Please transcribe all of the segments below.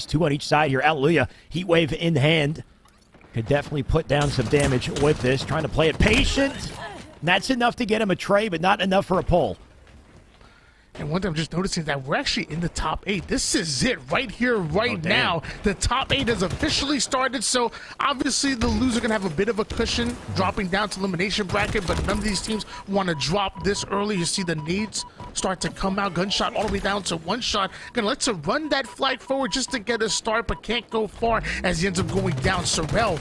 Two on each side here. Hallelujah. Heat wave in hand. Could definitely put down some damage with this. Trying to play it patient. And that's enough to get him a tray, but not enough for a pull. And one thing I'm just noticing that we're actually in the top 8. This is it right here, right now. The top 8 has officially started, so obviously the loser going to have a bit of a cushion dropping down to elimination bracket, but none of these teams want to drop this early. You see the nades start to come out. Gunshot all the way down to one shot. Gonna let's run that flag forward just to get a start, but can't go far as he ends up going down. Sorrel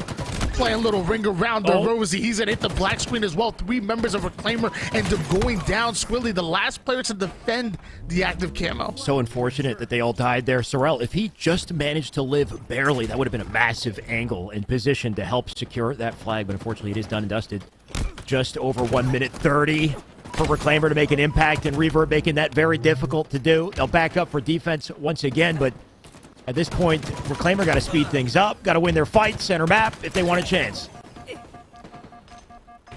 playing a little ring around the rosy. He's gonna hit the black screen as well. 3 members of Reclaimer end up going down. Squilly, the last player to defend the active camo. So unfortunate that they all died there. Sorrel, if he just managed to live barely, that would have been a massive angle and position to help secure that flag, but unfortunately it is done and dusted. Just over 1 minute 30 for Reclaimer to make an impact, and Reverb making that very difficult to do. They'll back up for defense once again, but at this point, Reclaimer got to speed things up, got to win their fight, center map, if they want a chance.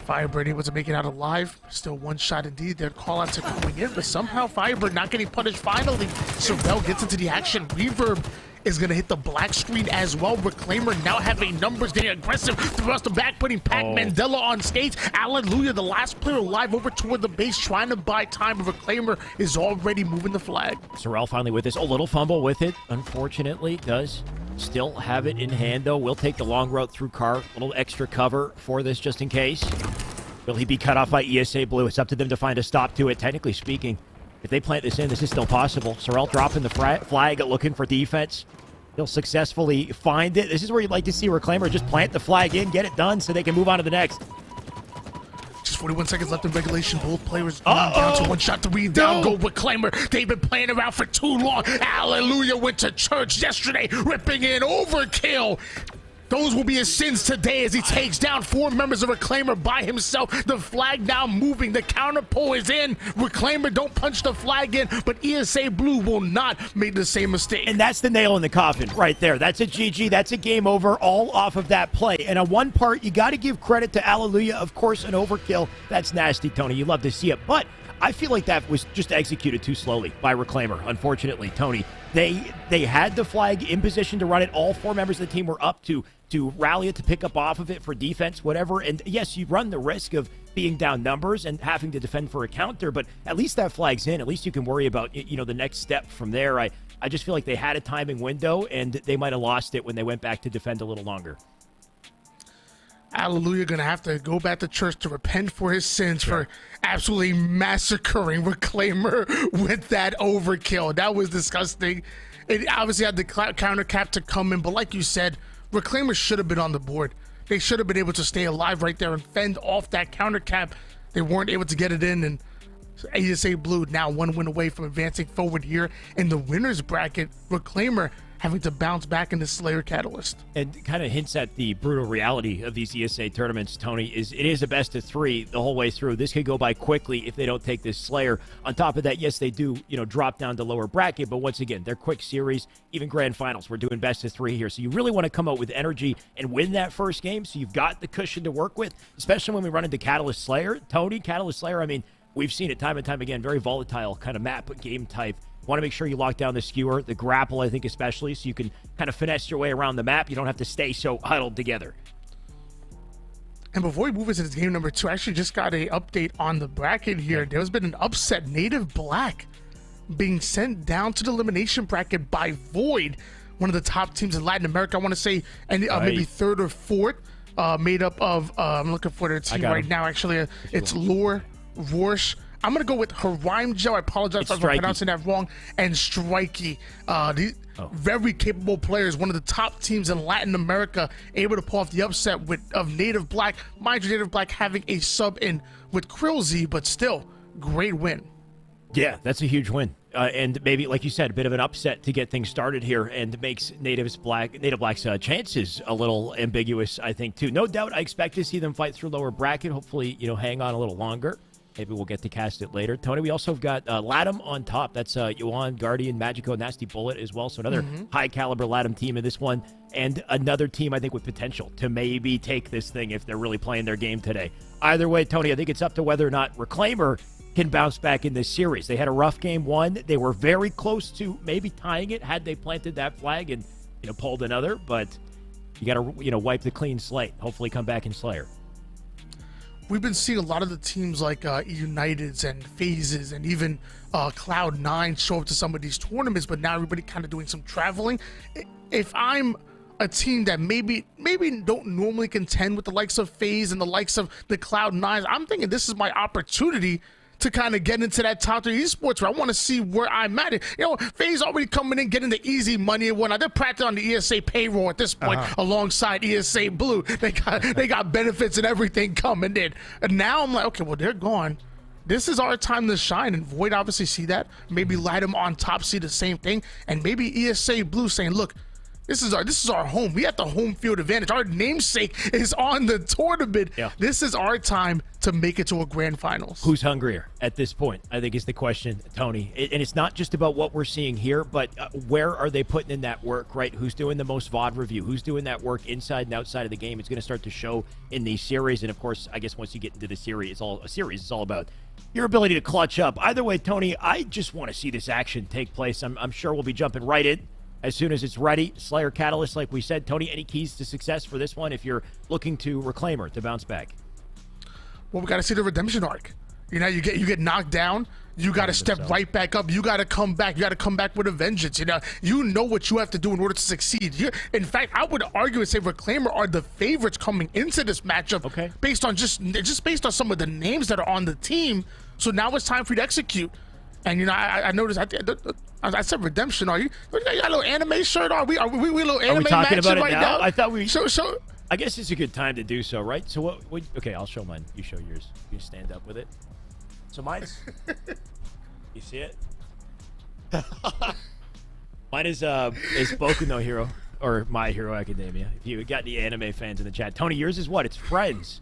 Firebird able to make it out alive. Still one shot indeed. Their call out to going in, but somehow Firebird not getting punished finally. Sorrel gets into the action. Reverb is going to hit the black screen as well. Reclaimer now having numbers, getting aggressive. Thrust the back, putting Pac Mandela on stage. Hallelujah, the last player alive over toward the base, trying to buy time. Reclaimer is already moving the flag. Sorrel finally with this. A little fumble with it, unfortunately. Does still have it in hand, though. Will take the long route through car. A little extra cover for this just in case. Will he be cut off by ESA Blue? It's up to them to find a stop to it. Technically speaking, if they plant this in, this is still possible. Sorrel dropping the flag, looking for defense. He'll successfully find it. This is where you'd like to see Reclaimer just plant the flag in, get it done so they can move on to the next. Just 41 seconds left in regulation. Both players down to one shot, 3 down. Go Reclaimer. They've been playing around for too long. Hallelujah went to church yesterday, ripping in overkill. Those will be his sins today as he takes down 4 members of Reclaimer by himself. The flag now moving. The counter pull is in. Reclaimer don't punch the flag in, but ESA Blue will not make the same mistake. And that's the nail in the coffin right there. That's a GG. That's a game over all off of that play. And on one part, you got to give credit to Hallelujah. Of course, an overkill. That's nasty, Tony. You love to see it. But I feel like that was just executed too slowly by Reclaimer, unfortunately, Tony. They had the flag in position to run it. All 4 members of the team were up to rally it, to pick up off of it for defense, whatever. And yes, you run the risk of being down numbers and having to defend for a counter, but at least that flag's in. At least you can worry about, the next step from there. I just feel like they had a timing window, and they might have lost it when they went back to defend a little longer. Hallelujah gonna have to go back to church to repent for his sins for absolutely massacring Reclaimer with that overkill. That was disgusting. It obviously had the counter cap to come in, but like you said, Reclaimer should have been on the board. They should have been able to stay alive right there and fend off that counter cap. They weren't able to get it in, and ASA Blue now 1 win away from advancing forward here in the winner's bracket. Reclaimer having to bounce back in the Slayer Catalyst. And kind of hints at the brutal reality of these ESA tournaments, Tony, it is a best of 3 the whole way through. This could go by quickly if they don't take this Slayer. On top of that, yes, they do, drop down to lower bracket, but once again, they're quick series, even grand finals. We're doing best of 3 here. So you really want to come out with energy and win that first game, so you've got the cushion to work with, especially when we run into Catalyst Slayer. Tony, Catalyst Slayer, I mean, we've seen it time and time again, very volatile kind of map game type. Want to make sure you lock down the skewer, the grapple, I think especially, so you can kind of finesse your way around the map. You don't have to stay so huddled together. And before we move into this game number 2, I actually just got an update on the bracket here. There's been an upset. Native Black being sent down to the elimination bracket by Void, one of the top teams in Latin America. I want to say maybe 3rd or 4th, made up of, I'm looking for their team right now, actually. It's Lore, Rorsch. I'm going to go with Harime Joe. I apologize if I'm pronouncing that wrong. And Strikey. Very capable players. One of the top teams in Latin America. Able to pull off the upset of Native Black. Mind you, Native Black having a sub in with Krillz, but still, great win. Yeah, that's a huge win. And maybe, like you said, a bit of an upset to get things started here, and makes Native Black's chances a little ambiguous, I think, too. No doubt, I expect to see them fight through lower bracket. Hopefully, hang on a little longer. Maybe we'll get to cast it later. Tony, we also have got Latam on top. That's Yuan, Guardian, Magico, Nasty Bullet as well. So another high-caliber Latam team in this one. And another team, I think, with potential to maybe take this thing if they're really playing their game today. Either way, Tony, I think it's up to whether or not Reclaimer can bounce back in this series. They had a rough game one. They were very close to maybe tying it had they planted that flag and pulled another. But you got to wipe the clean slate. Hopefully, come back in Slayer. We've been seeing a lot of the teams like Uniteds and Phases and even Cloud9 show up to some of these tournaments, but now everybody kind of doing some traveling. If I'm a team that maybe don't normally contend with the likes of FaZe and the likes of the Cloud9s, I'm thinking this is my opportunity to kind of get into that top 3 esports where I want to see where I'm at. FaZe already coming in, getting the easy money and whatnot. They're practically on the ESA payroll at this point, alongside ESA Blue. They got benefits and everything coming in. And now I'm like, okay, well, they're gone. This is our time to shine, and Void obviously see that. Maybe light them on top, see the same thing, and maybe ESA Blue saying, look, this is our home. We have the home field advantage. Our namesake is on the tournament. Yeah. This is our time to make it to a grand finals. Who's hungrier at this point, I think, is the question, Tony. And it's not just about what we're seeing here, but where are they putting in that work, right? Who's doing the most VOD review? Who's doing that work inside and outside of the game? It's going to start to show in these series. And, of course, I guess once you get into the series, it's all about your ability to clutch up. Either way, Tony, I just want to see this action take place. I'm sure we'll be jumping right in as soon as it's ready. Slayer Catalyst, like we said. Tony, any keys to success for this one if you're looking to Reclaimer to bounce back? Well, we got to see the redemption arc. You get knocked down. You got to step right back up. You got to come back. You got to come back with a vengeance. You know what you have to do in order to succeed. In fact, I would argue and say Reclaimer are the favorites coming into this matchup. Okay. Based on just based on some of the names that are on the team. So now it's time for you to execute. And I noticed I said redemption. Are you got a little anime shirt? Are we a little anime talking about it right now? I thought we. So I guess it's a good time to do so, right? So what? Okay, I'll show mine. You show yours. You stand up with it. So mine's. You see it? Mine is Boku no Hero or My Hero Academia. If you got any anime fans in the chat, Tony, yours is what? It's Friends.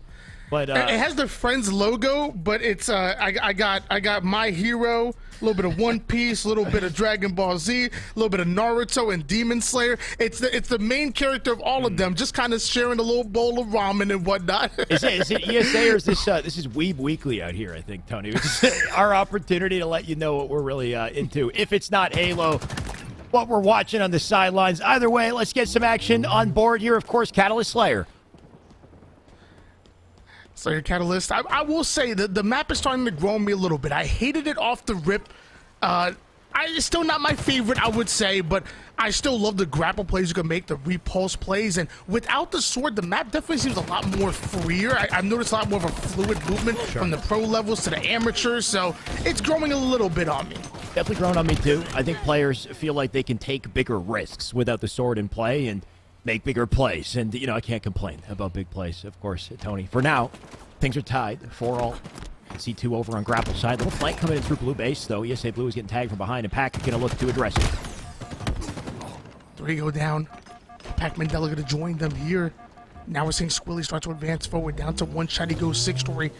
But it has the Friends logo, but it's I got My Hero, a little bit of One Piece, a little bit of Dragon Ball Z, a little bit of Naruto and Demon Slayer. It's the main character of all of them, just kind of sharing a little bowl of ramen and whatnot. Is it ESA or is this is Weeb Weekly out here? I think, Tony. It's our opportunity to let you know what we're really into. If it's not Halo, what we're watching on the sidelines. Either way, let's get some action on board here. Of course, Catalyst Slayer. Slayer Catalyst. I will say that the map is starting to grow on me a little bit. I hated it off the rip. It's still not my favorite, I would say, but I still love the grapple plays you can make, the repulse plays, and without the sword, the map definitely seems a lot more freer. I've noticed a lot more of a fluid movement from the pro levels to the amateurs, so it's growing a little bit on me. Definitely growing on me, too. I think players feel like they can take bigger risks without the sword in play and make bigger plays. And, I can't complain about big plays, of course, Tony. For now, things are tied. 4-all. C2 over on grapple side. Little flank coming in through blue base, though. ESA Blue is getting tagged from behind, and Pac going to look to address it. 3 go down. Pac Mandela going to join them here. Now we're seeing Squilly start to advance forward. Down to one shot. He goes 6-story.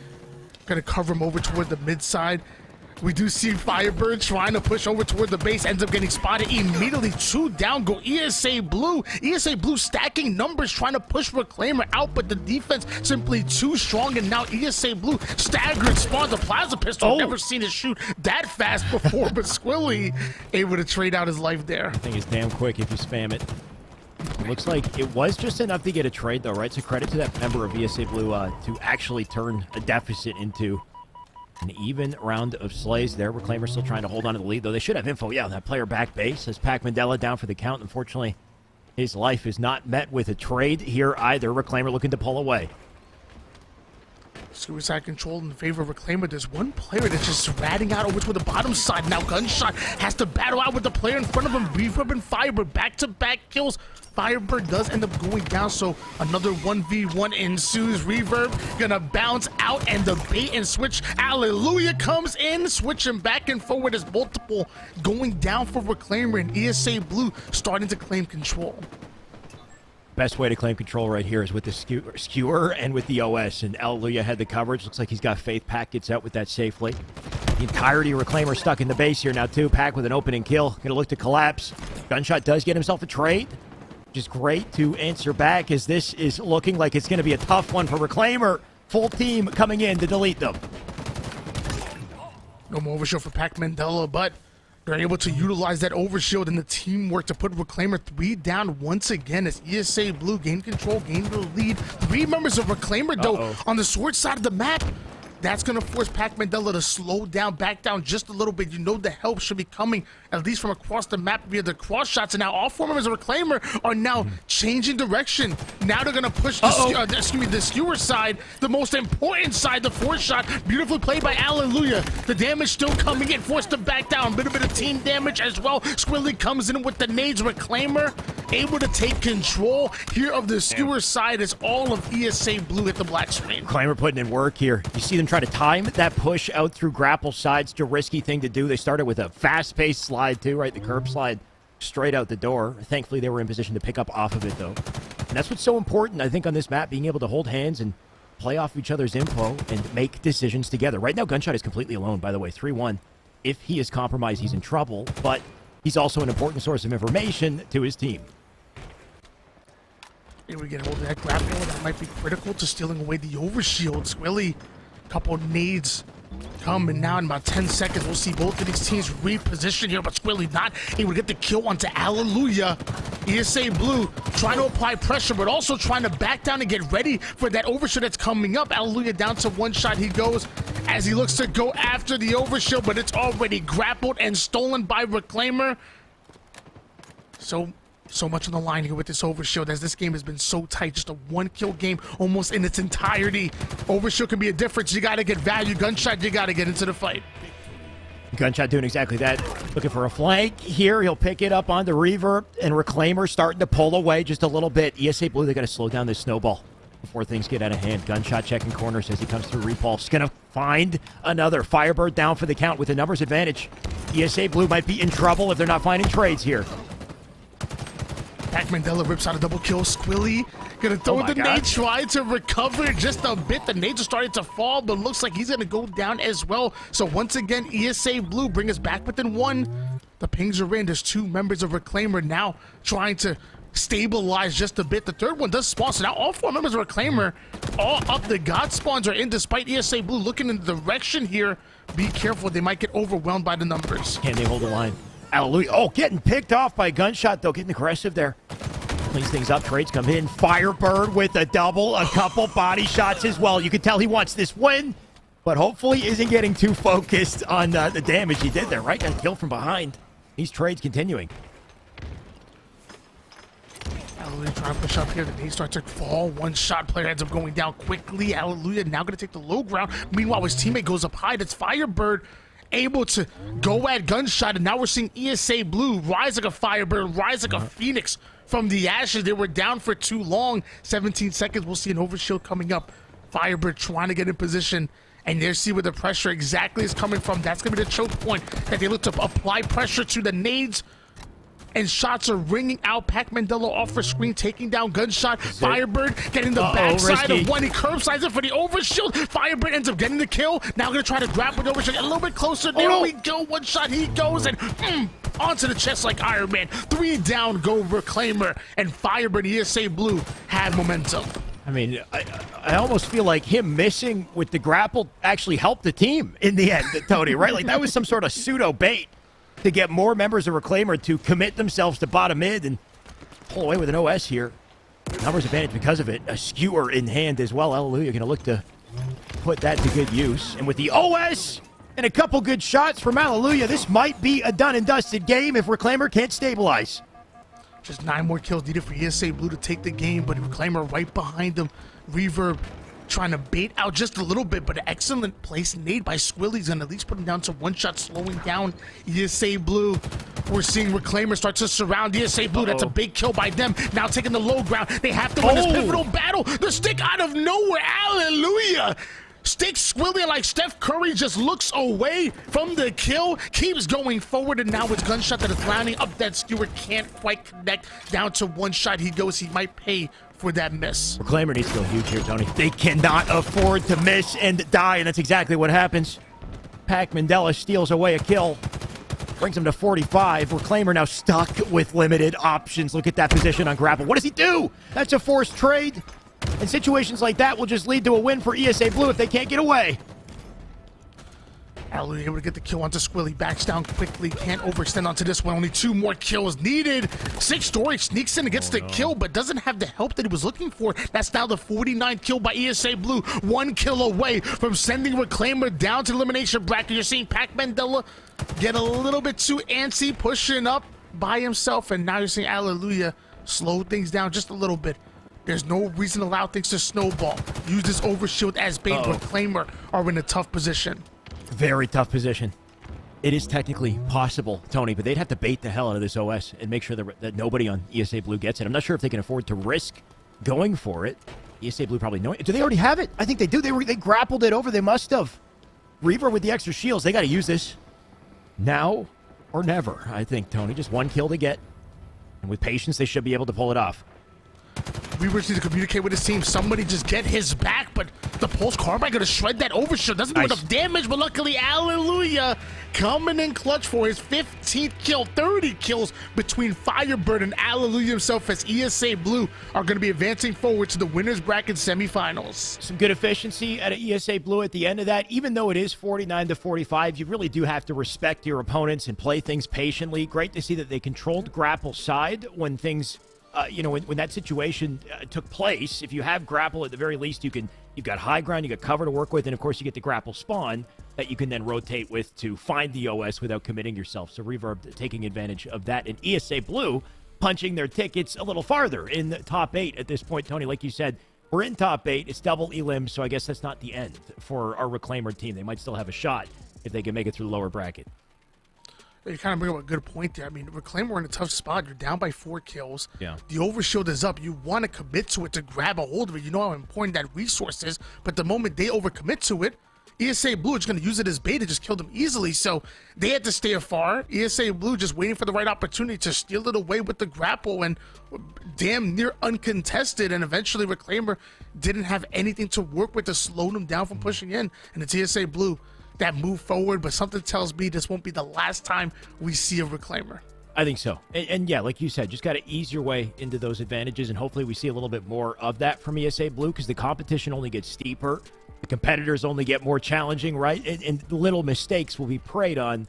Going to cover him over toward the mid side. We do see Firebird trying to push over toward the base, ends up getting spotted immediately. 2 down go ESA Blue. ESA Blue stacking numbers, trying to push Reclaimer out, but the defense simply too strong, and now ESA Blue staggered, spawns a plasma pistol. I've never seen it shoot that fast before, but Squilly able to trade out his life there. I think it's damn quick if you spam it. It looks like it was just enough to get a trade, though, right? So credit to that member of ESA Blue to actually turn a deficit into an even round of slays there. Reclaimer still trying to hold on to the lead, though. They should have info. Yeah, that player back base as Pac Mandela down for the count. Unfortunately, his life is not met with a trade here either. Reclaimer looking to pull away. Suicide control in favor of Reclaimer. There's one player that's just ratting out over to the bottom side. Now Gunshot has to battle out with the player in front of him. Reverb and Firebird back-to-back kills. Firebird does end up going down, so another 1v1 ensues. Reverb gonna bounce out, and the bait and switch. Hallelujah comes in, switching back and forward as multiple going down for Reclaimer, and ESA Blue starting to claim control. Best way to claim control right here is with the skewer and with the OS, and Hallelujah had the coverage. Looks like he's got faith. Pac gets out with that safely. The entirety of Reclaimer stuck in the base here now too. Pac with an opening kill, gonna look to collapse. Gunshot does get himself a trade, which is great to answer back, as this is looking like it's gonna be a tough one for Reclaimer. Full team coming in to delete them. No more overshield for Pac Mandela, but they're able to utilize that overshield and the teamwork to put Reclaimer 3 down once again as ESA Blue gain control, gain the lead. 3 members of Reclaimer, though, on the sword side of the map. That's going to force Pac Mandela to slow down, back down just a little bit. You know the help should be coming, at least from across the map via the cross shots. And now all 4 members of Reclaimer are now changing direction. Now they're going to push the skewer side, the most important side, the 4th shot. Beautifully played by Hallelujah. The damage still coming in, forced to back down. A bit of team damage as well. Squilly comes in with the nades. Reclaimer able to take control here of the skewer side as all of ESA Blue hit the black screen. Reclaimer putting in work here. You see them try to time that push out through grapple sides. It's a risky thing to do. They started with a fast-paced slide too, right? The curb slide straight out the door. Thankfully, they were in position to pick up off of it, though. And that's what's so important, I think, on this map, being able to hold hands and play off each other's info and make decisions together. Right now, Gunshot is completely alone, by the way, 3-1. If he is compromised, he's in trouble, but he's also an important source of information to his team. Here we get hold of that grapple. That might be critical to stealing away the overshield. Squilly, a couple of nades come, and now in about 10 seconds, we'll see both of these teams reposition here, but Squilly not able to get the kill onto Hallelujah. ESA Blue trying to apply pressure, but also trying to back down and get ready for that overshield that's coming up. Hallelujah down to 1 shot he goes as he looks to go after the overshield, but it's already grappled and stolen by Reclaimer. So much on the line here with this overshield, as this game has been so tight. Just a 1-kill game almost in its entirety. Overshield can be a difference. You got to get value. Gunshot, you got to get into the fight. Gunshot doing exactly that. Looking for a flank here. He'll pick it up on the reverb, and Reclaimer starting to pull away just a little bit. ESA Blue, they got to slow down this snowball before things get out of hand. Gunshot checking corners as he comes through repulse. Gonna find another Firebird down for the count with a numbers advantage. ESA Blue might be in trouble if they're not finding trades here. Pac Mandela rips out a double kill. Squilly gonna throw the nade, try to recover just a bit. The nades are starting to fall, but looks like he's gonna go down as well. So once again, ESA Blue bring us back within 1. The pings are in. There's 2 members of Reclaimer now trying to stabilize just a bit. The 3rd one does spawn, so now all 4 members of Reclaimer all up. The God spawns are in, despite ESA Blue looking in the direction here. Be careful, they might get overwhelmed by the numbers. Can they hold the line? Hallelujah. Oh, getting picked off by Gunshot, though. Getting aggressive there. Cleans things up. Trades come in. Firebird with a double. A couple body shots as well. You can tell he wants this win, but hopefully isn't getting too focused on the damage he did there, right? Got killed from behind. These trades continuing. Hallelujah trying to push up here. The nade starts to fall. 1 shot player ends up going down quickly. Hallelujah now going to take the low ground. Meanwhile, his teammate goes up high. That's Firebird able to go at Gunshot, and now we're seeing ESA Blue rise like a Firebird, rise like a Phoenix from the ashes. They were down for too long. 17 seconds, we'll see an overshield coming up. Firebird trying to get in position, and there see where the pressure exactly is coming from. That's going to be the choke point that they look to apply pressure to. The nades and shots are ringing out. Pac Mandela off for screen, taking down Gunshot. Firebird getting the backside of 1. He curb slides it for the overshield. Firebird ends up getting the kill. Now going to try to grab with overshield. A little bit closer. There we go. 1 shot. He goes and onto the chest like Iron Man. 3 down go Reclaimer, and Firebird and ESA Blue have momentum. I mean, I almost feel like him missing with the grapple actually helped the team in the end, Tony, right? Like that was some sort of pseudo bait to get more members of Reclaimer to commit themselves to bottom mid and pull away with an OS here. Numbers advantage because of it. A skewer in hand as well. Hallelujah going to look to put that to good use. And with the OS and a couple good shots from Hallelujah, this might be a done and dusted game if Reclaimer can't stabilize. Just 9 more kills needed for ESA Blue to take the game, but Reclaimer right behind them. Reverb trying to bait out just a little bit, but an excellent place nade by Squilly's gonna at least put him down to 1 shot, slowing down ESA Blue. We're seeing Reclaimer start to surround ESA Blue. That's a big kill by them. Now taking the low ground. They have to win this pivotal battle. The stick out of nowhere. Hallelujah. Stick Squilly like Steph Curry just looks away from the kill, keeps going forward, and now it's Gunshot that is landing up that skewer. Can't quite connect. Down to 1 shot he goes. He might pay for that miss. Reclaimer needs to go huge here, Tony. They cannot afford to miss and die, and that's exactly what happens. Pac Mandela steals away a kill. Brings him to 45. Reclaimer now stuck with limited options. Look at that position on grapple. What does he do? That's a forced trade. And situations like that will just lead to a win for ESA Blue if they can't get away. Hallelujah able to get the kill onto Squilly. Backs down quickly. Can't overextend onto this one. Only 2 more kills needed. Six Story sneaks in and gets the kill, but doesn't have the help that he was looking for. That's now the 49th kill by ESA Blue. 1 kill away from sending Reclaimer down to the elimination bracket. You're seeing Pac Mandela get a little bit too antsy, pushing up by himself, and now you're seeing Hallelujah slow things down just a little bit. There's no reason to allow things to snowball. Use this overshield as bait. Reclaimer are in a tough position. Very tough position. It is technically possible, Tony, but they'd have to bait the hell out of this OS and make sure that nobody on ESA Blue gets it. I'm not sure if they can afford to risk going for it. ESA Blue probably know it. Do they already have it? I think they do. They grappled it over. They must have. Reaver with the extra shields. They got to use this now or never, I think, Tony. Just 1 kill to get. And with patience, they should be able to pull it off. Reaver needs to communicate with his team. Somebody just get his back, but the Pulse Carbine gonna shred that overshield. Doesn't do enough damage, but luckily, Hallelujah coming in clutch for his 15th kill. 30 kills between Firebird and Hallelujah himself, as ESA Blue are gonna be advancing forward to the winners bracket semifinals. Some good efficiency at ESA Blue at the end of that. Even though it is 49-45, you really do have to respect your opponents and play things patiently. Great to see that they controlled grapple side when things... when that situation took place. If you have grapple, at the very least, you've got high ground, you got cover to work with, and of course you get the grapple spawn that you can then rotate with to find the OS without committing yourself. So Reverb taking advantage of that, and ESA Blue punching their tickets a little farther in the top 8 at this point. Tony, like you said, we're in top 8. It's double elim, so I guess that's not the end for our Reclaimer team. They might still have a shot if they can make it through the lower bracket. You kind of bring up a good point there. I mean, Reclaimer in a tough spot. You're down by 4 kills. Yeah. The overshield is up. You want to commit to it to grab a hold of it. You know how important that resource is. But the moment they overcommit to it, ESA Blue is going to use it as bait to just kill them easily. So they had to stay afar. ESA Blue just waiting for the right opportunity to steal it away with the grapple, and damn near uncontested. And eventually Reclaimer didn't have anything to work with to slow them down from pushing in. And it's ESA Blue that move forward, but something tells me this won't be the last time we see a Reclaimer. I think so. And yeah, like you said, just got to ease your way into those advantages, and hopefully we see a little bit more of that from ESA Blue, because the competition only gets steeper. The competitors only get more challenging, right? And little mistakes will be preyed on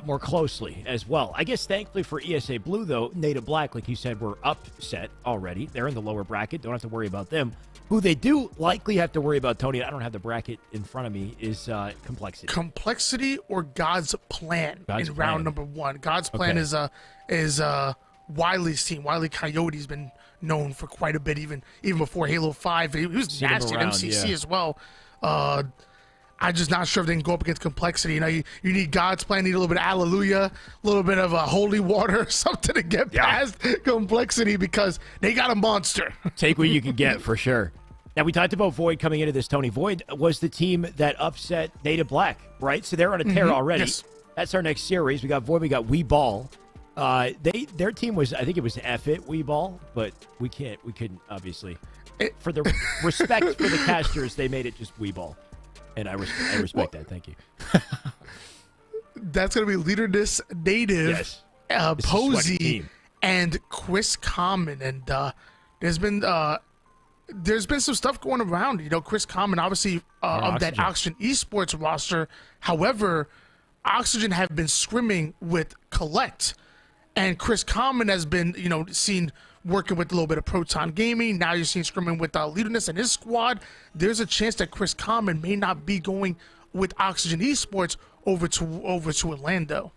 more closely as well. I guess thankfully for ESA Blue, though, Native Black, like you said, were upset already. They're in the lower bracket. Don't have to worry about them. Who they do likely have to worry about, Tony, I don't have the bracket in front of me, is Complexity. Complexity or God's Plan in round number 1. God's Plan is Wiley's team. Wiley Coyote's been known for quite a bit, even before Halo 5. He was nasty at MCC as well. I'm just not sure if they can go up against Complexity. You know, you need God's Plan, need a little bit of Hallelujah, a little bit of holy water, something to get past Complexity, because they got a monster. Take what you can get, for sure. Now, we talked about Void coming into this, Tony. Void was the team that upset Native Black, right? So they're on a tear already. Yes. That's our next series. We got Void, we got Wee Ball. Their team was, I think it was F it, Wee Ball, but we couldn't, obviously. For the respect for the casters, they made it just Wee Ball. And I respect that. Thank you. That's going to be Leaderness Native, Posey, and Chris Common. And there's been some stuff going around. You know, Chris Common, obviously, of that Oxygen Esports roster. However, Oxygen have been scrimming with Collect. And Chris Common has been, seen working with a little bit of Proton Gaming. Now you're seeing scrimming with Leaderness and his squad. There's a chance that Chris Common may not be going with Oxygen Esports over to Orlando.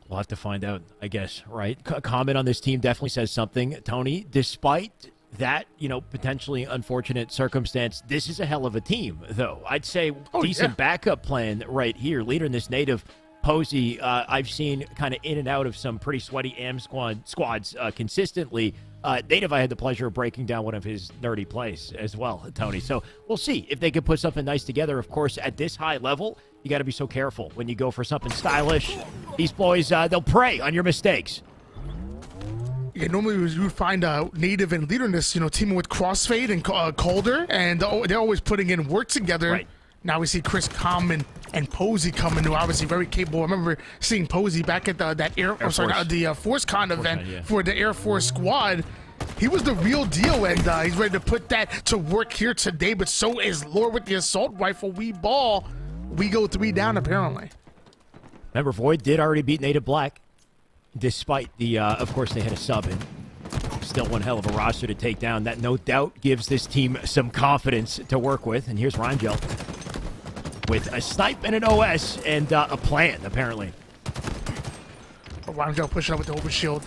We'll have to find out, I guess, right? Comment on this team definitely says something, Tony. Despite that, potentially unfortunate circumstance, this is a hell of a team, though. I'd say decent backup plan right here. Leaderness Native, Posey, I've seen kind of in and out of some pretty sweaty AM squads consistently. Native, I had the pleasure of breaking down one of his nerdy plays as well, Tony. So we'll see if they can put something nice together. Of course, at this high level, you got to be so careful when you go for something stylish. These boys, they'll prey on your mistakes. Yeah, normally you would find Native and Leaderness, teaming with Crossfade and Calder, and they're always putting in work together. Right. Now we see Chris Common and Posey coming, who obviously very capable. I remember seeing Posey back at the ForceCon event for the Air Force squad. He was the real deal, and he's ready to put that to work here today. But so is Lord with the assault rifle. Wee Ball we go 3 down, apparently. Remember, Void did already beat Native Black, despite the, of course, they had a sub in. Still one hell of a roster to take down. That no doubt gives this team some confidence to work with. And here's Rangel with a snipe and an OS and a plan, apparently. Rangel pushing up with the overshield.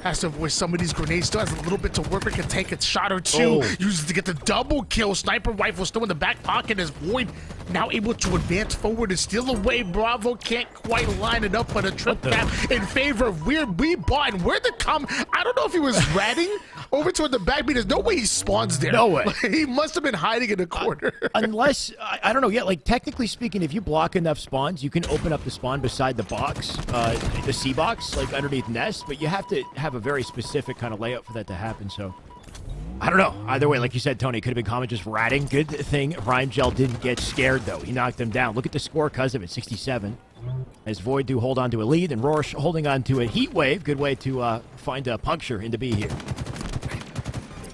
Has to avoid some of these grenades. Still has a little bit to work with. Can take a shot or two. Uses to get the double kill. Sniper rifle still in the back pocket as Void now able to advance forward and steal away. Bravo can't quite line it up, but a trip cap in favor of Weird. We bought, and where'd the come? I don't know if he was ratting over toward the back, but there's no way he spawns there. No way. He must have been hiding in a corner. Unless, I don't know, yeah, like technically speaking, if you block enough spawns, you can open up the spawn beside the box, the C box, like underneath nest, but you have to have a very specific kind of layout for that to happen, so I don't know. Either way, like you said, Tony, it could have been common just ratting. Good thing Rangel didn't get scared, though. He knocked them down. Look at the score because of it, 67. As Void do hold on to a lead, and Rorsch holding on to a heat wave. Good way to find a puncture into B here.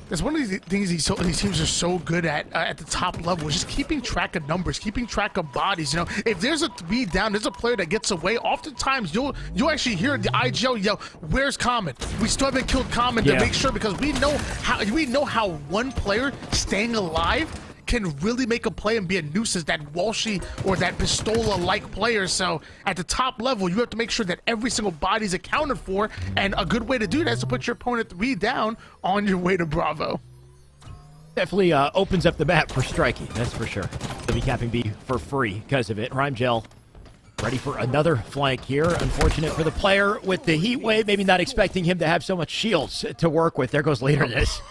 That's one of these things these teams are so good at the top level, is just keeping track of numbers, keeping track of bodies. You know, if there's a 3 down, there's a player that gets away. Oftentimes, you'll actually hear the IGL yell, "Where's Common? We still haven't killed Common," to make sure, because we know how one player staying alive can really make a play and be a nuisance, that Walshy or that Pistola-like player. So at the top level, you have to make sure that every single body is accounted for, and a good way to do that is to put your opponent 3 down on your way to Bravo. Definitely opens up the map for striking, that's for sure. They'll be capping B for free because of it. Rangel ready for another flank here. Unfortunate for the player with the heat wave, maybe not expecting him to have so much shields to work with. There goes Leaderness.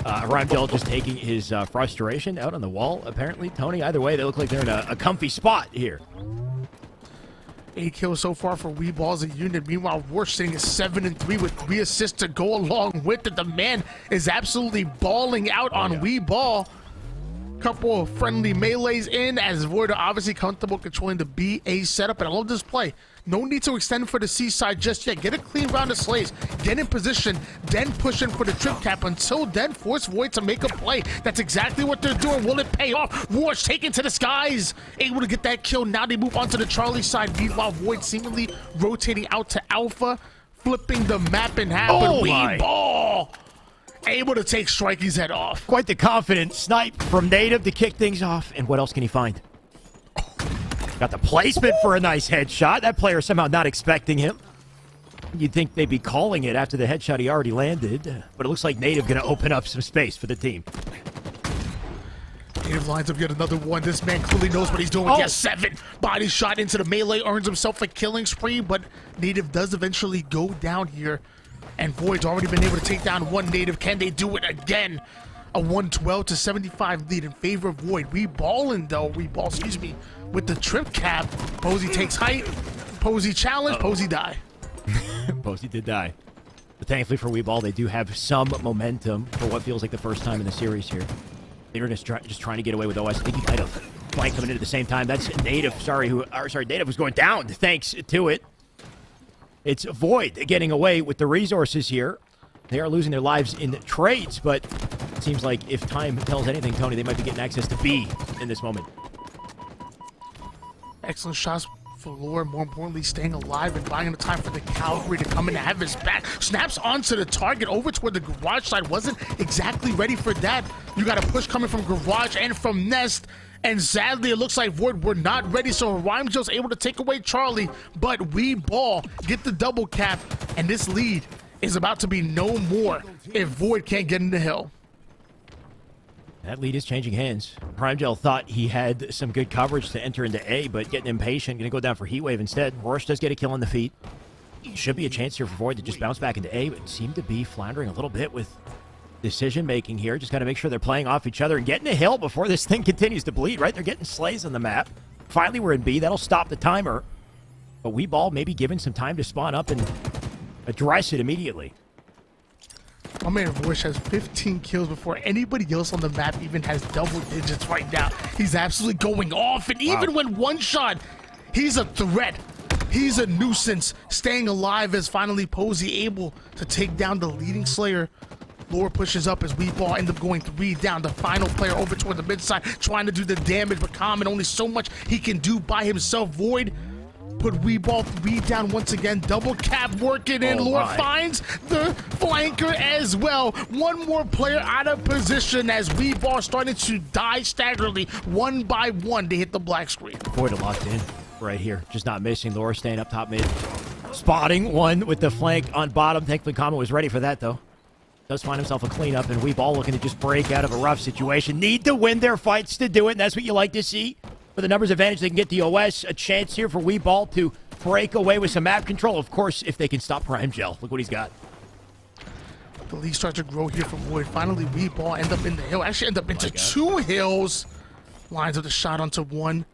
Rangel just taking his frustration out on the wall, apparently. Tony, either way, they look like they're in a comfy spot here. 8 kills so far for Weeball as a unit. Meanwhile, Rorsch sitting at 7-3 with 3 assists to go along with it. The man is absolutely balling out on Weeball. Couple of friendly melees in as Void are obviously comfortable controlling the B-A setup. And I love this play. No need to extend for the C side just yet. Get a clean round of slays. Get in position, then push in for the trip cap. Until then, force Void to make a play. That's exactly what they're doing. Will it pay off? Rorsch taken to the skies. Able to get that kill. Now they move on to the Charlie side. Meanwhile, Void seemingly rotating out to Alpha, flipping the map in half. But Weeball able to take Strikey's head off. Quite the confident snipe from Native to kick things off. And what else can he find? Got the placement for a nice headshot. That player somehow not expecting him. You'd think they'd be calling it after the headshot he already landed. But it looks like Native going to open up some space for the team. Native lines up yet another one. This man clearly knows what he's doing. Yes, 7. Body shot into the melee. Earns himself a killing spree. But Native does eventually go down here. And Void's already been able to take down one Native. Can they do it again? A 112-75 lead in favor of Void. Weeball, excuse me, with the trip cap. Posey takes height. Posey challenge. Posey die. Posey did die. But thankfully for Weeball, they do have some momentum for what feels like the first time in the series here. They're just trying to get away with OS. I think he might have flank coming in at the same time. That's Native. Native was going down thanks to it. It's Void getting away with the resources here. They are losing their lives in trades, but it seems like if time tells anything, Tony, they might be getting access to B in this moment. Excellent shots for Lore. More importantly, staying alive and buying the time for the Calvary to come in and have his back. Snaps onto the target over toward the garage side. Wasn't exactly ready for that. You got a push coming from garage and from Nest. And sadly, it looks like Void were not ready, so Rhymejo's able to take away Charlie. But Weeball get the double cap, and this lead is about to be no more if Void can't get in the hill. That lead is changing hands. Primegel thought he had some good coverage to enter into A, but getting impatient, going to go down for Heatwave instead. Rorsch does get a kill on the feet. Should be a chance here for Void to just bounce back into A, but seem to be floundering a little bit with decision-making here. Just got to make sure they're playing off each other and getting a hill before this thing continues to bleed, right? They're getting slays on the map. Finally, we're in B. That'll stop the timer. But Weeball maybe given some time to spawn up and address it immediately. My man Rorsch has 15 kills before anybody else on the map even has double digits right now. He's absolutely going off, and even when one shot, he's a threat. He's a nuisance. Staying alive as finally Posey able to take down the leading Slayer Lure pushes up as Weeball end up going 3 down. The final player over toward the mid side, trying to do the damage, but Common only so much he can do by himself. Void put Weeball 3 down once again. Double cap working in. Lure finds the flanker as well. One more player out of position as Weeball starting to die staggeringly, one by one, to hit the black screen. Void locked in right here, just not missing. Lure staying up top mid, spotting one with the flank on bottom. Thankfully, Common was ready for that though. Does find himself a cleanup, and Weeball looking to just break out of a rough situation. Need to win their fights to do it, and that's what you like to see. With the numbers advantage, they can get the OS. A chance here for Weeball to break away with some map control. Of course, if they can stop Prime Gel. Look what he's got. The lead starts to grow here for Void. Finally, Weeball end up in the hill. Actually end up into 2 hills. Lines up the shot onto 1.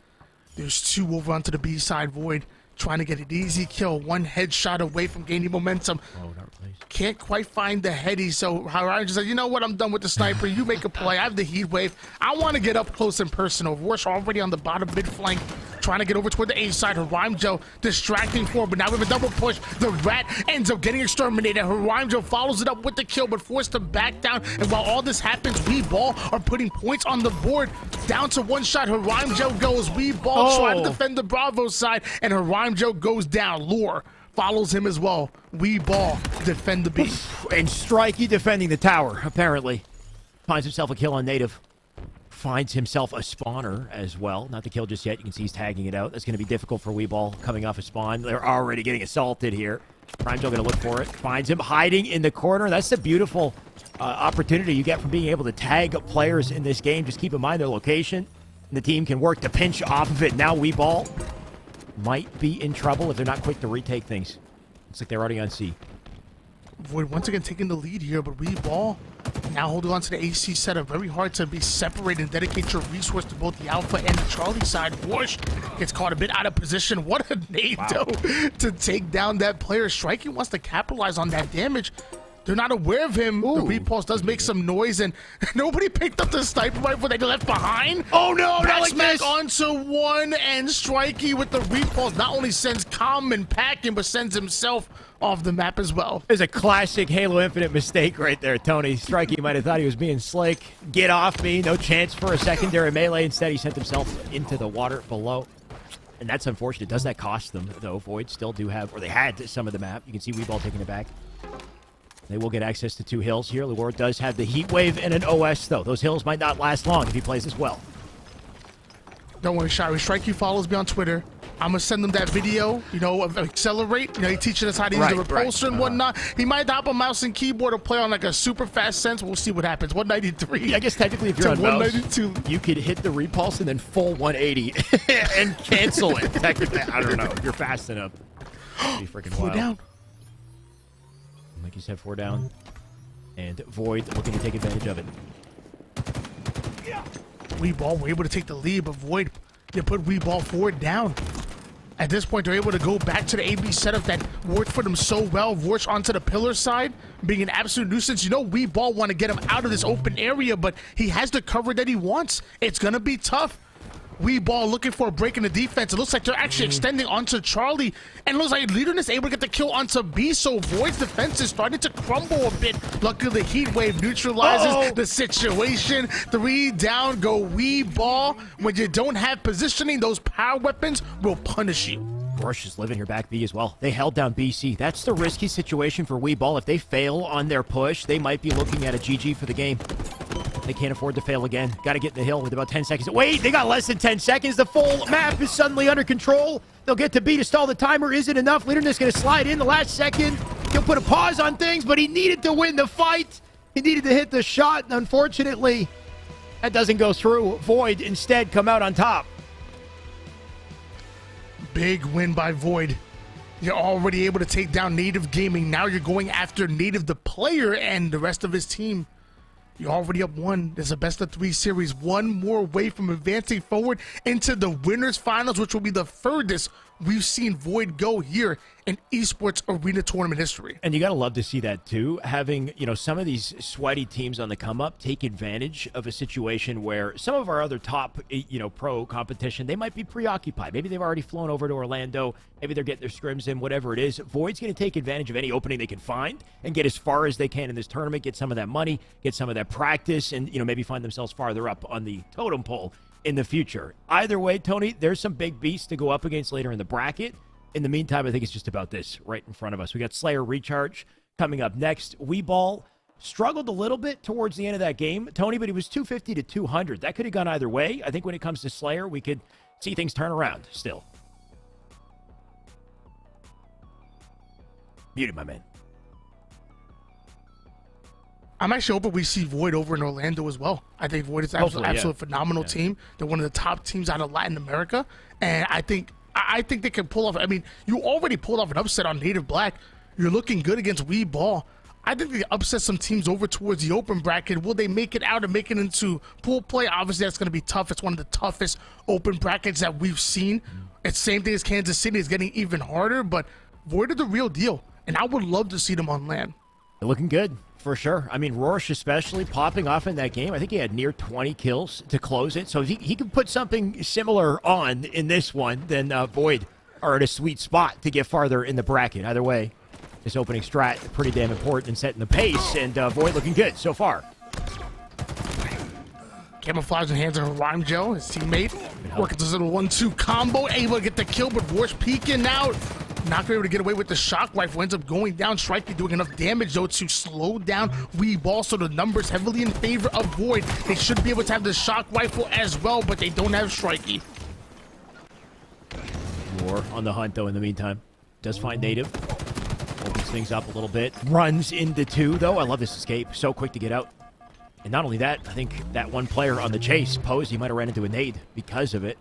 There's 2 over onto the B side. Void trying to get an easy kill. 1 headshot away from gaining momentum. Oh, not replaced. Can't quite find the heady, so Ryan just said, you know what, I'm done with the sniper. You make a play. I have the heat wave. I want to get up close and personal. Vorsh already on the bottom mid flank, trying to get over toward the A side. Harimjo distracting forward, but now we have a double push. The rat ends up getting exterminated. Harimjo follows it up with the kill, but forced to back down. And while all this happens, Weeball are putting points on the board. Down to 1 shot. Harimjo goes. Weeball trying to defend the Bravo side, and Harimjo goes down. Lure follows him as well. Weeball defend the B. And Strikey defending the tower, apparently. Finds himself a kill on native. Finds himself a spawner as well. Not the kill just yet. You can see he's tagging it out. That's going to be difficult for Weeball coming off a spawn. They're already getting assaulted here. Prime's going to look for it. Finds him hiding in the corner. That's the beautiful opportunity you get from being able to tag players in this game. Just keep in mind their location. And the team can work to pinch off of it. Now Weeball might be in trouble if they're not quick to retake things. Looks like they're already on C. Void once again taking the lead here, but Weeball now holding on to the AC setup. Very hard to be separated and dedicate your resource to both the Alpha and the Charlie side. Vorsh gets caught a bit out of position. What a nade, though, to take down that player. Strikey wants to capitalize on that damage. They're not aware of him. Ooh. The repulse does make some noise, and nobody picked up the sniper rifle they left behind. Oh no, not like smack this. Onto 1, and Strikey with the repulse not only sends Common packing, but sends himself off the map as well. There's a classic Halo Infinite mistake right there, Tony. Strikey might have thought he was being slick. Get off me, no chance for a secondary melee. Instead, he sent himself into the water below. And that's unfortunate. Does that cost them, though? Void still do have, or they had some of the map. You can see Weeball taking it back. They will get access to 2 hills here. Lure does have the heat wave and an OS, though. Those hills might not last long if he plays this well. Don't worry, Shire. Strikey follows me on Twitter. I'm going to send him that video, you know, of Accelerate. You know, he teaching us how to use the repulsor and whatnot. He might hop a mouse and keyboard or play on like a super fast sense. We'll see what happens. 193. Yeah, I guess technically if you're on 192, mouse, you could hit the repulse and then full 180 and cancel it. Technically, I don't know. If you're fast enough. It'd be freaking 4 wild. down. Like you said, 4 down. And Void looking to take advantage of it. Weeball were able to take the lead, but Void, they put Weeball 4 down. At this point, they're able to go back to the AB setup that worked for them so well. Vorsh onto the pillar side, being an absolute nuisance. You know, Weeball want to get him out of this open area, but he has the cover that he wants. It's going to be tough. Weeball looking for a break in the defense. It looks like they're actually extending onto Charlie, and it looks like Leaderness able to get the kill onto B, so Void's defense is starting to crumble a bit. Luckily, the heat wave neutralizes the situation. 3 down go Weeball. When you don't have positioning, those power weapons will punish you. Vorsh is living here back B as well. They held down BC. That's the risky situation for Weeball. If they fail on their push, they might be looking at a GG for the game. They can't afford to fail again. Got to get in the hill with about 10 seconds. Wait, they got less than 10 seconds. The full map is suddenly under control. They'll get to B to stall the timer. Is it enough? Leaderness going to slide in the last second. He'll put a pause on things, but he needed to win the fight. He needed to hit the shot, and unfortunately, that doesn't go through. Void instead come out on top. Big win by Void. You're already able to take down Native Gaming. Now you're going after Native the player and the rest of his team. You're already up 1. There's a best-of-3 series. 1 more away from advancing forward into the winners finals, which will be the furthest we've seen Void go here in Esports Arena Tournament history. And you got to love to see that, too. Having, some of these sweaty teams on the come-up take advantage of a situation where some of our other top, pro competition, they might be preoccupied. Maybe they've already flown over to Orlando. Maybe they're getting their scrims in, whatever it is. Void's going to take advantage of any opening they can find and get as far as they can in this tournament, get some of that money, get some of that practice, and, maybe find themselves farther up on the totem pole in the future. Either way, Tony, there's some big beasts to go up against later in the bracket. In the meantime, I think it's just about this right in front of us. We got Slayer Recharge coming up next. Weeball struggled a little bit towards the end of that game, Tony, but he was 250 to 200. That could have gone either way. I think when it comes to Slayer, we could see things turn around still. Muted, my man. I'm actually hoping we see Void over in Orlando as well. I think Void is absolutely phenomenal team. They're one of the top teams out of Latin America, and I think they can pull off. I mean, you already pulled off an upset on Native Black. You're looking good against Weeball. I think they upset some teams over towards the open bracket. Will they make it out and make it into pool play? Obviously, that's going to be tough. It's one of the toughest open brackets that we've seen. It's same thing as Kansas City. It's getting even harder, but Void are the real deal, and I would love to see them on LAN. They're looking good. For sure. I mean, Rorsch especially popping off in that game. I think he had near 20 kills to close it. So if he can put something similar on in this one, then Void are at a sweet spot to get farther in the bracket. Either way, this opening strat pretty damn important in setting the pace, and Void looking good so far. Camouflage in hands on Rhyme Gel, his teammate. Working this little 1-2 combo, able to get the kill, but Rorsch peeking out. Not able to get away with the shock rifle, ends up going down. Strikey doing enough damage though to slow down Weeball, so the numbers heavily in favor of Void. They should be able to have the shock rifle as well, but they don't have Strikey. War on the hunt though in the meantime. Does find Native. Opens things up a little bit. Runs into two though. I love this escape. So quick to get out. And not only that, I think that one player on the chase, Posey, might have ran into a nade because of it.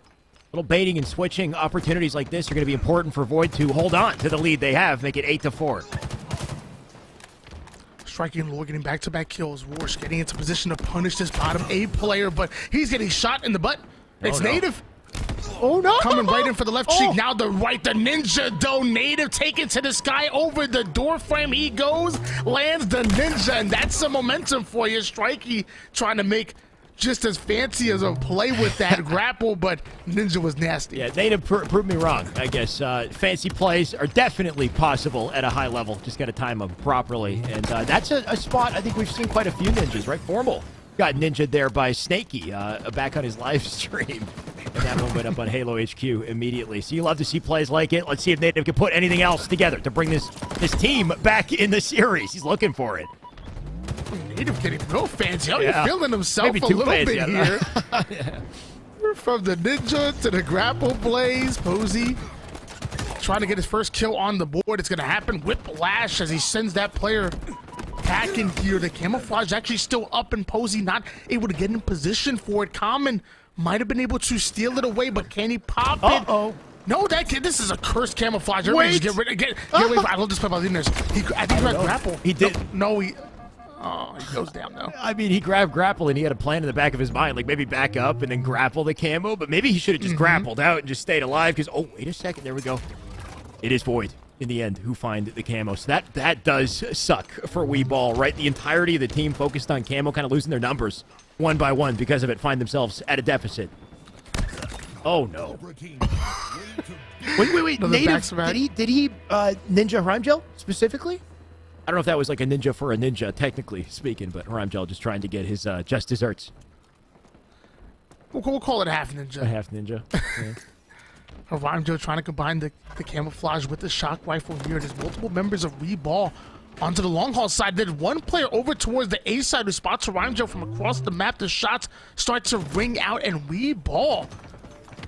Little baiting and switching opportunities like this are going to be important for Void to hold on to the lead they have, make it 8-4. Striking low, getting back-to-back kills. Rorsch getting into position to punish this bottom A player, but he's getting shot in the butt. It's Native. Oh, no. Coming right in for the left cheek. Now the right, the ninja, though. Native taken to the sky over the door frame. He goes, lands the ninja, and that's some momentum for you. Strikey trying to make just as fancy as a play with that grapple, but Ninja was nasty. Yeah, Native proved me wrong, I guess. Fancy plays are definitely possible at a high level. Just got to time them properly. And that's a spot I think we've seen quite a few ninjas, right? Formal got ninja'd there by Snakey back on his live stream. And that one went up on Halo HQ immediately. So you love to see plays like it. Let's see if Native can put anything else together to bring this team back in the series. He's looking for it. Native getting real fancy. He's feeling himself maybe a little fancy, bit here. From the ninja to the grapple blaze. Posey trying to get his first kill on the board. It's going to happen. Whiplash as he sends that player back in here. The camouflage actually still up, and Posey not able to get in position for it. Common might have been able to steal it away, but can he pop it? No, that kid. This is a cursed camouflage. Wait. Get away. I love this play by Lunas. I think he grabbed grapple. He did. He goes down now. I mean, he grabbed grapple and he had a plan in the back of his mind, like maybe back up and then grapple the camo, but maybe he should have just grappled out and just stayed alive because, oh, wait a second, there we go. It is Void in the end who find the camo. So that does suck for Weeball, right? The entirety of the team focused on camo, kind of losing their numbers one by one because of it, find themselves at a deficit. Oh, no. Wait. Native, did he ninja Rhyme Gel specifically? I don't know if that was like a ninja for a ninja, technically speaking, but Rhyme Gel just trying to get his just desserts. We'll call it a half ninja. A half ninja. Yeah. Rhyme Gel trying to combine the camouflage with the shock rifle here. There's multiple members of Weeball onto the long haul side. There's one player over towards the A side who spots Rhyme Gel from across the map. The shots start to ring out, and Weeball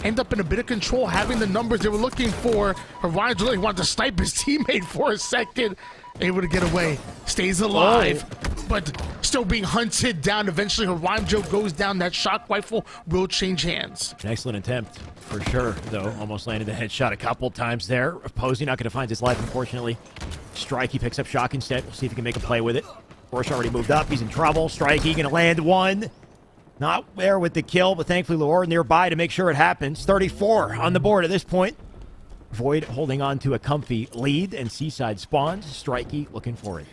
end up in a bit of control, having the numbers they were looking for. Rhyme Gel really wanted to snipe his teammate for a second. Able to get away, stays alive, but still being hunted down. Eventually, Rhyme Gel goes down. That shock rifle will change hands. An excellent attempt, for sure, though. Almost landed the headshot a couple times there. Posey not going to find his life, unfortunately. Strike, he picks up shock instead. We'll see if he can make a play with it. Rorsch already moved up. He's in trouble. Strike, he going to land one. Not there with the kill, but thankfully Lure nearby to make sure it happens. 34 on the board at this point. Void holding on to a comfy lead, and Seaside spawns. Strikey looking for it.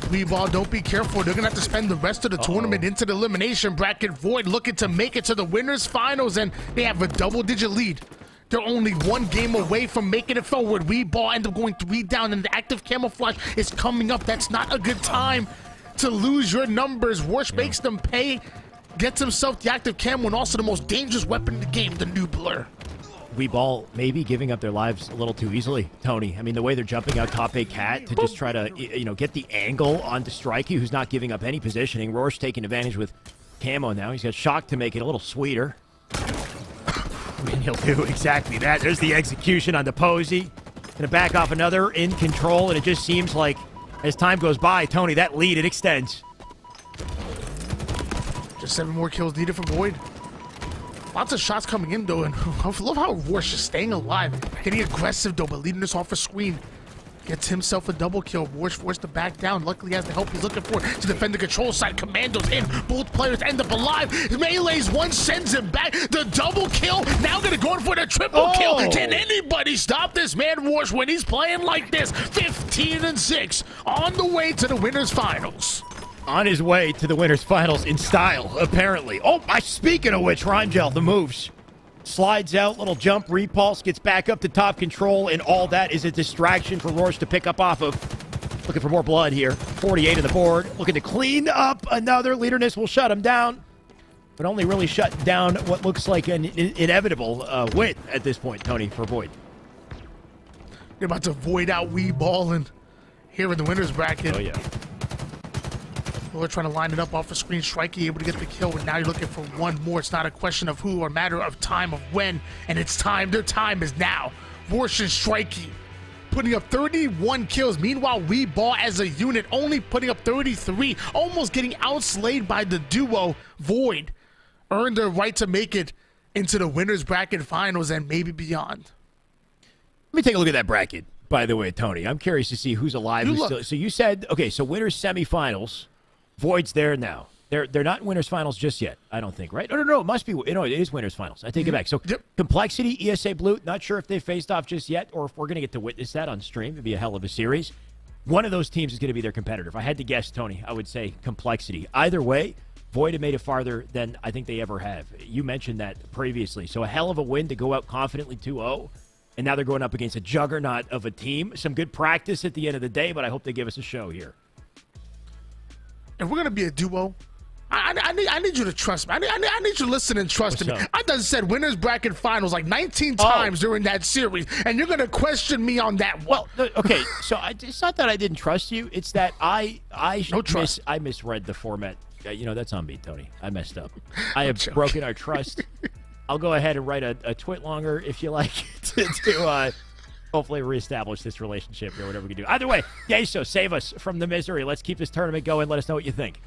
Weeball, don't be careful. They're going to have to spend the rest of the tournament into the elimination bracket. Void looking to make it to the winners finals, and they have a double-digit lead. They're only one game away from making it forward. Weeball end up going 3 down, and the active camouflage is coming up. That's not a good time to lose your numbers. Worsh makes them pay, gets himself the active camo, and also the most dangerous weapon in the game, the new blur. Weeball maybe giving up their lives a little too easily, Tony. I mean, the way they're jumping out top A cat to just try to, get the angle onto Strikey, who's not giving up any positioning. Roar's taking advantage with camo now. He's got Shock to make it a little sweeter. And he'll do exactly that. There's the execution on the Posey. Gonna back off another in control, and it just seems like as time goes by, Tony, that lead, it extends. Just 7 more kills needed for Void. Lots of shots coming in, though, and I love how Roar's is staying alive. Getting aggressive, though, but leading this off a screen. Gets himself a double kill. Roar's forced to back down. Luckily, he has the help he's looking for to defend the control side. Commandos in. Both players end up alive. Melee's one sends him back. The double kill. Now going to go in for the triple kill. Can anybody stop this man, Roar's, when he's playing like this? 15-6 on the way to the winners finals. On his way to the winners finals in style, apparently. Oh, speaking of which, Rangel, the moves. Slides out, little jump, repulse, gets back up to top control, and all that is a distraction for Roar's to pick up off of. Looking for more blood here. 48 on the board. Looking to clean up another. Leaderness will shut him down, but only really shut down what looks like an inevitable win at this point, Tony, for Void. They're about to void out Weeball and here in the winners bracket. Oh, yeah. We're trying to line it up off the screen. Strikey able to get the kill, and now you're looking for one more. It's not a question of who or a matter of time of when, and it's time. Their time is now. Vorsh and Strikey putting up 31 kills. Meanwhile, Weeball as a unit only putting up 33, almost getting outslayed by the duo. Void earned their right to make it into the winners bracket finals and maybe beyond. Let me take a look at that bracket, by the way, Tony. I'm curious to see who's alive. So you said, okay, so winners semifinals. Void's there now. They're not in winners finals just yet, I don't think, right? No, it must be. No, it is winners finals. I take it back. So Complexity, ESA Blue, not sure if they faced off just yet or if we're going to get to witness that on stream. It'd be a hell of a series. One of those teams is going to be their competitor. If I had to guess, Tony, I would say Complexity. Either way, Void have made it farther than I think they ever have. You mentioned that previously. So a hell of a win to go out confidently 2-0. And now they're going up against a juggernaut of a team. Some good practice at the end of the day, but I hope they give us a show here. If we're going to be a duo, I need you to trust me. I need you to listen and trust me. I done said winners bracket finals like 19 times during that series, and you're going to question me on that one. Well, okay, so it's not that I didn't trust you. It's that I misread the format. That's on me, Tony. I messed up. I have broken our trust. I'll go ahead and write a twit longer if you like to hopefully reestablish this relationship or whatever we can do. Either way, Yeso, save us from the misery. Let's keep this tournament going. Let us know what you think.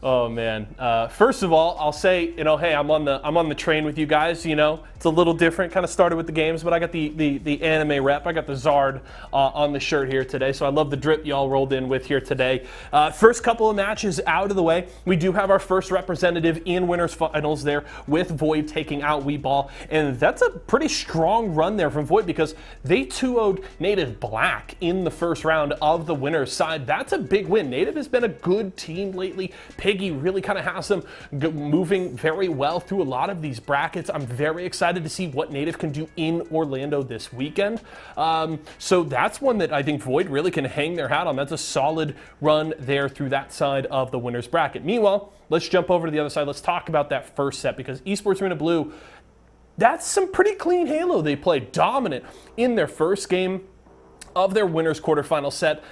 Oh man! First of all, I'll say, hey, I'm on the train with you guys. It's a little different. Kind of started with the games, but I got the anime rep. I got the Zard on the shirt here today, so I love the drip y'all rolled in with here today. First couple of matches out of the way. We do have our first representative in winners finals there with Void taking out Weeball, and that's a pretty strong run there from Void because they 2-0'd Native Black in the first round of the winners side. That's a big win. Native has been a good team lately. Piggy really kind of has them moving very well through a lot of these brackets. I'm very excited to see what Native can do in Orlando this weekend. So that's one that I think Void really can hang their hat on. That's a solid run there through that side of the winners bracket. Meanwhile, let's jump over to the other side. Let's talk about that first set because Esports Arena Blue, that's some pretty clean Halo. They played dominant in their first game of their winners quarterfinal set.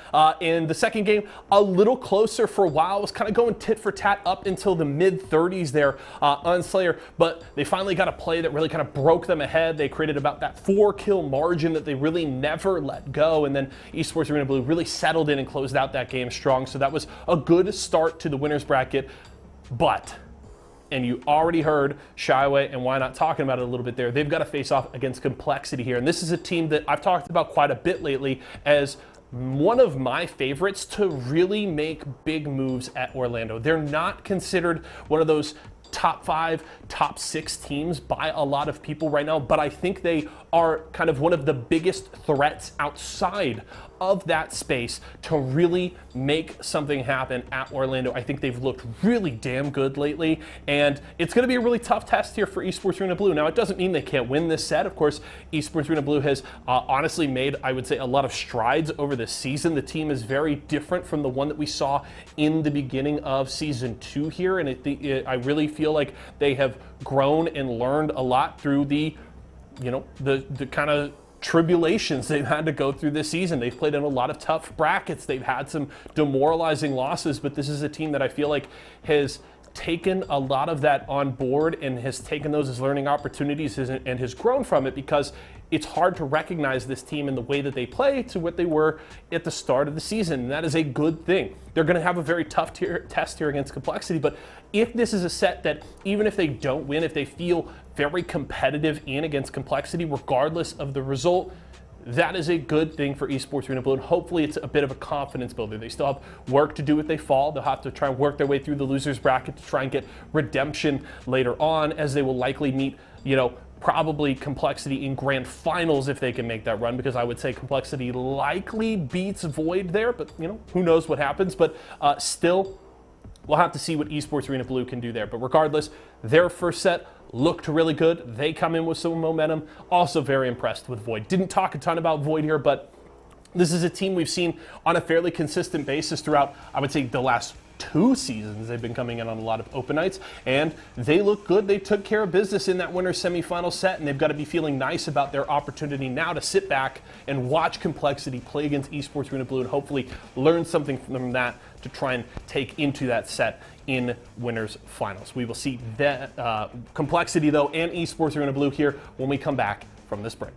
In the second game, a little closer for a while. It was kind of going tit for tat up until the mid-30s there on Slayer, but they finally got a play that really kind of broke them ahead. They created about that 4-kill margin that they really never let go, and then Esports Arena Blue really settled in and closed out that game strong. So that was a good start to the winners bracket, but and you already heard Shyway and Why Not talking about it a little bit there. They've got to face off against Complexity here. And this is a team that I've talked about quite a bit lately as one of my favorites to really make big moves at Orlando. They're not considered one of those top 5, top 6 teams by a lot of people right now, but I think they are kind of one of the biggest threats outside of that space to really make something happen at Orlando. I think they've looked really damn good lately, and it's going to be a really tough test here for Esports Arena Blue. Now, it doesn't mean they can't win this set. Of course, Esports Arena Blue has honestly made, I would say, a lot of strides over this season. The team is very different from the one that we saw in the beginning of Season 2 here, and I really feel like they have grown and learned a lot through the kind of tribulations they've had to go through this season. They've played in a lot of tough brackets. They've had some demoralizing losses, but this is a team that I feel like has taken a lot of that on board and has taken those as learning opportunities and has grown from it, because it's hard to recognize this team in the way that they play to what they were at the start of the season, and that is a good thing. They're going to have a very tough test here against Complexity, but if this is a set that, even if they don't win, if they feel very competitive in against Complexity, regardless of the result, that is a good thing for Esports Arena Blue, and hopefully it's a bit of a confidence builder. They still have work to do if they fall. They'll have to try and work their way through the losers bracket to try and get redemption later on, as they will likely meet, probably Complexity in grand finals if they can make that run, because I would say Complexity likely beats Void there, but who knows what happens. But still, we'll have to see what Esports Arena Blue can do there. But regardless, their first set looked really good. They come in with some momentum. Also very impressed with Void. Didn't talk a ton about Void here, but this is a team we've seen on a fairly consistent basis throughout, I would say, the last 2 seasons. They've been coming in on a lot of open nights, and they look good. They took care of business in that winner's semifinal set, and they've got to be feeling nice about their opportunity now to sit back and watch Complexity play against Esports Arena Blue and hopefully learn something from that to try and take into that set in winners finals. We will see that Complexity, though, and Esports Arena Blue here when we come back from this break.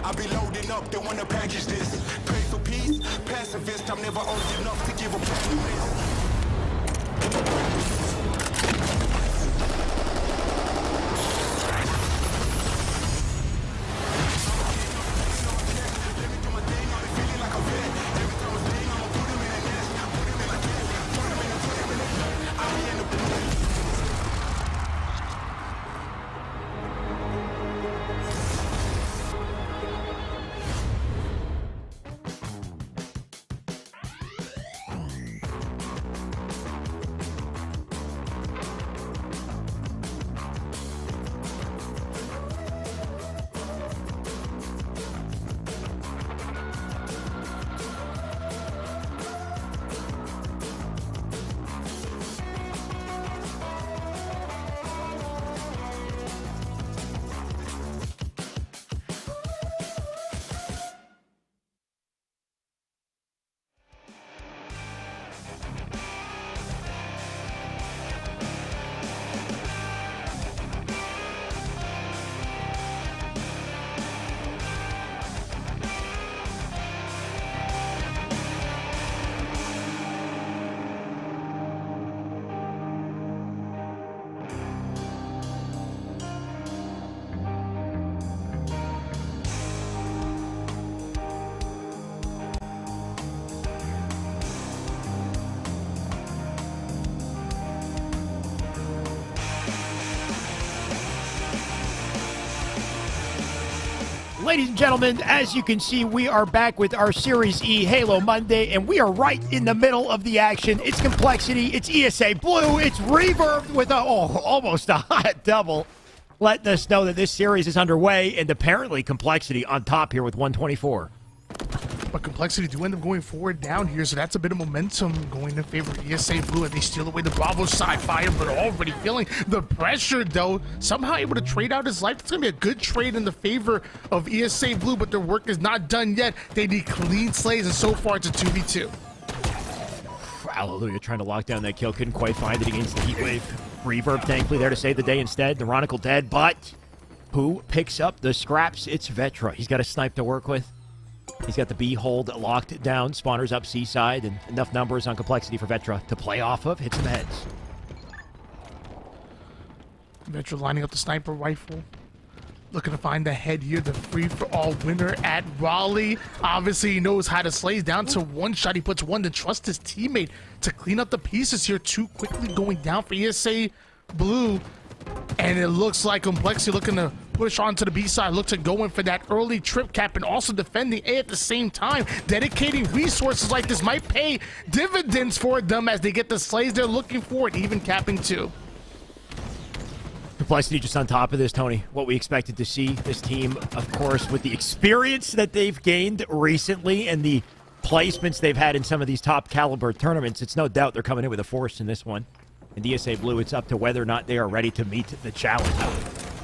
I'll be loading up, they wanna package this. Pray for peace, pacifist, I'm never old enough to give a promise. Ladies and gentlemen, as you can see, we are back with our Series E Halo Monday, and we are right in the middle of the action. It's Complexity, it's ESA Blue, it's Reverb with almost a hot double, letting us know that this series is underway, and apparently Complexity on top here with 124. But Complexity do end up going forward down here, so that's a bit of momentum going in favor of ESA Blue, and they steal away the Bravo side fire, but already feeling the pressure, though. Somehow able to trade out his life. It's going to be a good trade in the favor of ESA Blue, but their work is not done yet. They need clean slays, and so far it's a 2v2. Hallelujah, trying to lock down that kill. Couldn't quite find it against the heat wave. Reverb, thankfully, there to save the day instead. Neuronickel dead, but who picks up the scraps? It's Vetra. He's got a snipe to work with. He's got the B hold locked down. Spawners up C-side, and enough numbers on Complexity for Vetra to play off of. Hit some heads. Vetra lining up the sniper rifle. Looking to find the head here, the free-for-all winner at Raleigh. Obviously, he knows how to slay down to one shot. He puts one to trust his teammate to clean up the pieces here. Two quickly going down for ESA Blue. And it looks like Complexity looking to push on to the B side, look to go in for that early trip cap and also defending A at the same time. Dedicating resources like this might pay dividends for them as they get the slays they're looking for, and even capping too. Complexity just on top of this, Tony. What we expected to see. This team, of course, with the experience that they've gained recently and the placements they've had in some of these top caliber tournaments, it's no doubt they're coming in with a force in this one. And ESA Blue, it's up to whether or not they are ready to meet the challenge.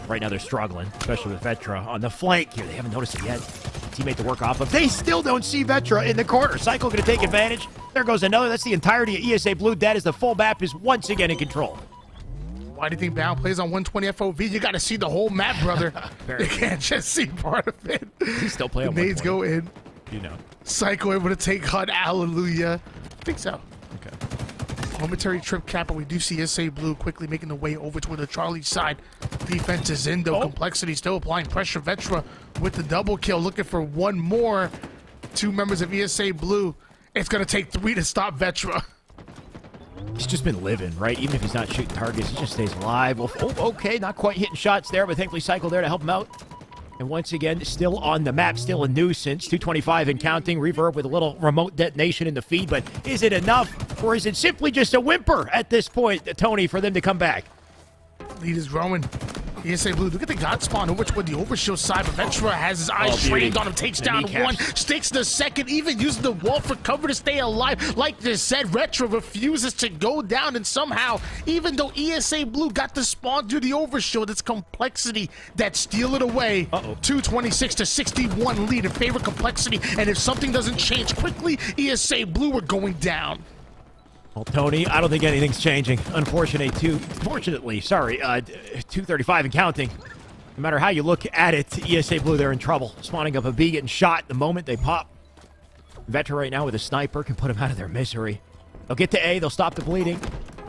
Right now they're struggling, especially with Vetra on the flank here. They haven't noticed it yet. Teammate to work off of. They still don't see Vetra in the corner. Cycle going to take advantage. There goes another. That's the entirety of ESA Blue. Dead as the full map is once again in control. Why do you think Bound plays on 120 FOV? You got to see the whole map, brother. You can't just see part of it. He's still playing on nades 120. go in. You know. Psycho able to take HUD. Hallelujah. I think so. Okay. Momentary trip cap, but we do see SA Blue quickly making the way over toward the Charlie side. Defense is in, though. Complexity still applying pressure. Vetra with the double kill, looking for one more. Two members of ESA Blue. It's going to take 3 to stop Vetra. He's just been living, right? Even if he's not shooting targets, he just stays alive. Well, okay, not quite hitting shots there, but thankfully Cycle there to help him out. And once again, still on the map, still a nuisance. 225 and counting. Reverb with a little remote detonation in the feed, but is it enough, or is it simply just a whimper at this point, Tony, for them to come back? Lead is growing. ESA Blue, look at the God spawn over toward the Overshield side, but Vetra has his eyes trained on him, takes down one, sticks the second, even uses the wall for cover to stay alive. Like this said, Vetra refuses to go down, and somehow, even though ESA Blue got the spawn through the Overshield, it's Complexity that steal it away. 226 to 61 lead in favor of Complexity, and if something doesn't change quickly, ESA Blue are going down. Well, Tony, I don't think anything's changing. Fortunately, 235 and counting. No matter how you look at it, ESA Blue, they're in trouble. Spawning up a B, getting shot the moment they pop. Vetra right now with a sniper can put them out of their misery. They'll get to A, they'll stop the bleeding.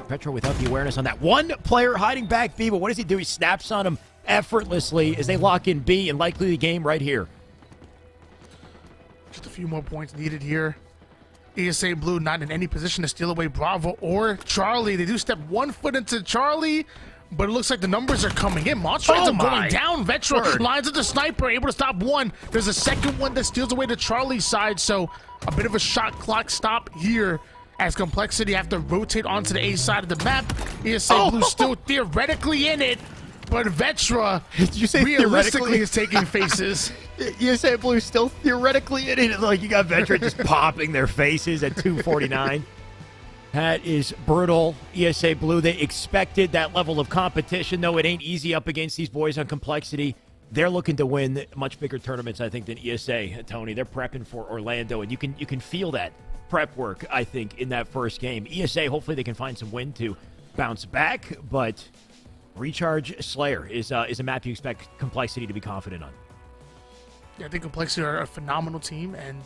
Vetra without the awareness on that one player hiding back B, but what does he do? He snaps on him effortlessly as they lock in B and likely the game right here. Just a few more points needed here. ESA Blue not in any position to steal away Bravo or Charlie. They do step 1 foot into Charlie, but it looks like the numbers are coming in. Monster ends up going down. Vetra lines up the sniper, able to stop one. There's a second one that steals away to Charlie's side, so a bit of a shot clock stop here as Complexity have to rotate onto the A side of the map. ESA Blue still theoretically in it, but Vetra Did you say realistically is taking faces. ESA Blue still theoretically in it. Like you got Vetra just popping their faces at 249. That is brutal. ESA Blue, they expected that level of competition, though it ain't easy up against these boys on Complexity. They're looking to win much bigger tournaments, I think, than ESA, Tony. They're prepping for Orlando, and you can feel that prep work, I think, in that first game. ESA, hopefully they can find some win to bounce back, but Recharge Slayer is a map you expect Complexity to be confident on. Yeah, I think Complexity are a phenomenal team, and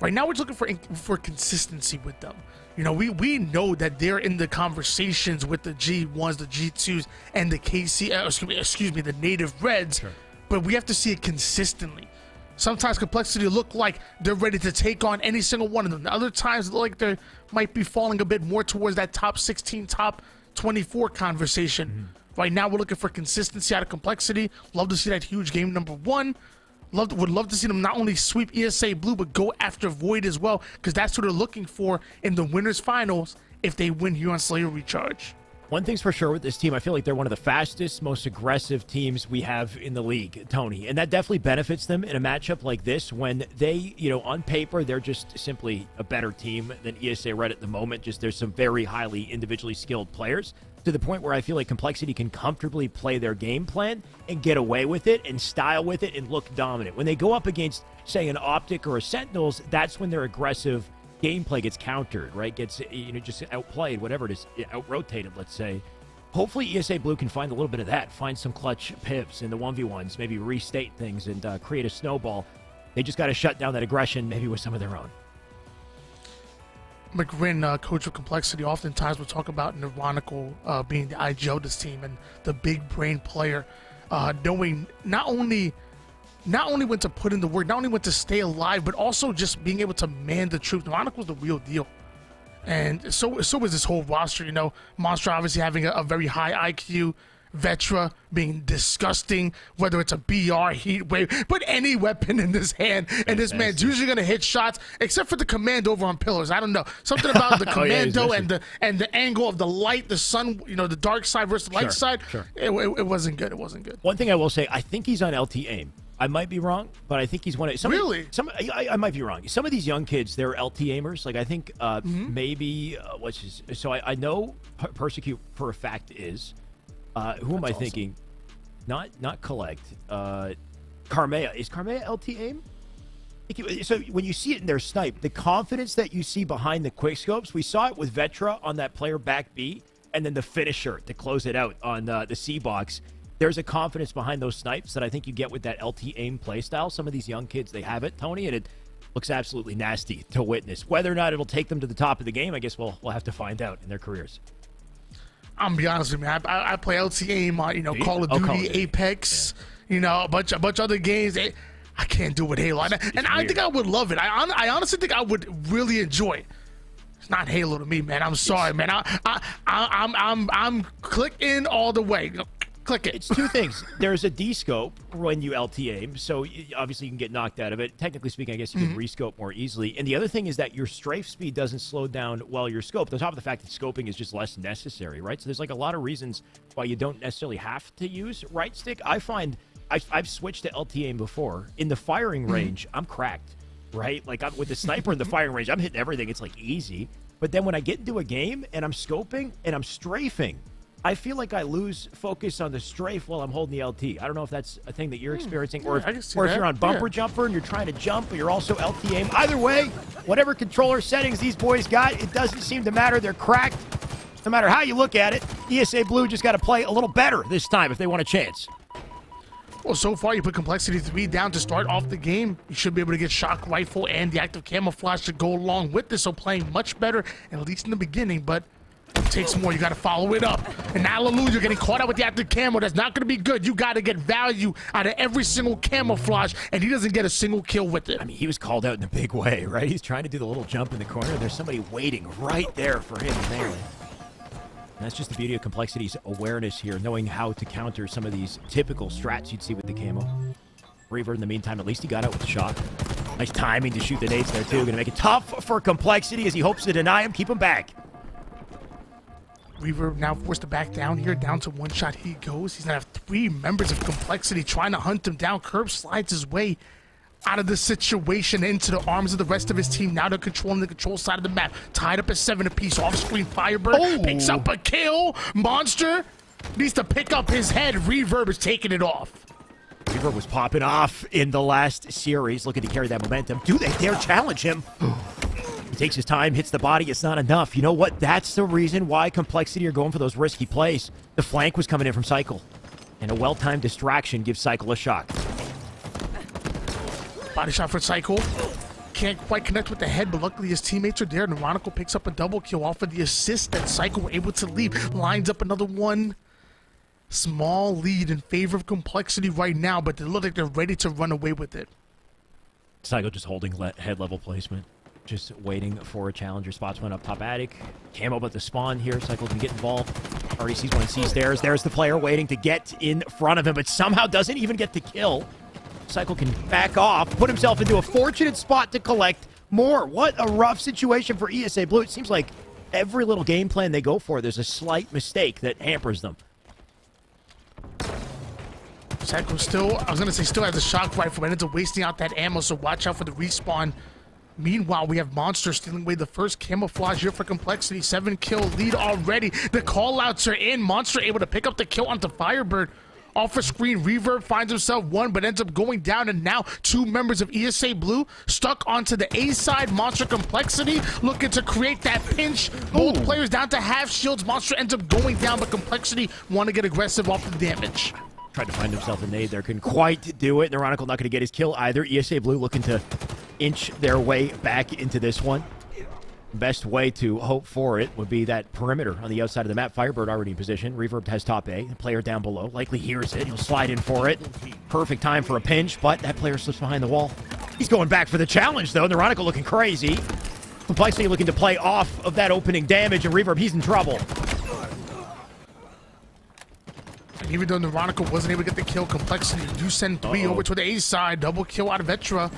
right now we're looking for consistency with them. You know, we know that they're in the conversations with the G1s, the G2s, and the the Native Reds, but we have to see it consistently. Sometimes Complexity look like they're ready to take on any single one of them. Other times, like they might be falling a bit more towards that top 16, top 24 conversation. Right now, we're looking for consistency out of Complexity. Love to see that huge game number 1. Would love to see them not only sweep ESA Blue, but go after Void as well, because that's what they're looking for in the winners finals if they win here on Slayer Recharge. One thing's for sure with this team, I feel like they're one of the fastest, most aggressive teams we have in the league, Tony. And that definitely benefits them in a matchup like this when they, on paper, they're just simply a better team than ESA Red at the moment. Just there's some very highly individually skilled players to the point where I feel like Complexity can comfortably play their game plan and get away with it and style with it and look dominant. When they go up against, say, an Optic or a Sentinels, that's when their aggressive gameplay gets countered, right? Gets, just outplayed, whatever it is, out-rotated, let's say. Hopefully ESA Blue can find a little bit of that, find some clutch pips in the 1v1s, maybe restate things and create a snowball. They just got to shut down that aggression maybe with some of their own. McGrin, coach of Complexity, oftentimes will talk about Neurotical being the IG of this team and the big brain player, knowing not only when to put in the work, not only when to stay alive, but also just being able to man the truth. Neurotical's the real deal. And so is this whole roster, you know. Monster obviously having a very high IQ, Vetra being disgusting, whether it's a BR, heat wave, put any weapon in this hand, and this man's usually going to hit shots, except for the command over on pillars. I don't know. Something about the commando and the angle of the light, the sun, you know, the dark side versus the light side. It wasn't good. It wasn't good. One thing I will say, I think he's on LT aim. I might be wrong, but I think he's one of I might be wrong. Some of these young kids, they're LT aimers. Like I think maybe I know Persecute for a fact is. Who am I thinking? Not Collect. Carmea. Is Carmea LT aim? So when you see it in their snipe, the confidence that you see behind the quick scopes, we saw it with Vetra on that player back B, and then the finisher to close it out on the C box. There's a confidence behind those snipes that I think you get with that LT aim playstyle. Some of these young kids, they have it, Tony, and it looks absolutely nasty to witness. Whether or not it'll take them to the top of the game, I guess we'll have to find out in their careers. I'm gonna be honest with you, man. I play LT aim on, Call of Duty, Apex, a bunch of other games. I can't do it with Halo, and I think I would love it. I honestly think I would really enjoy it. It's not Halo to me, man. I'm sorry, man. I'm clicking all the way. Click it. It's two things. There's a D-scope when you LT aim, so obviously you can get knocked out of it. Technically speaking, I guess you can re-scope more easily. And the other thing is that your strafe speed doesn't slow down while you're scoped, on top of the fact that scoping is just less necessary, right? So there's like a lot of reasons why you don't necessarily have to use right stick. I find I've switched to LT aim before. In the firing range, I'm cracked, right? Like with the sniper in the firing range, I'm hitting everything. It's like easy. But then when I get into a game and I'm scoping and I'm strafing, I feel like I lose focus on the strafe while I'm holding the LT. I don't know if that's a thing that you're experiencing, or if you're on bumper jumper and you're trying to jump, but you're also LT aim. Either way, whatever controller settings these boys got, it doesn't seem to matter. They're cracked. No matter how you look at it, ESA Blue just got to play a little better this time if they want a chance. Well, so far you put Complexity 3 down to start off the game. You should be able to get Shock Rifle and the active camouflage to go along with this, so playing much better, at least in the beginning, but it takes more. You got to follow it up. And hallelujah, you're getting caught out with the active camo. That's not going to be good. You got to get value out of every single camouflage, and he doesn't get a single kill with it. I mean, he was called out in a big way, right? He's trying to do the little jump in the corner. There's somebody waiting right there for him to nail it. And that's just the beauty of Complexity's awareness here, knowing how to counter some of these typical strats you'd see with the camo. Reaver, in the meantime, at least he got out with the shot. Nice timing to shoot the nades there, too. Going to make it tough for Complexity as he hopes to deny him, keep him back. Reaver now forced to back down here. Down to one shot he goes. He's going to have 3 members of Complexity trying to hunt him down. Curb slides his way out of the situation into the arms of the rest of his team. Now they're controlling the control side of the map. Tied up at 7 apiece. Off-screen Firebird picks up a kill. Monster needs to pick up his head. Reverb is taking it off. Reaver was popping off in the last series, looking to carry that momentum. Do they dare challenge him? He takes his time, hits the body. It's not enough. You know what? That's the reason why Complexity are going for those risky plays. The flank was coming in from Cycle, and a well-timed distraction gives Cycle a shock. Body shot for Cycle. Can't quite connect with the head, but luckily his teammates are there. Neurotical picks up a double kill off of the assist that Cycle were able to leave. Lines up another one. Small lead in favor of Complexity right now, but they look like they're ready to run away with it. Cycle just holding head level placement. Just waiting for a challenger. Spots went up top attic. Camo about to spawn here. Cycle can get involved. Already sees one, sees theirs. There's the player waiting to get in front of him, but somehow doesn't even get the kill. Cycle can back off, put himself into a fortunate spot to collect more. What a rough situation for ESA Blue. It seems like every little game plan they go for, there's a slight mistake that hampers them. Cycle still, I was going to say still has a shock rifle, but ends up wasting out that ammo, so watch out for the respawn. Meanwhile, we have Monster stealing away the first camouflage here for Complexity. 7-kill lead already. The callouts are in. Monster able to pick up the kill onto Firebird. Off a screen, Reverb finds himself 1, but ends up going down, and now 2 members of ESA Blue stuck onto the A side. Monster Complexity looking to create that pinch. Both players down to half shields. Monster ends up going down, but Complexity want to get aggressive off the damage. Tried to find himself a nade there, couldn't quite do it. Neurotical not going to get his kill either. ESA Blue looking to inch their way back into this one. Best way to hope for it would be that perimeter on the outside of the map. Firebird already in position. Reverb has top A. The player down below likely hears it. He'll slide in for it. Perfect time for a pinch, but that player slips behind the wall. He's going back for the challenge, though. Neuronica looking crazy. Complexity looking to play off of that opening damage, and Reverb, he's in trouble. And even though Neuronica wasn't able to get the kill, Complexity do send 3 over to the A side. Double kill out of Vetra.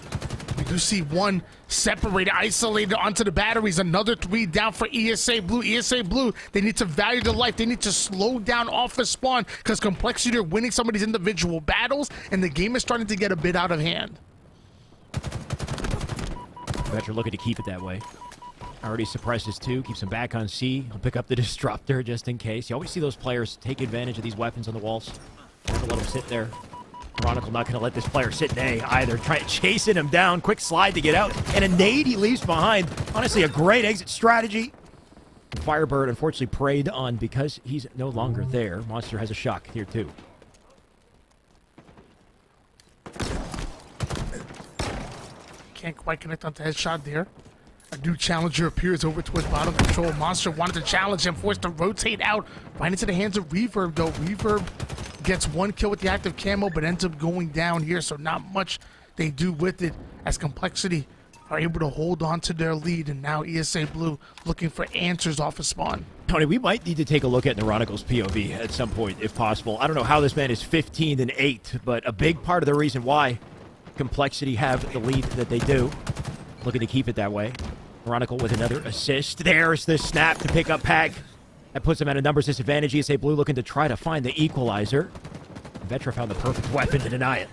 We do see 1 separated, isolated onto the batteries. Another 3 down for ESA Blue. ESA Blue, they need to value their life. They need to slow down off the spawn because Complexity are winning some of these individual battles, and the game is starting to get a bit out of hand. Vetra looking to keep it that way. Already suppresses 2, keeps him back on C. He'll pick up the Disruptor just in case. You always see those players take advantage of these weapons on the walls. Never let them sit there. Chronicle not going to let this player sit in A either. Chasing him down. Quick slide to get out. And a nade he leaves behind. Honestly, a great exit strategy. Firebird unfortunately preyed on because he's no longer there. Monster has a shock here too. Can't quite connect onto headshot there. A new challenger appears over towards bottom control. Monster wanted to challenge him, forced to rotate out right into the hands of Reverb, though. Reverb gets 1 kill with the active camo, but ends up going down here, so not much they do with it as Complexity are able to hold on to their lead, and now ESA Blue looking for answers off of spawn. Tony, we might need to take a look at Neuronical's POV at some point, if possible. I don't know how this man is 15-8, but a big part of the reason why Complexity have the lead that they do. Looking to keep it that way. Neuronical with another assist. There's the snap to pick up Pag. That puts him at a numbers disadvantage. ESA Blue looking to try to find the equalizer. Vetra found the perfect weapon to deny it.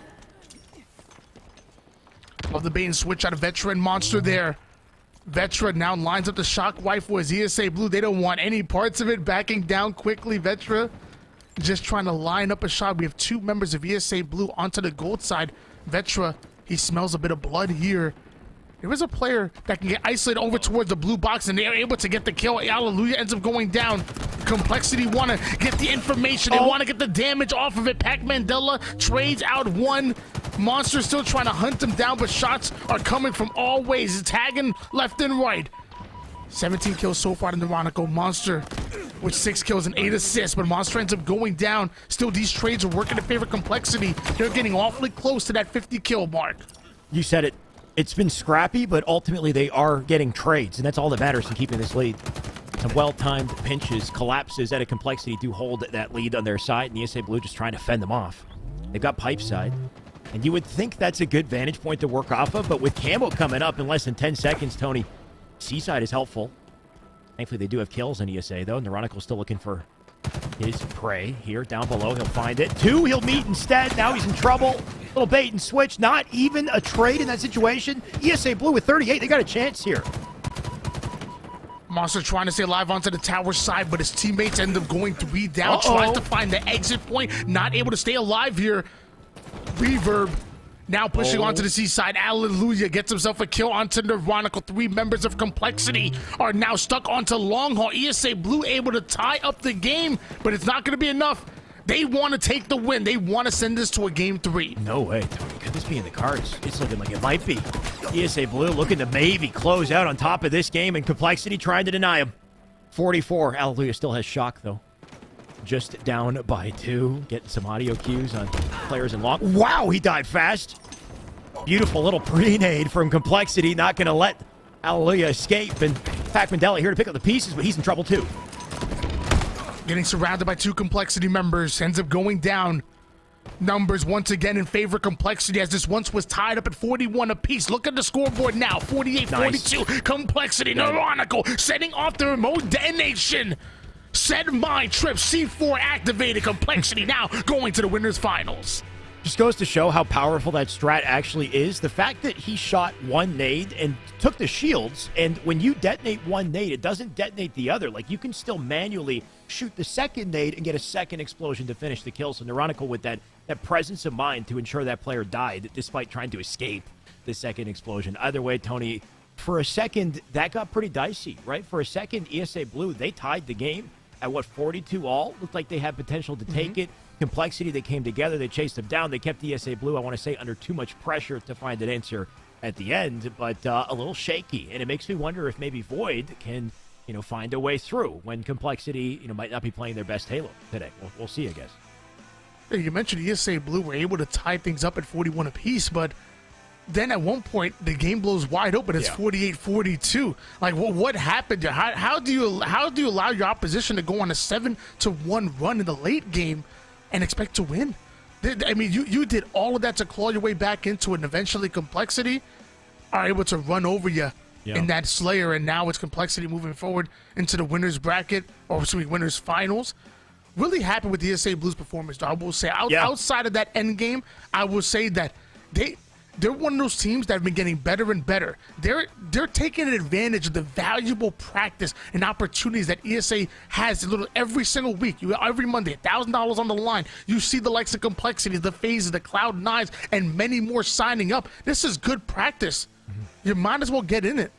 Love the bait and switch out of Vetra and Monster there. Vetra now lines up the shock rifle as ESA Blue. They don't want any parts of it. Backing down quickly. Vetra just trying to line up a shot. We have 2 members of ESA Blue onto the gold side. Vetra, he smells a bit of blood here. There is a player that can get isolated over towards the blue box, and they are able to get the kill. Hallelujah ends up going down. Complexity want to get the information. They want to get the damage off of it. Pac Mandela trades out 1. Monster still trying to hunt him down, but shots are coming from all ways. It's tagging left and right. 17 kills so far to Neuronical. Monster with 6 kills and 8 assists, but Monster ends up going down. Still, these trades are working in favor of Complexity. They're getting awfully close to that 50 kill mark. You said it. It's been scrappy, but ultimately they are getting trades, and that's all that matters in keeping this lead. Some well-timed pinches, collapses at a Complexity do hold that lead on their side, and ESA Blue just trying to fend them off. They've got pipe side, and you would think that's a good vantage point to work off of, but with Camo coming up in less than 10 seconds, Tony, C-side is helpful. Thankfully, they do have kills on ESA, though. Neuronical's still looking for his prey here. Down below, he'll find it. 2, he'll meet instead. Now he's in trouble. Little bait and switch. Not even a trade in that situation. ESA Blue with 38. They got a chance here. Monster trying to stay alive onto the tower side, but his teammates end up going 3 down. Tries to find the exit point. Not able to stay alive here. Reverb now pushing onto the C-side. Hallelujah gets himself a kill onto Neuronical. 3 members of Complexity are now stuck onto long haul. ESA Blue able to tie up the game, but it's not going to be enough. They want to take the win. They want to send this to a game 3. No way, Tony. Could this be in the cards? It's looking like it might be. ESA Blue looking to maybe close out on top of this game, and Complexity trying to deny him. 44. Hallelujah still has shock, though. Just down by 2. Getting some audio cues on players in long. Wow, he died fast. Beautiful little pre-nade from Complexity. Not going to let Hallelujah escape. And Pac Mandela here to pick up the pieces, but he's in trouble too. Getting surrounded by 2 Complexity members. Ends up going down. Numbers once again in favor of Complexity, as this once was tied up at 41 apiece. Look at the scoreboard now. 48-42. Complexity. Neuronical setting off the remote detonation. Set my trip. C4 activated. Complexity now going to the winners finals. Just goes to show how powerful that strat actually is. The fact that he shot 1 nade and took the shields, and when you detonate 1 nade, it doesn't detonate the other. Like, you can still manually shoot the second nade and get a second explosion to finish the kill. So Neuronical with that presence of mind to ensure that player died despite trying to escape the second explosion. Either way, Tony, for a second, that got pretty dicey, right? For a second, ESA Blue, they tied the game at, 42 all? Looked like they had potential to take it. Complexity, they came together, they chased them down, they kept ESA Blue, I want to say, under too much pressure to find an answer at the end, but a little shaky. And it makes me wonder if maybe Void can, find a way through when Complexity, might not be playing their best Halo today. We'll see, I guess. Yeah, you mentioned ESA Blue were able to tie things up at 41 apiece, but then at one point the game blows wide open. It's 48-42. Like, what happened there? How do you allow your opposition to go on a 7-1 run in the late game and expect to win? I mean, you did all of that to claw your way back into it, and eventually Complexity are able to run over you in that Slayer, and now it's Complexity moving forward into the winner's bracket, or winner's finals. Really happy with the ESA Blues performance, though. I will say, outside of that end game, I will say that they're one of those teams that have been getting better and better. They're taking advantage of the valuable practice and opportunities that ESA has every single week. Every Monday, $1,000 on the line. You see the likes of Complexity, the Phases, the Cloud9s, and many more signing up. This is good practice. You might as well get in it.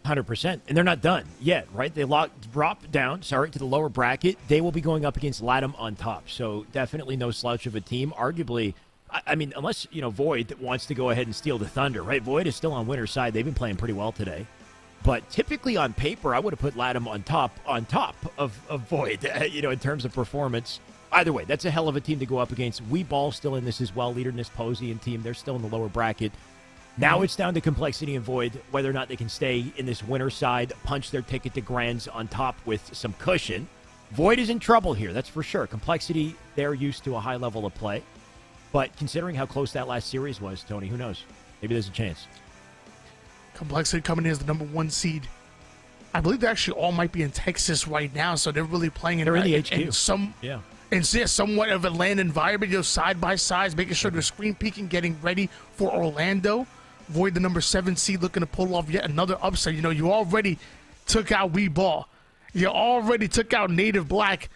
100%. And they're not done yet, right? They drop down, to the lower bracket. They will be going up against LATAM on top. So definitely no slouch of a team. Arguably, I mean, unless, Void wants to go ahead and steal the thunder, right? Void is still on winner's side. They've been playing pretty well today. But typically on paper, I would have put LATAM on top of Void, in terms of performance. Either way, that's a hell of a team to go up against. Ball still in this as well. Leader Nisposi and team, they're still in the lower bracket. Now it's down to Complexity and Void, whether or not they can stay in this winner side, punch their ticket to Grands on top with some cushion. Void is in trouble here, that's for sure. Complexity, they're used to a high level of play. But considering how close that last series was, Tony, who knows? Maybe there's a chance. Complexity coming in as the number 1 seed. I believe they actually all might be in Texas right now, so they're really playing in the HQ. And somewhat of a land environment, side by sides, making sure they're screen peeking, getting ready for Orlando. Void, the number 7 seed, looking to pull off yet another upset. You already took out Ball. You already took out Native Black.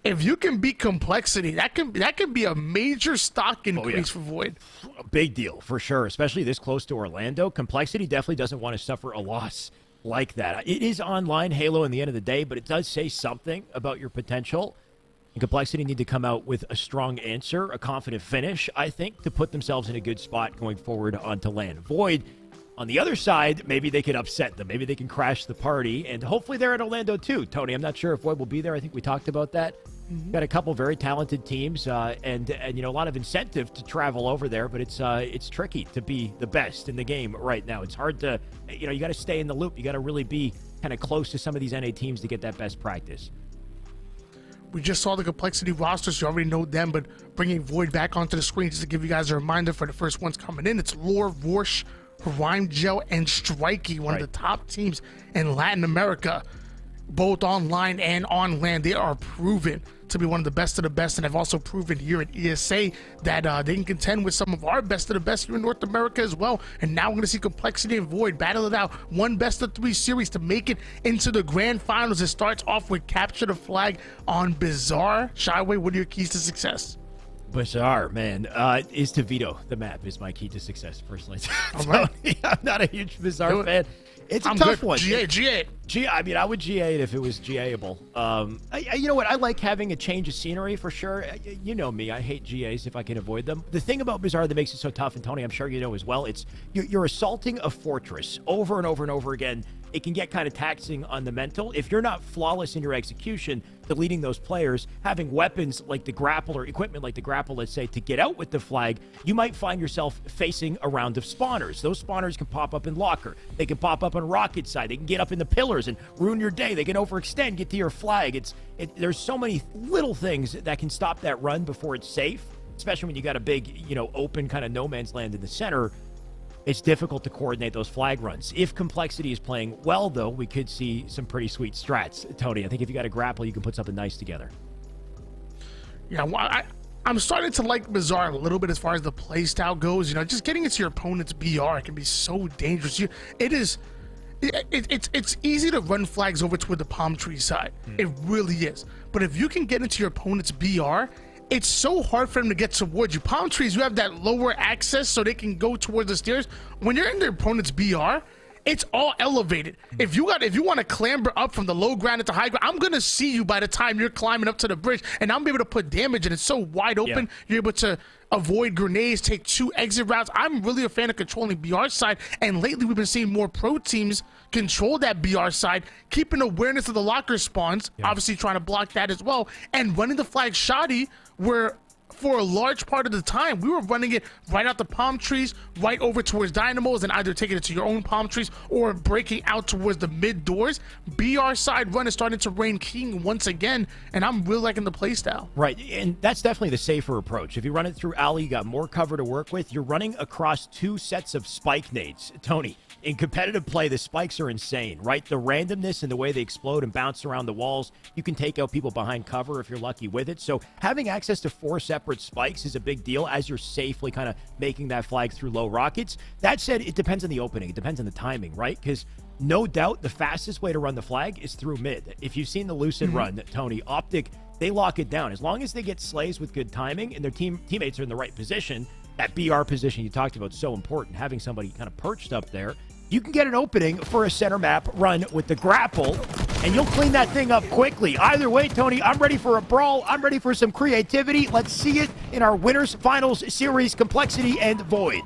If you can beat Complexity, that can be a major stock increase for Void. A big deal, for sure, especially this close to Orlando. Complexity definitely doesn't want to suffer a loss like that. It is online Halo in the end of the day, but it does say something about your potential. And Complexity need to come out with a strong answer, a confident finish, I think, to put themselves in a good spot going forward onto LAN. Void, on the other side, maybe they could upset them. Maybe they can crash the party, and hopefully they're at Orlando too. Tony, I'm not sure if Void will be there. I think we talked about that. Got a couple very talented teams, and a lot of incentive to travel over there, but it's tricky to be the best in the game right now. It's hard to, you got to stay in the loop. You got to really be kind of close to some of these NA teams to get that best practice. We just saw the Complexity rosters. You already know them, but bringing Void back onto the screen just to give you guys a reminder for the first ones coming in. It's Lore, Vorsh, Rhyme Gel, and Strikey, one of the top teams in Latin America, both online and on land. They are proven to be one of the best, and have also proven here at ESA that they can contend with some of our best of the best here in North America as well. And now we're going to see Complexity and Void battle it out. One best of 3 series to make it into the grand finals. It starts off with Capture the Flag on Bizarre. Shyway, what are your keys to success? Bizarre, man, is to veto the map is my key to success, personally. All right. I'm not a huge Bizarre fan. It's a tough one. GA. I mean, I would GA it if it was GA-able. You know what? I like having a change of scenery for sure. You know me. I hate GAs if I can avoid them. The thing about Bizarre that makes it so tough, and Tony, I'm sure you know as well, it's you're assaulting a fortress over and over and over again. It can get kind of taxing on the mental. If you're not flawless in your execution, deleting those players, having weapons like the grapple or equipment like the grapple, let's say, to get out with the flag, you might find yourself facing a round of spawners. Those spawners can pop up in locker. They can pop up on rocket side. They can get up in the pillars and ruin your day. They can overextend, get to your flag. There's so many little things that can stop that run before it's safe, especially when you got a big, open kind of no man's land in the center. It's difficult to coordinate those flag runs. If Complexity is playing well, though, we could see some pretty sweet strats. Tony, I think if you got a grapple, you can put something nice together. Yeah, well, I'm starting to like Bizarre a little bit as far as the play style goes. Just getting into your opponent's BR can be so dangerous. It's easy to run flags over toward the palm tree side. It really is. But if you can get into your opponent's BR, it's so hard for them to get towards you. Palm trees, you have that lower access so they can go towards the stairs. When you're in their opponent's BR, it's all elevated. If you want to clamber up from the low ground into high ground, I'm gonna see you by the time you're climbing up to the bridge, and I'm able to put damage, and it's so wide open. You're able to avoid grenades, take 2 exit routes. I'm really a fan of controlling BR side, and lately we've been seeing more pro teams control that BR side, keeping awareness of the locker spawns, obviously trying to block that as well, and running the flag shoddy, where for a large part of the time we were running it right out the palm trees, right over towards dynamos, and either taking it to your own palm trees or breaking out towards the mid doors. BR side run is starting to reign king once again, and I'm really liking the playstyle. Right, and that's definitely the safer approach. If you run it through alley, you got more cover to work with. You're running across 2 sets of spike nades. Tony, in competitive play, the spikes are insane, right? The randomness and the way they explode and bounce around the walls, you can take out people behind cover if you're lucky with it. So having access to 4 separate spikes is a big deal as you're safely kind of making that flag through low rockets. That said, it depends on the opening. It depends on the timing, right? Because no doubt the fastest way to run the flag is through mid. If you've seen the Lucid run, Tony, Optic, they lock it down. As long as they get slays with good timing and their teammates are in the right position, that BR position you talked about is so important. Having somebody kind of perched up there, you can get an opening for a center map run with the grapple, and you'll clean that thing up quickly. Either way, Tony, I'm ready for a brawl. I'm ready for some creativity. Let's see it in our Winners Finals Series Complexity and Void.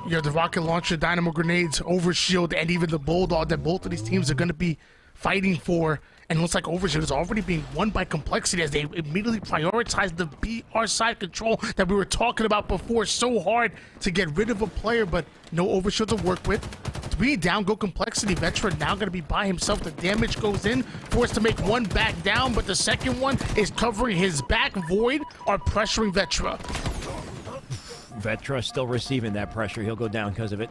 You have the rocket launcher, dynamo grenades, overshield, and even the bulldog that both of these teams are going to be fighting for. And it looks like Overshield is already being won by Complexity as they immediately prioritize the BR side control that we were talking about before. So hard to get rid of a player, but no Overshield to work with. 3 down, go Complexity. Vetra now going to be by himself. The damage goes in, forced to make 1 back down, but the second one is covering his back. Void are pressuring Vetra. Vetra still receiving that pressure. He'll go down because of it.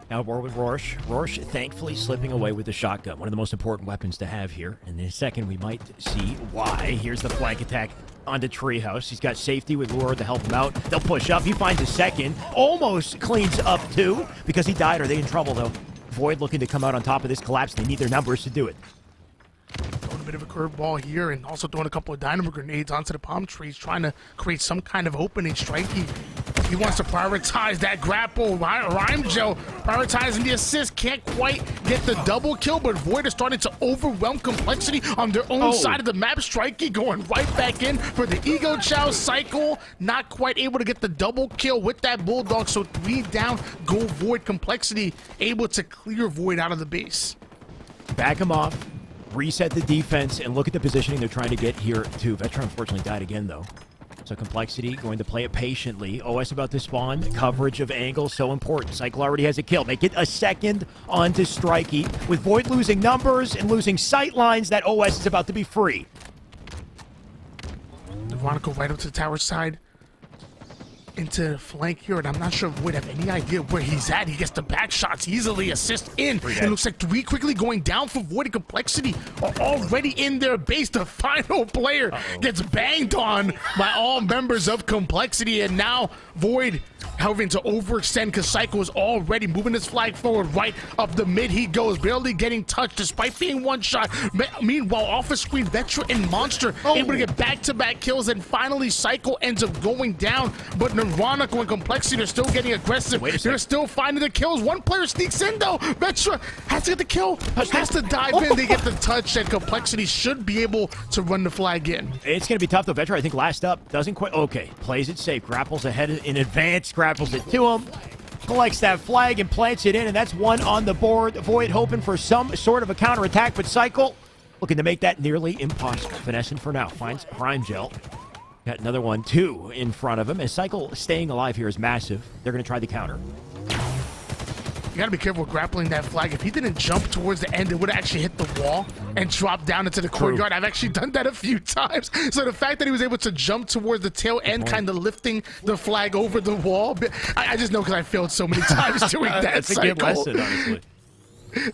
Now we're with Rorsch. Rorsch thankfully slipping away with the shotgun, one of the most important weapons to have here. In a second, we might see why. Here's the flank attack onto Treehouse. He's got safety with Lure to help him out. They'll push up. He finds a second. Almost cleans up too because he died. Are they in trouble though? Void looking to come out on top of this collapse. They need their numbers to do it. Throwing a bit of a curveball here and also throwing a couple of dynamo grenades onto the palm trees, trying to create some kind of opening. Strikey, he wants to prioritize that grapple. Rhyme Joe prioritizing the assist. Can't quite get the double kill, but Void is starting to overwhelm Complexity on their own side of the map. Strikey going right back in for the Ego Chow cycle. Not quite able to get the double kill with that Bulldog, so 3 down, go Void. Complexity able to clear Void out of the base. Back him off. Reset the defense and look at the positioning they're trying to get here too. Veteran unfortunately died again though. So Complexity going to play it patiently. OS about to spawn. Coverage of angles so important. Cycle already has a kill. Make it a second onto Strikey. With Void losing numbers and losing sight lines, that OS is about to be free. Veronica right up to the tower side. Into the flank here, and I'm not sure if Void have any idea where he's at. He gets the back shots easily, assist in. It looks like 3 quickly going down for Void and Complexity are already in their base. The final player gets banged on by all members of Complexity, and now Void having to overextend because Psycho is already moving his flag forward. Right up the mid he goes, barely getting touched despite being one shot. Meanwhile, off a screen, Vetra and Monster able to get back-to-back kills, and finally Psycho ends up going down, but Veronica and Complexity are still getting aggressive. They're still finding the kills. One player sneaks in though. Vetra has to get the kill, has to dive in. They get the touch, and Complexity should be able to run the flag in. It's going to be tough though. Vetra, I think last up, doesn't quite. Okay, plays it safe. Grapples ahead in advance. Grapples it to him. Collects that flag and plants it in, and that's 1 on the board. Void hoping for some sort of a counterattack, but Cycle looking to make that nearly impossible. Finessing for now. Finds Prime Gel. Got another one, 2 in front of him. And Cycle staying alive here is massive. They're going to try the counter. You gotta be careful with grappling that flag. If he didn't jump towards the end, it would actually hit the wall and drop down into the courtyard. I've actually done that a few times. So the fact that he was able to jump towards the tail end, kind of lifting the flag over the wall, I just know because I failed so many times doing that. That's a good lesson, honestly.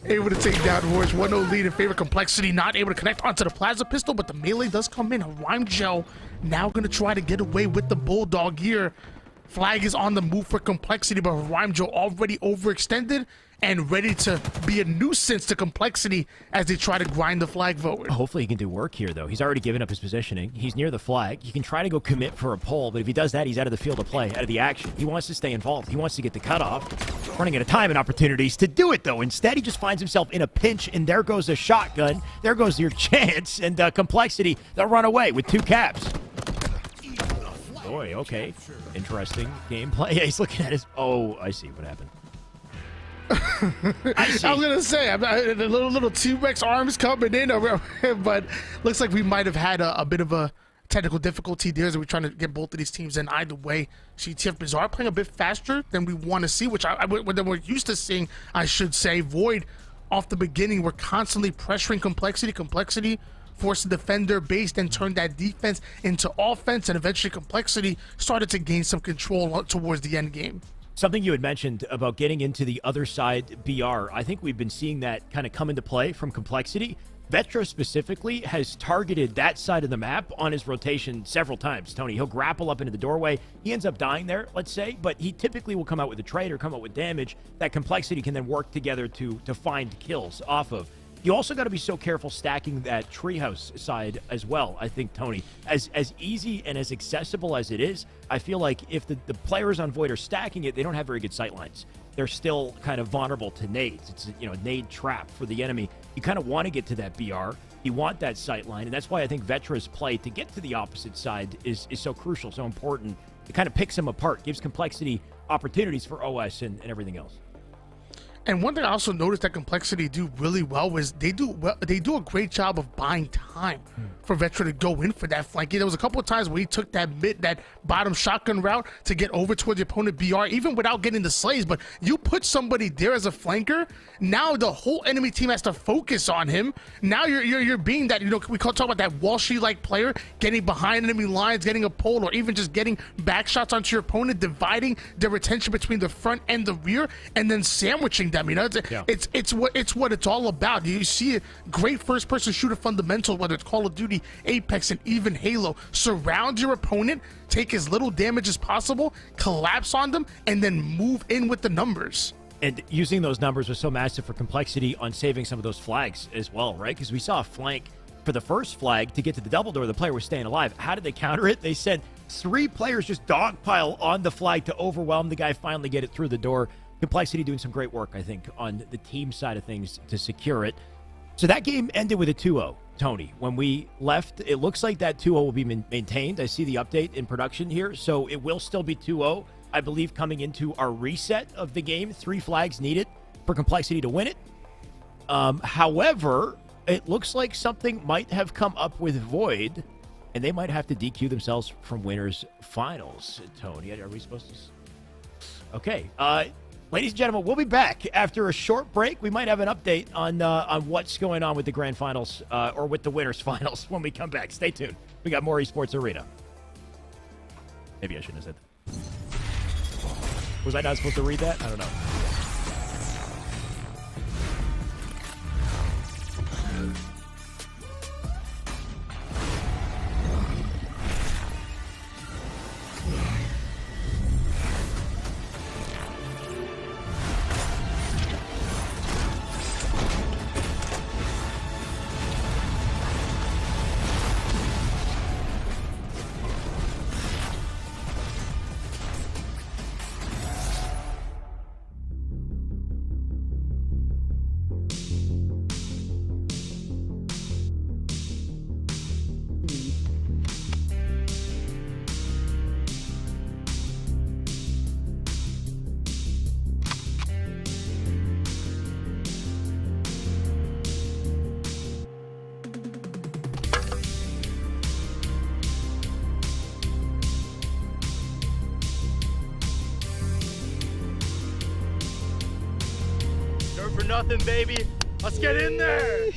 Able to take down Royce. 1-0 lead in favor. Complexity not able to connect onto the Plaza Pistol, but the melee does come in. Rhyme Gel now going to try to get away with the Bulldog here. Flag is on the move for Complexity, but Rhyme Gel already overextended, and ready to be a nuisance to Complexity as they try to grind the flag forward. Hopefully he can do work here, though. He's already given up his positioning. He's near the flag. He can try to go commit for a pull, but if he does that, he's out of the field of play, out of the action. He wants to stay involved. He wants to get the cutoff. Running out of time and opportunities to do it, though. Instead, he just finds himself in a pinch, and there goes a shotgun. There goes your chance, and Complexity, they'll run away with 2 caps. Boy, okay. Interesting gameplay. Yeah, he's looking at his... Oh, I see what happened. I was gonna say, the little T-Rex arms coming in, but looks like we might have had a bit of a technical difficulty there as we're trying to get both of these teams in. Either way, CTF Bizarre playing a bit faster than we want to see, which we're used to seeing, I should say. Void, off the beginning, we're constantly pressuring Complexity. Complexity forced the defender base, then turned that defense into offense, and eventually Complexity started to gain some control towards the end game. Something you had mentioned about getting into the other side BR, I think we've been seeing that kind of come into play from Complexity. Vetro specifically has targeted that side of the map on his rotation several times. Tony, he'll grapple up into the doorway. He ends up dying there, let's say, but he typically will come out with a trade or come out with damage that Complexity can then work together to find kills off of. You also got to be so careful stacking that treehouse side as well, I think, Tony. As easy and as accessible as it is, I feel like if the players on Void are stacking it, they don't have very good sight lines. They're still kind of vulnerable to nades. It's a nade trap for the enemy. You kind of want to get to that BR. You want that sight line, and that's why I think Vetra's play to get to the opposite side is so crucial, so important. It kind of picks them apart, gives Complexity opportunities for OS and everything else. And one thing I also noticed that Complexity do really well is they do a great job of buying time for Vetra to go in for that flank. There was a couple of times where he took that bottom shotgun route to get over towards the opponent BR, even without getting the slays. But you put somebody there as a flanker, now the whole enemy team has to focus on him. Now you're being that, we talk about that Walshy-like player, getting behind enemy lines, getting a pull, or even just getting back shots onto your opponent, dividing their attention between the front and the rear, and then sandwiching them. It's what it's all about. You see a great first-person shooter fundamental, whether it's Call of Duty, Apex, and even Halo. Surround your opponent, take as little damage as possible, collapse on them, and then move in with the numbers. And using those numbers was so massive for Complexity on saving some of those flags as well, right? Because we saw a flank for the first flag to get to the double door. The player was staying alive. How did they counter it? They said 3 players just dogpile on the flag to overwhelm the guy, finally get it through the door. Complexity doing some great work, I think, on the team side of things to secure it. So that game ended with a 2-0, Tony. When we left, it looks like that 2-0 will be maintained. I see the update in production here, so it will still be 2-0. I believe coming into our reset of the game, 3 flags needed for Complexity to win it. However, it looks like something might have come up with Void, and they might have to DQ themselves from winners finals. Tony, are we supposed to? Okay. Ladies and gentlemen, we'll be back after a short break. We might have an update on what's going on with the grand finals or with the winners finals when we come back. Stay tuned. We got more Esports Arena. Maybe I shouldn't have said that. Was I not supposed to read that? I don't know. For nothing, baby. Let's get in there.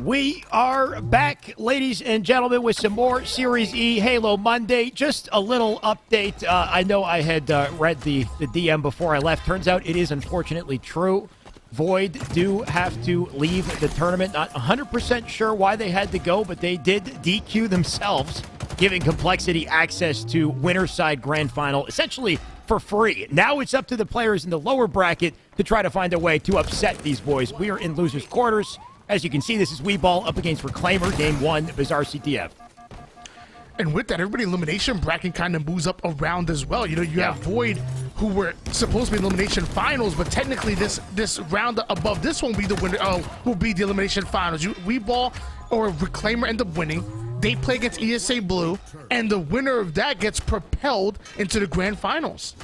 We are back, ladies and gentlemen, with some more Series E Halo Monday. Just a little update. I know I had read the DM before I left. Turns out it is unfortunately true. Void do have to leave the tournament. Not 100% sure why they had to go, but they did DQ themselves, giving Complexity access to winner side grand final, essentially for free. Now it's up to the players in the lower bracket to try to find a way to upset these boys. We are in losers' quarters. As you can see, this is Weeball up against Reclaimer, Game 1, Bizarre CTF. And with that, everybody elimination bracket kind of moves up around as well. You know, you have Void, who were supposed to be in elimination finals, but technically this round above this one will be the winner. Will be the elimination finals. Weeball or Reclaimer end up winning. They play against ESA Blue, and the winner of that gets propelled into the grand finals.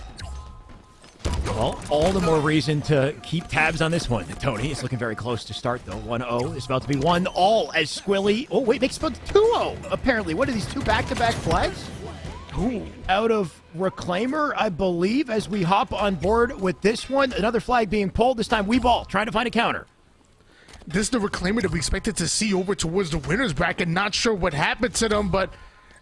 Well, all the more reason to keep tabs on this one. Tony is looking very close to start, though. 1-0 is about to be 1-all as Squilly... Oh, wait, makes it 2-0, apparently. What are these, 2 back-to-back flags? Ooh. Out of Reclaimer, I believe, as we hop on board with this one. Another flag being pulled, this time Weeball trying to find a counter. This is the Reclaimer that we expected to see over towards the winner's bracket. Not sure what happened to them, but...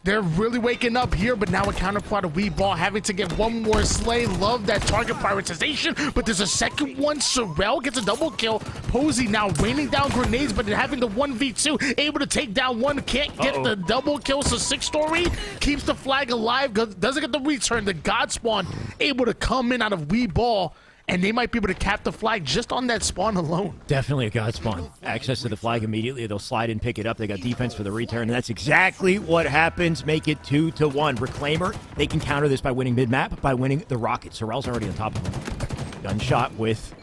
they're really waking up here, but now a counterpart of Weeball having to get one more slay. Love that target prioritization, but there's a second one. Sorrel gets a double kill. Posey now raining down grenades, but having the 1v2, able to take down one, can't get the double kill. So 6-story keeps the flag alive, doesn't get the return. The God Spawn able to come in out of Weeball, and they might be able to cap the flag just on that spawn alone. Definitely a God Spawn. Access to the flag immediately. They'll slide and pick it up. They got defense for the return, and that's exactly what happens. Make it 2-1. Reclaimer, they can counter this by winning mid-map, by winning the rocket. Sorrel's already on top of him. Gunshot with,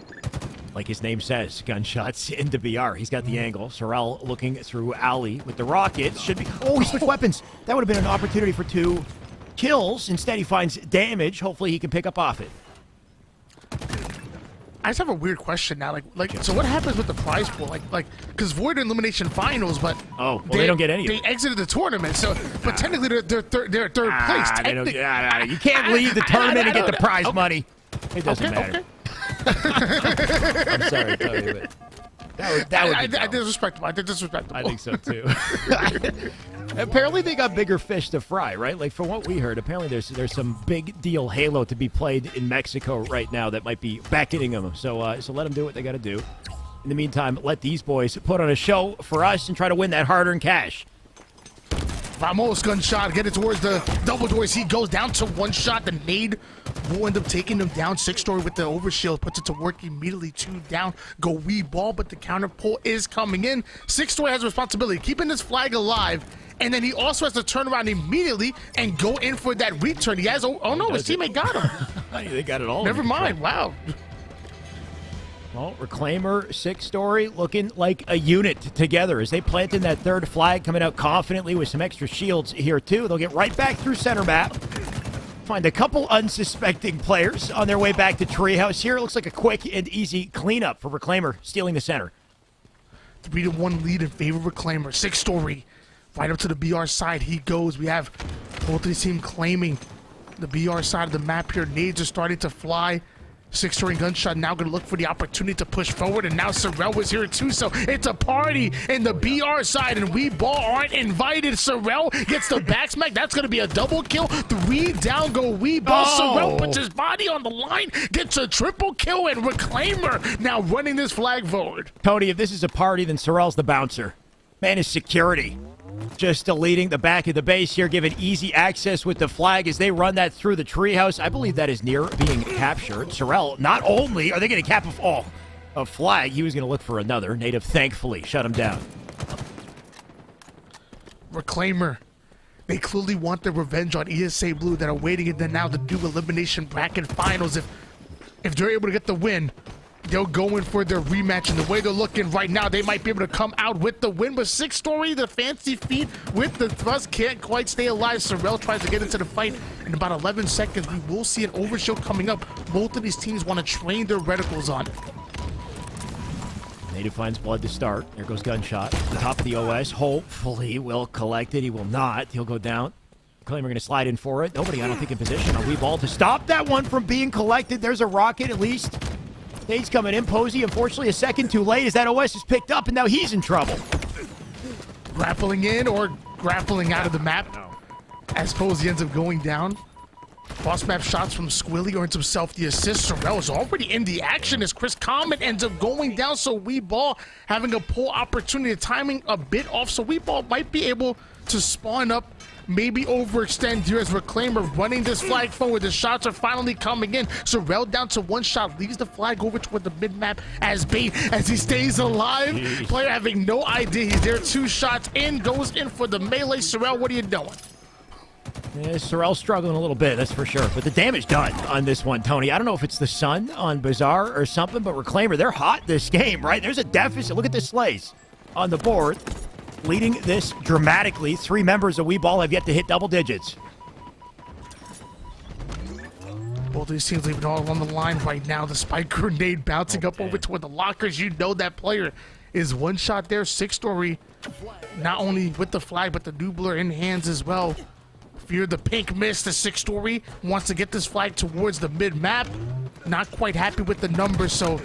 like his name says, gunshots into BR. He's got the angle. Sorrel looking through alley with the rocket. Should be... oh, he switched weapons. That would have been an opportunity for 2 kills. Instead, he finds damage. Hopefully, he can pick up off it. I just have a weird question now. So what happens with the prize pool? Because Void are in elimination finals, but they don't get any. They exited the tournament, so but technically they're third place. You can't leave the tournament and get the prize money. It doesn't matter. I'm sorry, Tony, but I disrespect them. I disrespect them. I think so too. Apparently they got bigger fish to fry, right? Like from what we heard, apparently there's some big deal Halo to be played in Mexico right now that might be beckoning them. So let them do what they got to do. In the meantime, let these boys put on a show for us and try to win that hard-earned cash. Vamos, gunshot, get it towards the double doors. He goes down to 1 shot. The nade will end up taking him down. 6-story with the overshield puts it to work immediately. 2 down. Go Weeball, but the counter pull is coming in. 6-story has a responsibility, keeping this flag alive. And then he also has to turn around immediately and go in for that return. He has, his teammate got him. They got it all. Never mind, wow. Well, Reclaimer, 6-story, looking like a unit together as they plant in that 3rd flag, coming out confidently with some extra shields here too. They'll get right back through center map. Find a couple unsuspecting players on their way back to Treehouse here. It looks like a quick and easy cleanup for Reclaimer, stealing the center. 3-1 lead in favor of Reclaimer. 6-story. Right up to the BR side he goes. We have both of these teams claiming the BR side of the map here. Nades are starting to fly. Six-story gunshot now going to look for the opportunity to push forward, and now Sorrel was here too, so it's a party in the BR side, and We Ball aren't invited. Sorrel gets the back smack. That's going to be a double kill. 3 down go We Ball. Sorrel puts his body on the line, gets a triple kill, and Reclaimer now running this flag forward. Tony, if this is a party, then Sorrel's the bouncer. Man is security. Just deleting the back of the base here, giving easy access with the flag as they run that through the treehouse. I believe that is near being captured. Sorrel, not only are they going to cap a flag, he was going to look for another. Native thankfully shut him down. Reclaimer, they clearly want their revenge on ESA Blue that are waiting and then now to do elimination bracket finals. If they're able to get the win, they'll go in for their rematch, and the way they're looking right now, they might be able to come out with the win. But Six-story, the fancy feet with the thrust, can't quite stay alive. Sorrel tries to get into the fight. In about 11 seconds, we will see an overshield coming up. Both of these teams want to train their reticles on it. Native finds blood to start. There goes gunshot. The top of the OS. Hopefully will collect it. He will not. He'll go down. Claim we're going to slide in for it. Nobody, I don't think, in position on We Ball to stop that one from being collected. There's a rocket at least. Nate's coming in. Posey, unfortunately, a second too late as that OS is picked up, and now he's in trouble. Grappling in or grappling out of the map as Posey ends up going down. Cross map shots from Squilly earns himself the assist. Sorrel is already in the action as Chris Comet ends up going down, so We Ball having a pull opportunity, timing a bit off, so We Ball might be able to spawn up, maybe overextend here as Reclaimer running this flag forward. The shots are finally coming in. Sorrel down to 1 shot, leaves the flag over toward the mid-map as bait as he stays alive. Jeez. Player having no idea he's there. 2 shots in, goes in for the melee. Sorrel, what are you doing? Yeah, Sorrel's struggling a little bit, that's for sure. But the damage done on this one, Tony. I don't know if it's the sun on Bazaar or something, but Reclaimer, they're hot this game, right? There's a deficit. Look at the slays on the board. Leading this dramatically. 3 members of We Ball have yet to hit double digits. Both of these teams leaving all on the line right now. The spike grenade bouncing up over toward the lockers. You know that player is 1 shot there. Six-story, not only with the flag, but the Noobler in hands as well. Fear the pink mist. The Six-story wants to get this flag towards the mid-map. Not quite happy with the numbers, so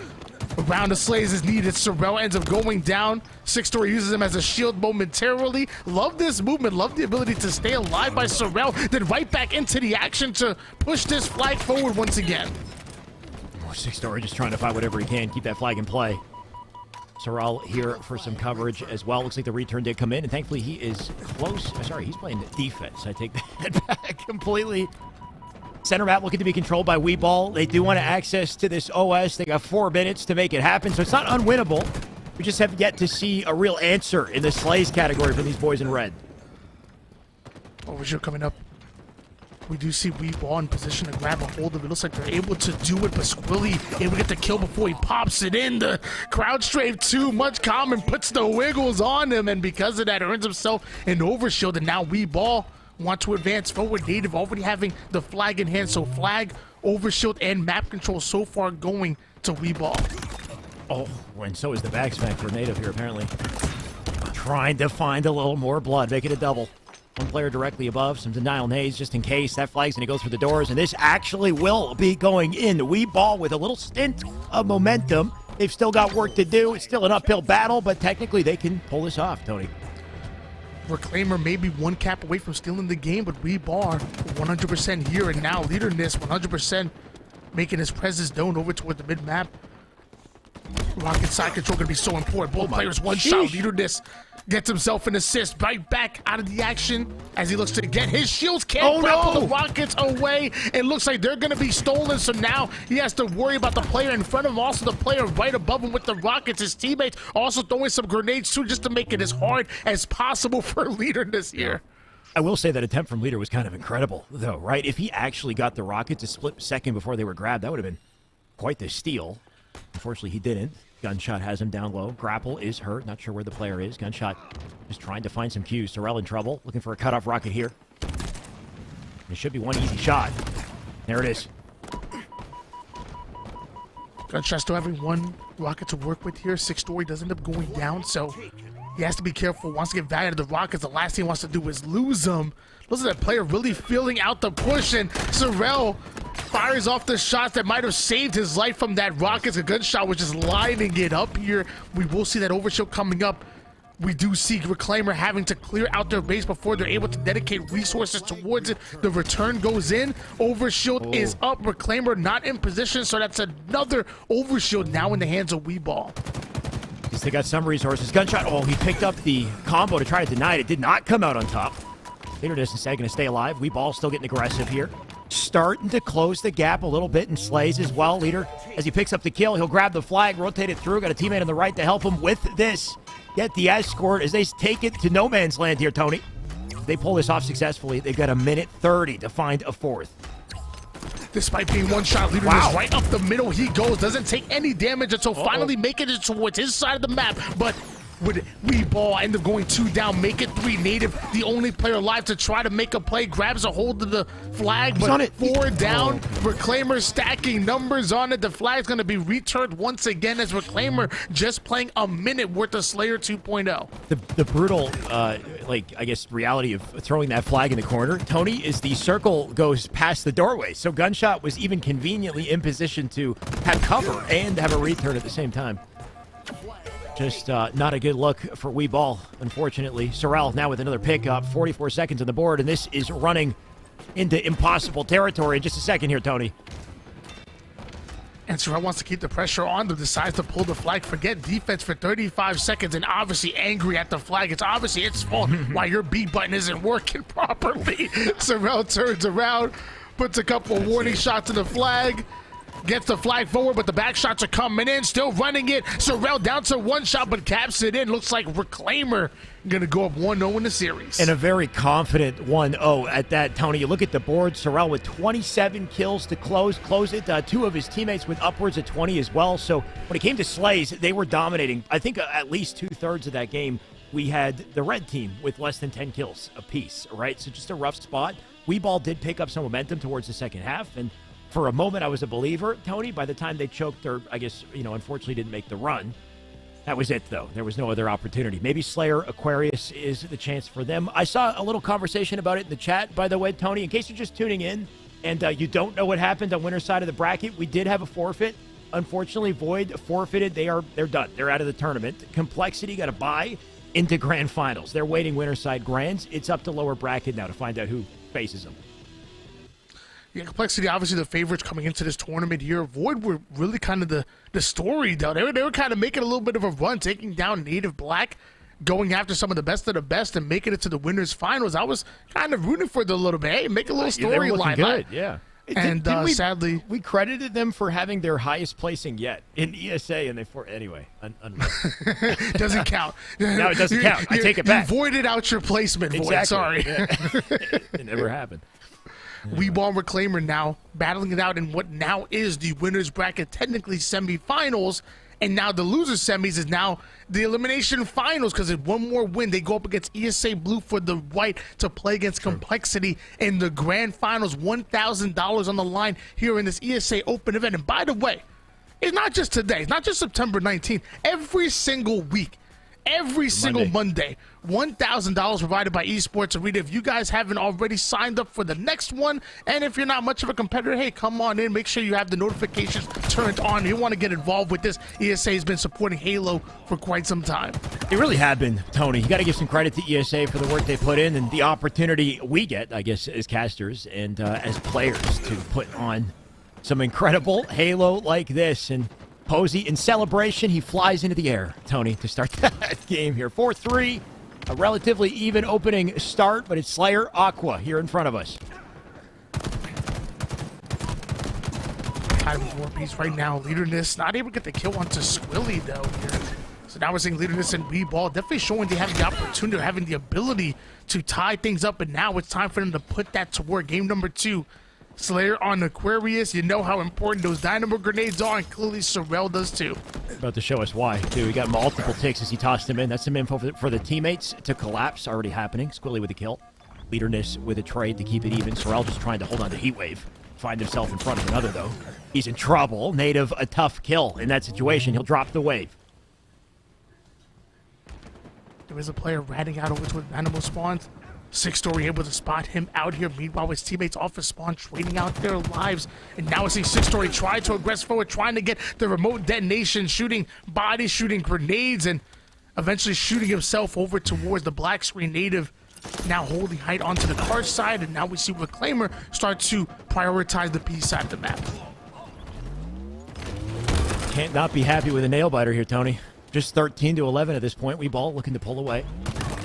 a round of slays is needed. Sorrel ends up going down. Six-story uses him as a shield momentarily. Love this movement. Love the ability to stay alive by Sorrel. Then right back into the action to push this flag forward once again. Six-story just trying to find whatever he can. Keep that flag in play. Sorrel here for some coverage as well. Looks like the return did come in, and thankfully he is close. Sorry, he's playing defense. I take that back completely. Center map looking to be controlled by We Ball. They do want to access to this OS. They got 4 minutes to make it happen, so it's not unwinnable. We just have yet to see a real answer in the slays category from these boys in red. Overshield coming up. We do see We Ball in position to grab a hold of it. Looks like they're able to do it, but Squilly able to get the kill before he pops it in. The crowd strafe too much common, puts the wiggles on him, and because of that, earns himself an overshield, and now We Ball want to advance forward. Native already having the flag in hand, so flag, overshield, and map control so far going to We Ball. Oh, and so is the back smack for Native here, apparently. Trying to find a little more blood, make it a double. 1 player directly above, some denial nades just in case. That flag's going to go through the doors, and this actually will be going in. We Ball with a little stint of momentum. They've still got work to do. It's still an uphill battle, but technically they can pull this off, Tony. Reclaimer maybe 1 cap away from stealing the game, but We Ball 100% here and now. Leader Nist 100% making his presence known over toward the mid-map. Rocket side control going to be so important. Both players 1 shot. Leader Nist gets himself an assist right back out of the action as he looks to get his shields. Can't grapple the rockets away. It looks like they're going to be stolen, so now he has to worry about the player in front of him, also the player right above him with the rockets. His teammates also throwing some grenades too, just to make it as hard as possible for Leader this year. I will say that attempt from Leader was kind of incredible, though, right? If he actually got the rockets a split second before they were grabbed, that would have been quite the steal. Unfortunately, he didn't. Gunshot has him down low. Grapple is hurt. Not sure where the player is. Gunshot just trying to find some cues. Sorrel in trouble. Looking for a cutoff rocket here. It should be 1 easy shot. There it is. Gunshot still having 1 rocket to work with here. Six-story does end up going down, so he has to be careful. Wants to get value to the rockets. The last thing he wants to do is lose them. Looks like that player really feeling out the push, and Sorrel fires off the shots that might have saved his life from that rocket. A gunshot was just lining it up here. We will see that overshield coming up. We do see Reclaimer having to clear out their base before they're able to dedicate resources towards it. The return goes in. Overshield is up. Reclaimer not in position, so that's another overshield now in the hands of Weeball. They got some resources. Gunshot. Oh, he picked up the combo to try to deny it. It did not come out on top. Leaderness instead going to stay alive. Weeball still getting aggressive here. Starting to close the gap a little bit, and Slays as well. Leader, as he picks up the kill, he'll grab the flag, rotate it through. Got a teammate on the right to help him with this. Get the escort as they take it to no man's land here, Tony. If they pull this off successfully, they've got a minute 30 to find a fourth. Despite being one shot, Leader is right up the middle. He goes, doesn't take any damage until finally making it towards his side of the map. But would Weeball end up going 2 down, make it 3? Native, the only player alive to try to make a play, grabs a hold of the flag, but 4 down. Reclaimer stacking numbers on it. The flag's going to be returned once again as Reclaimer just playing a minute worth of Slayer 2.0. The brutal, I guess, reality of throwing that flag in the corner, Tony, is the circle goes past the doorway. So Gunshot was even conveniently in position to have cover and have a return at the same time. Just not a good look for Weeball, unfortunately. Sorrel now with another pickup, 44 seconds on the board, and this is running into impossible territory in just a second here, Tony. And Sorrel wants to keep the pressure on, but decides to pull the flag, forget defense for 35 seconds, and obviously angry at the flag. It's obviously its fault why your B button isn't working properly. Sorrel turns around, puts a couple warning shots to the flag, gets the flag forward, but the back shots are coming in, still running it. Sorrel down to 1 shot, but caps it in. Looks like Reclaimer going to go up 1-0 in the series. And a very confident 1-0 at that, Tony. You look at the board, Sorrel with 27 kills to close it. 2 of his teammates with upwards of 20 as well. So when it came to Slays, they were dominating. I think at least 2/3 of that game, we had the red team with less than 10 kills apiece, right? So just a rough spot. Weeball did pick up some momentum towards the second half, and for a moment, I was a believer, Tony. By the time they choked, or I guess, unfortunately didn't make the run. That was it, though. There was no other opportunity. Maybe Slayer Aquarius is the chance for them. I saw a little conversation about it in the chat, by the way, Tony. In case you're just tuning in and you don't know what happened on winner's side of the bracket, we did have a forfeit. Unfortunately, Void forfeited. They're done. They're out of the tournament. Complexity got a bye into grand finals. They're waiting winner's side grands. It's up to lower bracket now to find out who faces them. Yeah, Complexity, obviously the favorites coming into this tournament here. Void were really kind of the story, though. They were kind of making a little bit of a run, taking down Native Black, going after some of the best and making it to the winners finals. I was kind of rooting for them a little bit. Hey, make a little storyline. Good, yeah. And sadly, we credited them for having their highest placing yet in ESA, and anyway, doesn't count. No, it doesn't count. I take it back. You voided out your placement, Void. Exactly. Sorry. Yeah. It never happened. Weeball Reclaimer now battling it out in what now is the winners bracket, technically semifinals, and now the losers semis is now the elimination finals, because if one more win, they go up against ESA Blue for the white to play against Complexity in the grand finals. $1,000 on the line here in this ESA Open event. And by the way, it's not just today, it's not just September 19th. Every single week, every single Monday, $1,000 provided by Esports Arena. If you guys haven't already signed up for the next one, and if you're not much of a competitor, hey, come on in. Make sure you have the notifications turned on. You want to get involved with this. ESA has been supporting Halo for quite some time. They really have been, Tony. You got to give some credit to ESA for the work they put in and the opportunity we get, I guess, as casters and as players to put on some incredible Halo like this. And Posey, in celebration, he flies into the air, Tony, to start that game here. 4-3, a relatively even opening start, but it's Slayer Aqua here in front of us. Kind of war piece right now. Leaderness not able to get the kill onto Squilly, though, here. So now we're seeing Leaderness and Weeball definitely showing they have the opportunity, having the ability to tie things up, and now it's time for them to put that to work. Game number 2. Slayer on Aquarius. You know how important those dynamo grenades are, and clearly Sorrel does too. About to show us why, too. He got multiple ticks as he tossed him in. That's some info for the teammates to collapse. Already happening. Squilly with a kill. Leaderness with a trade to keep it even. Sorrel just trying to hold on to Heatwave. Find himself in front of another, though. He's in trouble. Native, a tough kill in that situation. He'll drop the wave. There is a player ratting out over to animal spawns. Six Story able to spot him out here. Meanwhile, his teammates off his spawn, trading out their lives. And now we see Six Story try to aggress forward, trying to get the remote detonation, shooting bodies, shooting grenades, and eventually shooting himself over towards the black screen native. Now holding height onto the car side, and now we see Reclaimer start to prioritize the B side of the map. Can't not be happy with a nail biter here, Tony. Just 13-11 at this point. Weeball looking to pull away.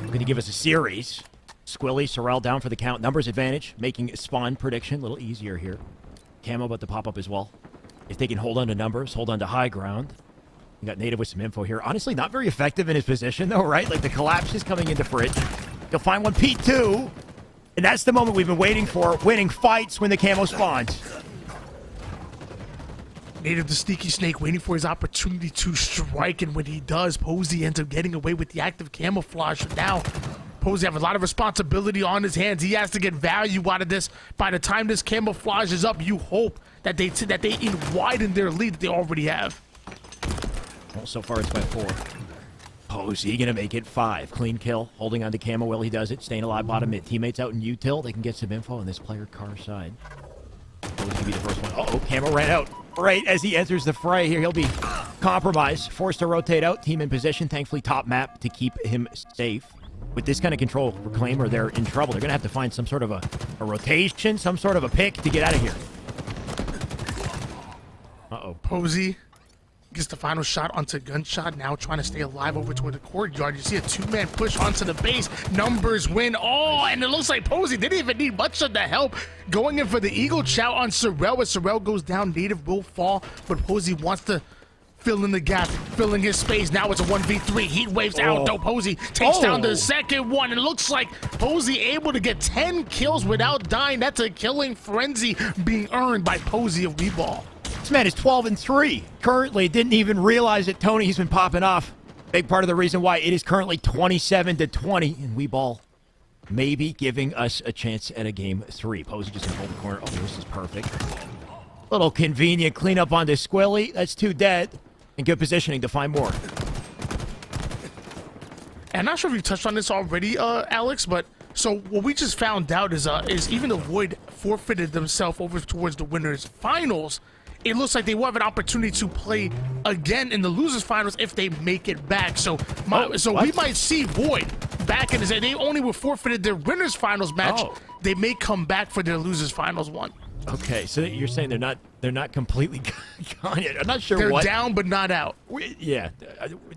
Looking to give us a series. Squilly, Sorrel down for the count. Numbers advantage, making spawn prediction a little easier here. Camo about to pop up as well. If they can hold on to numbers, hold on to high ground. We got Native with some info here. Honestly, not very effective in his position, though, right? Like, the collapse is coming into Fridge. He'll find one P2. And that's the moment we've been waiting for. Winning fights when the camo spawns. Native the sneaky snake waiting for his opportunity to strike, and when he does, Posey ends up getting away with the active camouflage. Now, Posey have a lot of responsibility on his hands. He has to get value out of this. By the time this camouflage is up, you hope that they widen their lead that they already have. Well, so far it's by 4. Posey gonna make it 5. Clean kill, holding on to camo while he does it. Staying alive bottom mid. Teammates out in util. They can get some info on this player car side. Posey can be the first one. Uh-oh, camo ran out. Right as he enters the fray here, he'll be compromised. Forced to rotate out. Team in position. Thankfully, top map to keep him safe. With this kind of control, Reclaimer, they're in trouble. They're going to have to find some sort of a rotation, some sort of a pick to get out of here. Uh-oh. Posey gets the final shot onto Gunshot, now trying to stay alive over toward the courtyard. You see a two-man push onto the base. Numbers win. Oh, and it looks like Posey didn't even need much of the help. Going in for the Eagle Chow on Sorrel. As Sorrel goes down, Native will fall, but Posey wants to fill in the gap, filling his space. Now it's a 1v3. Heat waves out, though. Posey takes down the second one. It looks like Posey able to get 10 kills without dying. That's a killing frenzy being earned by Posey of Weeball. This man is 12-3. Currently, didn't even realize it. Tony, he's been popping off. Big part of the reason why it is currently 27-20. And Weeball maybe giving us a chance at a game 3. Posey just gonna hold the corner. Oh, this is perfect. Little convenient cleanup onto Squilly. That's 2 dead. And good positioning to find more. And I'm not sure if you touched on this already, Alex, but so what we just found out is even the Void forfeited themselves over towards the winners finals. It looks like they will have an opportunity to play again in the losers finals if they make it back. So, we might see Void back in his. They only were forfeited their winners finals match. Oh. They may come back for their losers finals one. Okay, so you're saying they're not completely gone yet. I'm not sure they're what. They're down but not out. Yeah,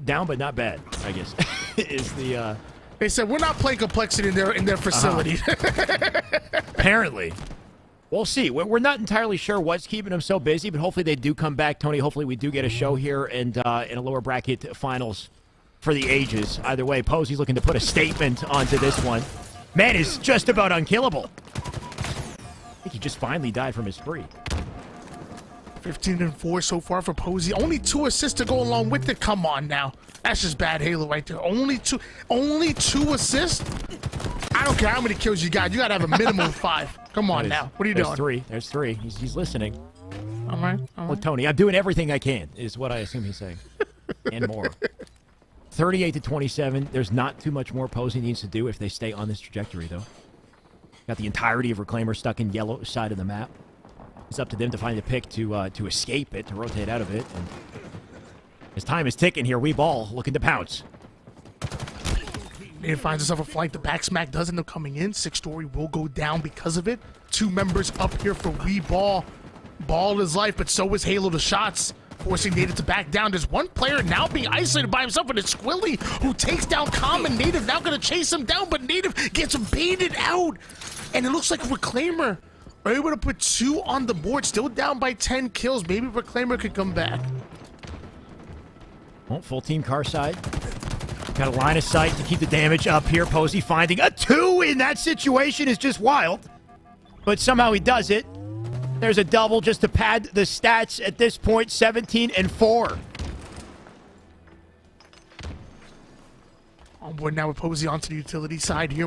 down but not bad, I guess, is the... They said, we're not playing complexity in their facility. Apparently. We'll see. We're not entirely sure what's keeping them so busy, but hopefully they do come back, Tony. Hopefully we do get a show here and in a lower bracket finals for the ages. Either way, Posey's looking to put a statement onto this one. Man is just about unkillable. I think he just finally died from his spree. 15-4 so far for Posey. Only 2 assists to go along with it. Come on now. That's just bad Halo right there. Only two assists? I don't care how many kills you got. You got to have a minimum of 5. Come on now. What are you doing? 3. There's 3. He's listening. All right. Well, Tony, I'm doing everything I can, is what I assume he's saying. And more. 38-27. There's not too much more Posey needs to do if they stay on this trajectory, though. Got the entirety of Reclaimer stuck in yellow side of the map. It's up to them to find a pick to escape it, to rotate out of it. And as time is ticking here, Weeball looking to pounce. Native finds himself a flank. The back smack does end up coming in. Six Story will go down because of it. 2 members up here for Weeball. Ball is life, but so is Halo the shots, forcing Native to back down. There's one player now being isolated by himself, and it's Squilly who takes down Common. Native now going to chase him down, but Native gets baited out. And it looks like Reclaimer are able to put 2 on the board, still down by 10 kills. Maybe Reclaimer could come back. Well, full team car side. Got a line of sight to keep the damage up here. Posey finding a 2 in that situation is just wild. But somehow he does it. There's a double just to pad the stats at this point, 17-4. On board now with Posey onto the utility side here.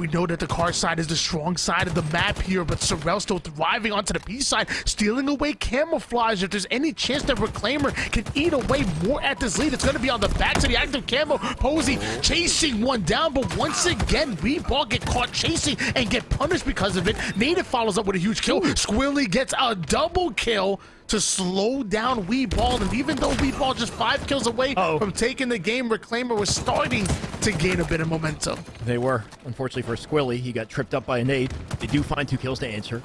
We know that the car side is the strong side of the map here, but Sorrel still thriving onto the B side, stealing away camouflage. If there's any chance that Reclaimer can eat away more at this lead, it's going to be on the back to the active camo. Posey chasing one down, but once again, Weeball get caught chasing and get punished because of it. Native follows up with a huge kill. Squilly gets a double kill to slow down Weeball, and even though Weeball just 5 kills away from taking the game, Reclaimer was starting to gain a bit of momentum. They were. Unfortunately for Squilly, he got tripped up by a nade. They do find 2 kills to answer.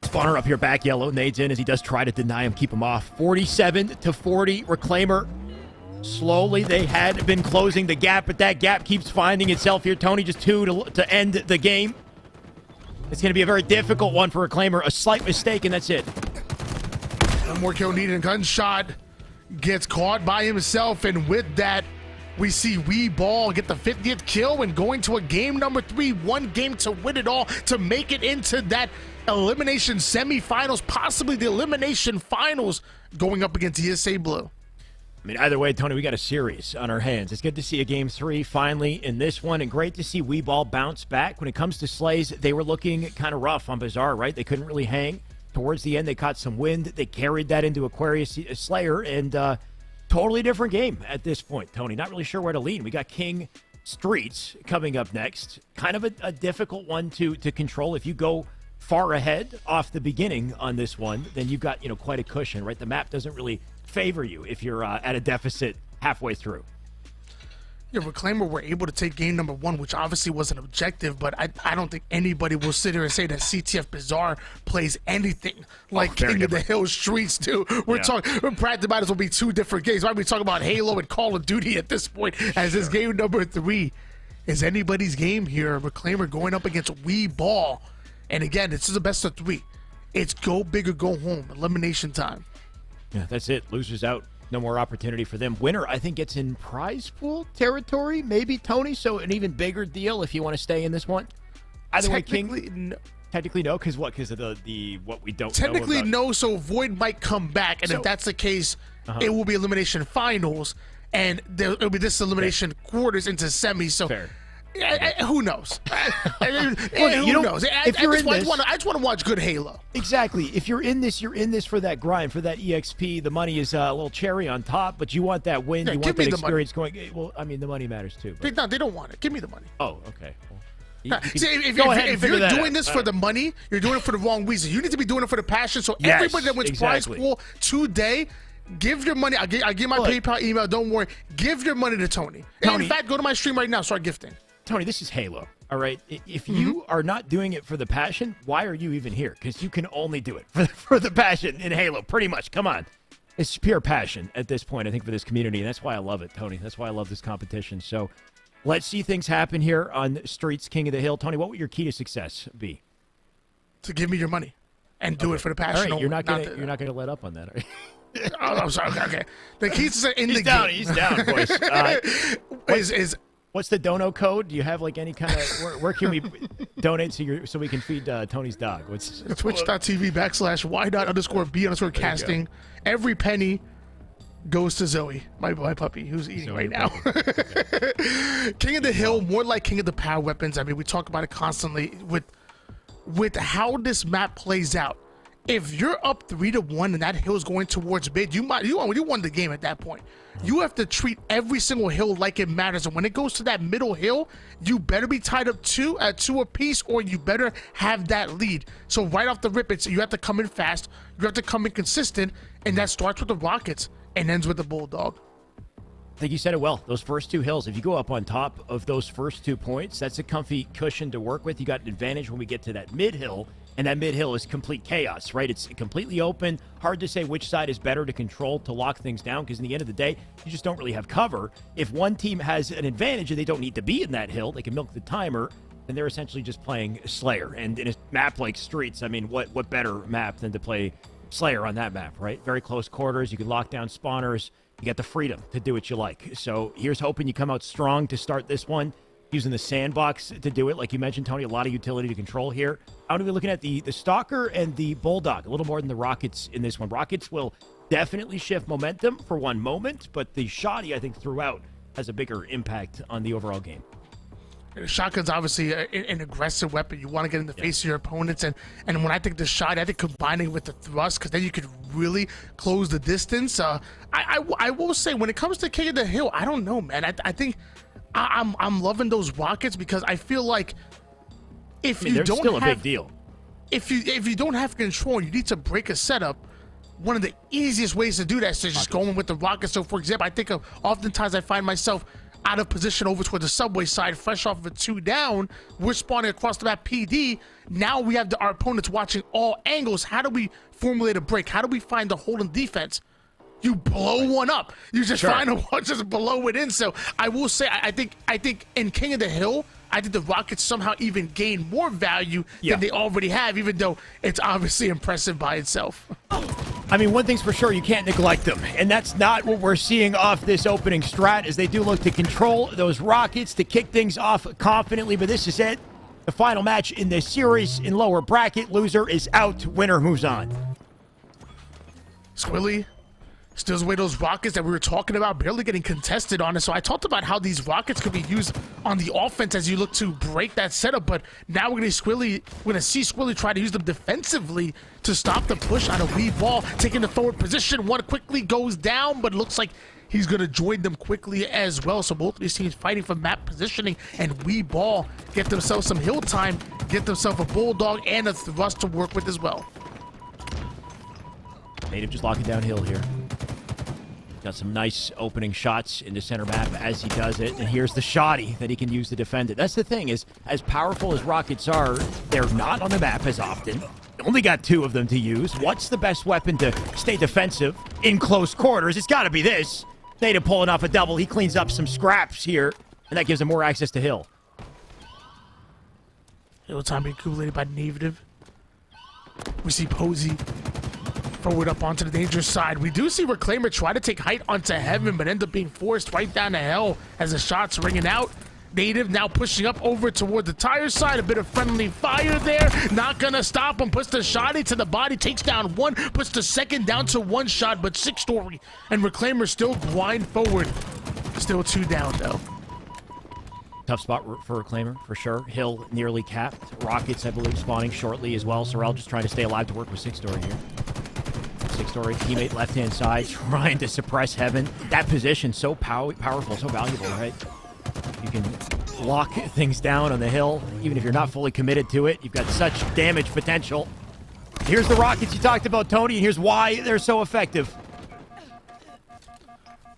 Spawner up here, back yellow. Nades in as he does try to deny him, keep him off. 47-40, Reclaimer. Slowly, they had been closing the gap, but that gap keeps finding itself here. Tony, just 2 to end the game. It's going to be a very difficult one for Reclaimer. A slight mistake, and that's it. One more kill needed. Gunshot gets caught by himself, and with that, we see Weeball get the 50th kill and going to a game number 3. 1 game to win it all, to make it into that elimination semifinals, possibly the elimination finals, going up against ESA Blue. I mean, either way, Tony, we got a series on our hands. It's good to see a game 3 finally in this one, and great to see Weeball bounce back. When it comes to Slays, they were looking kind of rough on Bazaar, right? They couldn't really hang. Towards the end, they caught some wind. They carried that into Aquarius Slayer, and totally different game at this point, Tony. Not really sure where to lean. We got King Streets coming up next. Kind of a difficult one to control. If you go far ahead off the beginning on this one, then you've got, quite a cushion, right? The map doesn't really favor you if you're at a deficit halfway through. Yeah, Reclaimer were able to take game number 1, which obviously was an objective, but I don't think anybody will sit here and say that CTF Bazaar plays anything like King of the Hill Streets do. We're talking, practically might as well be 2 different games. Why are we talking about Halo and Call of Duty at this point, as this game number 3 is anybody's game here. Reclaimer going up against Weeball. And again, this is the best of 3. It's go big or go home. Elimination time. Yeah, that's it. Losers out. No more opportunity for them. Winner, I think, gets in prize pool territory, maybe, Tony. So an even bigger deal if you want to stay in this one. Either way, King. Technically, no. Because what? Because of the what we don't technically know about. No. So Void might come back, and if that's the case, it will be elimination finals, and it'll be this elimination quarters into semis. So. Fair. Who knows? Who knows? I just want to watch good Halo. Exactly. If you're in this for that grind, for that EXP. The money is a little cherry on top, but you want that win. You want that experience going. Well, I mean, the money matters too. But... No, they don't want it. Give me the money. Oh, okay. Well, see, if you're doing this for the money, you're doing it for the wrong reason. You need to be doing it for the passion. So everybody that wins prize pool today, give your money. I give my PayPal email. Don't worry. Give your money to Tony. And in fact, go to my stream right now. Start gifting. Tony, this is Halo, all right? If you are not doing it for the passion, why are you even here? Because you can only do it for the passion in Halo, pretty much. Come on. It's pure passion at this point, I think, for this community, and that's why I love it, Tony. That's why I love this competition. So let's see things happen here on Streets King of the Hill. Tony, what would your key to success be? To give me your money and do it for the passion. All right, you're not gonna let up on that, are you? Oh, I'm sorry. Okay. The key to in he's the down. game. He's down, boys. What's the dono code? Do you have like any kind of where can we donate so we can feed Tony's dog? What's Twitch.tv/y._b_casting. Every penny goes to Zoe, my puppy, who's eating Zoe right now. King of the Hill, more like King of the Power Weapons. I mean, we talk about it constantly with how this map plays out. If you're up 3-1 and that hill is going towards mid, you won the game at that point. You have to treat every single hill like it matters, and when it goes to that middle hill, you better be tied up at 2 apiece, or you better have that lead. So right off the rip, you have to come in fast, you have to come in consistent, and that starts with the Rockets and ends with the Bulldog. I think you said it well. Those first 2 hills, if you go up on top of those first 2 points, that's a comfy cushion to work with. You got an advantage when we get to that mid hill. And that mid-hill is complete chaos, right? It's completely open. Hard to say which side is better to control, to lock things down, because in the end of the day, you just don't really have cover. If one team has an advantage and they don't need to be in that hill, they can milk the timer, then they're essentially just playing Slayer. And in a map like Streets, I mean, what better map than to play Slayer on that map, right? Very close quarters. You can lock down spawners. You got the freedom to do what you like. So here's hoping you come out strong to start this one. Using the sandbox to do it. Like you mentioned, Tony, a lot of utility to control here. I'm going to be looking at the Stalker and the Bulldog a little more than the Rockets in this one. Rockets will definitely shift momentum for one moment, but the Shoddy, I think, throughout has a bigger impact on the overall game. Shotgun's obviously an aggressive weapon. You want to get in the face of your opponents, and when I think the shot, I think combining with the thrust, because then you could really close the distance. I will say, when it comes to King of the Hill, I don't know, man. I think I'm loving those rockets, because I feel like if you don't still have a big deal. If you don't have control, you need to break a setup. One of the easiest ways to do that is to just go in with the rockets. So, for example, I think of oftentimes I find myself out of position over toward the subway side, fresh off of a 2 down. We're spawning across the map PD. Now we have our opponents watching all angles. How do we formulate a break? How do we find the hold in defense? You blow one up. You just find a one, just blow it in. So I will say, I think in King of the Hill, I think the Rockets somehow even gain more value than they already have, even though it's obviously impressive by itself. I mean, one thing's for sure, you can't neglect them. And that's not what we're seeing off this opening strat, as they do look to control those Rockets, to kick things off confidently. But this is it. The final match in this series in lower bracket. Loser is out. Winner moves on. Squilly steals away those rockets that we were talking about, barely getting contested on it. So I talked about how these rockets could be used on the offense as you look to break that setup, but now we're gonna see Squilly try to use them defensively to stop the push on a weave ball, taking the forward position. One quickly goes down, but looks like he's gonna join them quickly as well. So both of these teams fighting for map positioning, and weave ball get themselves some hill time, get themselves a bulldog and a thrust to work with as well. Native just locking down hill here. Got some nice opening shots in the center map as he does it. And here's the shoddy that he can use to defend it. That's the thing, is as powerful as Rockets are, they're not on the map as often. Only got 2 of them to use. What's the best weapon to stay defensive in close quarters? It's got to be this. Native pulling off a double. He cleans up some scraps here, and that gives him more access to hill. Hill time being accumulated by Native. We see Posey forward up onto the dangerous side. We do see Reclaimer try to take height onto Heaven, but end up being forced right down to hell as the shot's ringing out. Native now pushing up over toward the tire side. A bit of friendly fire there. Not gonna stop him. Puts the shotty to the body. Takes down one. Puts the second down to 1 shot. But 6 story and Reclaimer still grind forward. Still 2 down though. Tough spot for Reclaimer, for sure. Hill nearly capped. Rockets, I believe, spawning shortly as well. Sorrel just trying to stay alive to work with 6 story here. 6 story teammate left-hand side trying to suppress Heaven. That position so powerful, so valuable, right? You can lock things down on the hill, even if you're not fully committed to it. You've got such damage potential. Here's the Rockets you talked about, Tony, and here's why they're so effective.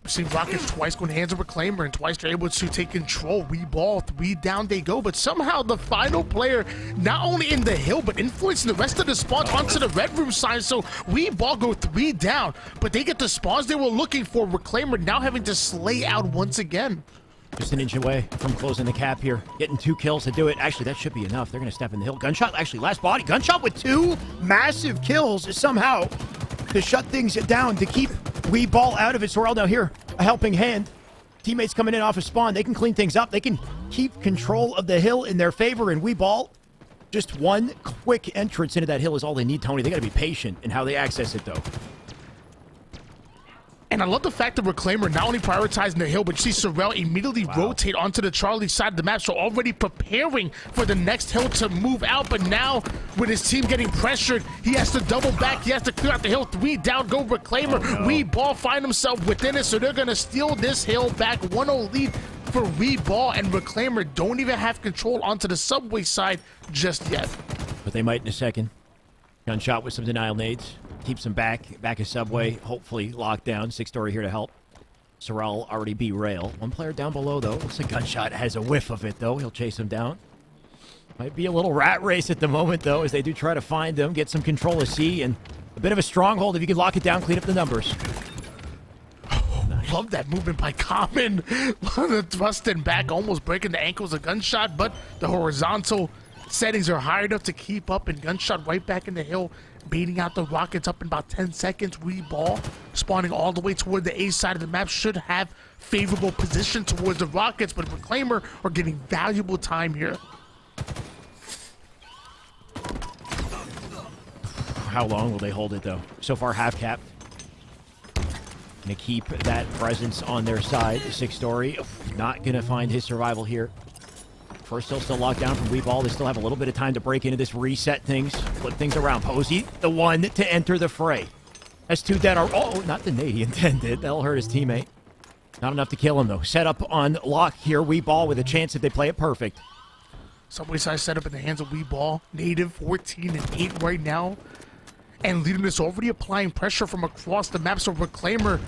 We've seen Rockets twice going hands of Reclaimer, and twice they're able to take control. We ball, 3 down they go, but somehow the final player, not only in the hill, but influencing the rest of the spawns onto the red room side. So we ball go 3 down, but they get the spawns they were looking for. Reclaimer now having to slay out once again. Just an inch away from closing the cap here. Getting 2 kills to do it. Actually, that should be enough. They're going to step in the hill. Gunshot, actually, last body. Gunshot with 2 massive kills somehow to shut things down, to keep Wee Ball out of it. Sorrel now here, a helping hand. Teammates coming in off of spawn. They can clean things up. They can keep control of the hill in their favor. And Wee Ball, just 1 quick entrance into that hill is all they need, Tony. They got to be patient in how they access it, though. And I love the fact that Reclaimer not only prioritizing the hill, but you see Sorrel immediately rotate onto the Charlie side of the map, so already preparing for the next hill to move out. But now, with his team getting pressured, he has to double back. He has to clear out the hill. 3 down, go Reclaimer. Oh, no. Wee Ball find himself within it, so they're going to steal this hill back. 1-0 lead for Wee Ball, and Reclaimer don't even have control onto the subway side just yet. But they might in a second. Gunshot with some denial nades. Keeps him back of subway, hopefully locked down. 6 story here to help. Sorrel already be rail. 1 player down below, though. Looks like Gunshot has a whiff of it, though. He'll chase him down. Might be a little rat race at the moment, though, as they do try to find him, get some control of C, and a bit of a stronghold. If you could lock it down, clean up the numbers. Love that movement by Common. Thrusting back, almost breaking the ankles of Gunshot, but the horizontal settings are high enough to keep up, and Gunshot right back in the hill, beating out the Rockets up in about 10 seconds. Wee Ball spawning all the way toward the A side of the map, should have favorable position towards the Rockets, but Reclaimer are getting valuable time here. How long will they hold it, though? So far, half cap. Gonna keep that presence on their side. 6 story, not gonna find his survival here. First hill still locked down from Weeball. They still have a little bit of time to break into this, reset things, flip things around. Posey, the one to enter the fray. That's 2 dead. Oh, not the nade he intended. That'll hurt his teammate. Not enough to kill him, though. Set up on lock here. Weeball with a chance if they play it perfect. Subway side setup in the hands of Weeball. Native 14 and 8 right now. And Leading is already applying pressure from across the map. So Reclaimer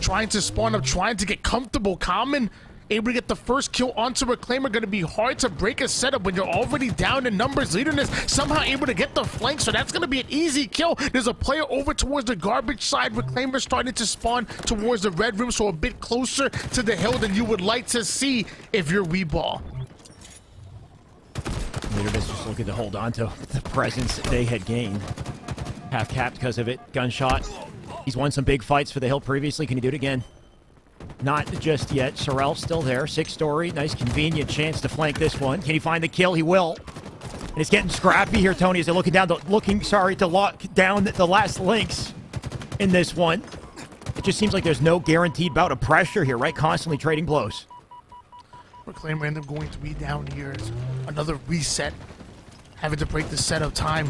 trying to spawn up, trying to get comfortable. Common able to get the first kill onto Reclaimer. Going to be hard to break a setup when you're already down in numbers. Leaderness somehow able to get the flank, so that's going to be an easy kill. There's a player over towards the garbage side. Reclaimer starting to spawn towards the red room, so a bit closer to the hill than you would like to see if you're Weeball. Leaderness just looking to hold on to the presence they had gained. Half capped because of it. Gunshot. He's won some big fights for the hill previously. Can he do it again? Not just yet. Sorrel still there. 6-story. Nice convenient chance to flank this one. Can he find the kill? He will. And it's getting scrappy here, Tony, as they're looking down to lock down the last links in this one. It just seems like there's no guaranteed bout of pressure here, right? Constantly trading blows. Reclaimer and them going to be down here. Another reset. Having to break the setup time.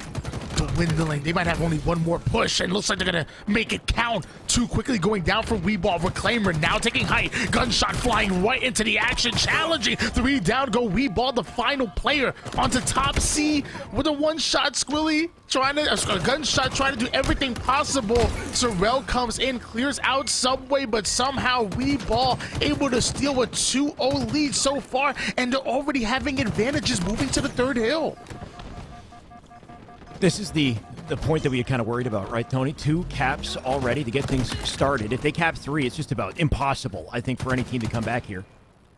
Dwindling. They might have only one more push, and looks like they're gonna make it count. Too quickly going down for Weeball. Reclaimer now taking height. Gunshot flying right into the action. Challenging. 3 down go Weeball, the final player onto top C with a one-shot Squilly. Trying to a gunshot, trying to do everything possible. Sorrel comes in, clears out Subway, but somehow Weeball able to steal a 2-0 lead so far, and they're already having advantages moving to the 3rd hill. This is the point that we had kind of worried about, right, Tony? 2 caps already to get things started. If they cap 3, it's just about impossible, I think, for any team to come back here.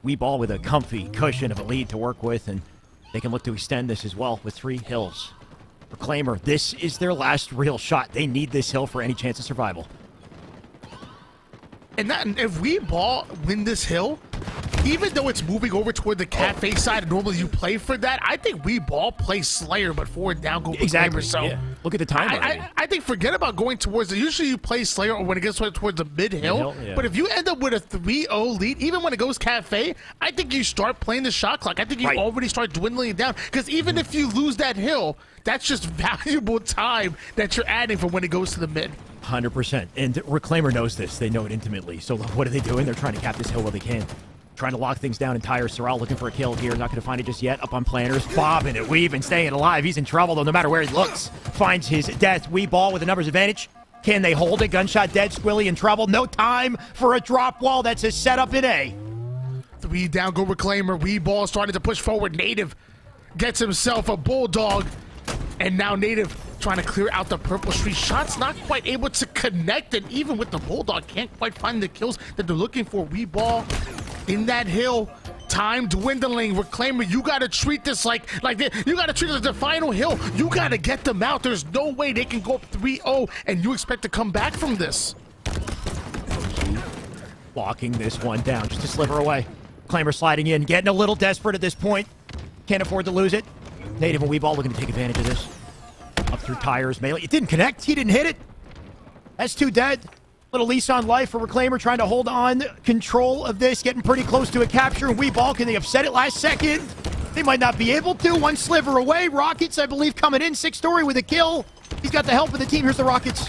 Weeball with a comfy cushion of a lead to work with, and they can look to extend this as well with 3 hills. Reclaimer, this is their last real shot. They need this hill for any chance of survival. And if Weeball win this hill, even though it's moving over toward the cafe side, normally you play for that, I think Weeball plays Slayer, but forward down go exactly. Reclaimer. So yeah. Look at the time. I think forget about going towards the. Usually you play Slayer or when it gets towards the mid hill. Yeah. But if you end up with a 3-0 lead, even when it goes cafe, I think you start playing the shot clock. I think you already start dwindling it down, because even if you lose that hill, that's just valuable time that you're adding for when it goes to the mid. 100%. And Reclaimer knows this. They know it intimately. So what are they doing? They're trying to cap this hill while they can. Trying to lock things down and tire. Sorrel looking for a kill here. Not going to find it just yet. Up on planners. Bobbing it. Weaving. Staying alive. He's in trouble, though, no matter where he looks. Finds his death. Weeball with a numbers advantage. Can they hold it? Gunshot dead. Squilly in trouble. No time for a drop wall. That's a setup in A. 3 down go Reclaimer. Weeball starting to push forward. Native gets himself a Bulldog. And now Native trying to clear out the purple street. Shots not quite able to connect, and even with the Bulldog, can't quite find the kills that they're looking for. Weeball in that hill. Time dwindling. Reclaimer, you gotta treat this like this. You gotta treat it as the final hill. You gotta get them out. There's no way they can go up 3-0 and you expect to come back from this. Locking this one down just a sliver away. Reclaimer sliding in, getting a little desperate at this point. Can't afford to lose it. Native and Weeball looking to take advantage of this. Up through tires, melee. It didn't connect. He didn't hit it. That's 2 dead. Little lease on life for Reclaimer, trying to hold on control of this, getting pretty close to a capture. And Weeball, can they upset it last second? They might not be able to. 1 sliver away. Rockets, I believe, coming in. 6-story with a kill. He's got the help of the team. Here's the Rockets.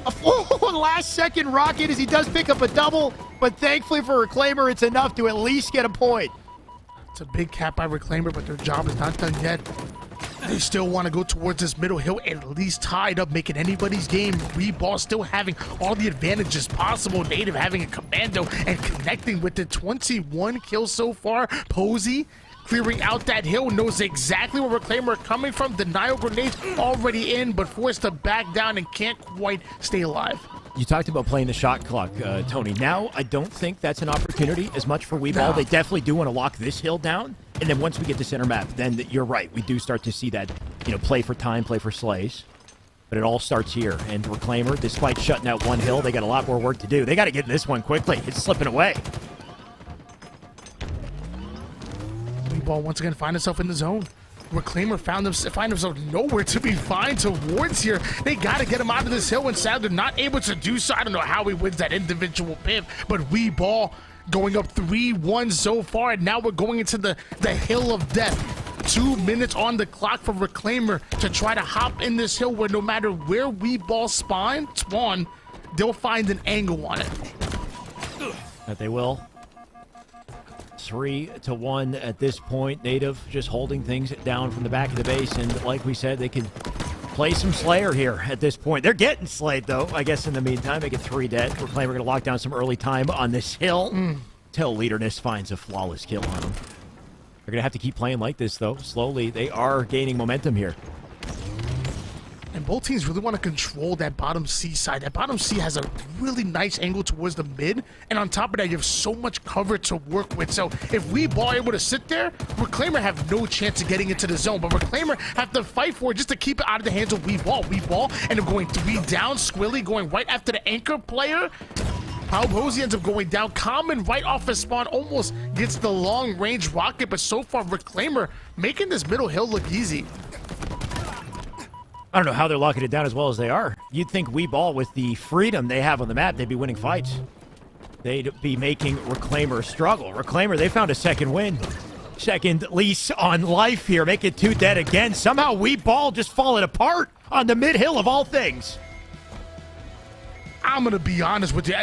A last-second rocket as he does pick up a double. But thankfully for Reclaimer, it's enough to at least get a point. It's a big cap by Reclaimer, but their job is not done yet. They still want to go towards this middle hill, at least tied up, making anybody's game. Weeball still having all the advantages possible. Native having a commando and connecting with the 21 kills so far. Posey clearing out that hill, knows exactly where Reclaimer are coming from. Denial grenades already in, but forced to back down and can't quite stay alive. You talked about playing the shot clock, Tony. Now, I don't think that's an opportunity as much for Weeball. No. They definitely do want to lock this hill down. And then once we get to center map, then you're right. We do start to see that, play for time, play for slays. But it all starts here. And Reclaimer, despite shutting out 1 hill, they got a lot more work to do. They got to get this one quickly. It's slipping away. Weeball once again find himself in the zone. Reclaimer find himself nowhere to be found towards here. They got to get him out of this hill, and sadly they're not able to do so. I don't know how he wins that individual piv, but Weeball going up 3-1 so far, and now we're going into the hill of death. 2 minutes on the clock for Reclaimer to try to hop in this hill where no matter where Weeball spawn, they'll find an angle on it. That they will. 3-1 at this point. Native just holding things down from the back of the base, and like we said, they can play some Slayer here at this point. They're getting slayed, though, I guess, in the meantime. They get 3 dead. Reclaimer going to lock down some early time on this hill till Leaderness finds a flawless kill on them. They're going to have to keep playing like this, though. Slowly, they are gaining momentum here. And both teams really want to control that bottom C side. That bottom C has a really nice angle towards the mid. And on top of that, you have so much cover to work with. So if Weeball are able to sit there, Reclaimer have no chance of getting into the zone. But Reclaimer have to fight for it just to keep it out of the hands of Weeball. Weeball end up going 3 down. Squilly going right after the anchor player. Posey ends up going down. Common right off his spawn almost gets the long-range rocket, but so far Reclaimer making this middle hill look easy. I don't know how they're locking it down as well as they are. You'd think Weeball, with the freedom they have on the map, they'd be winning fights. They'd be making Reclaimer struggle. Reclaimer, they found a second win. Second lease on life here. Make it 2 dead again. Somehow Weeball just falling apart on the mid-hill of all things. I'm going to be honest with you.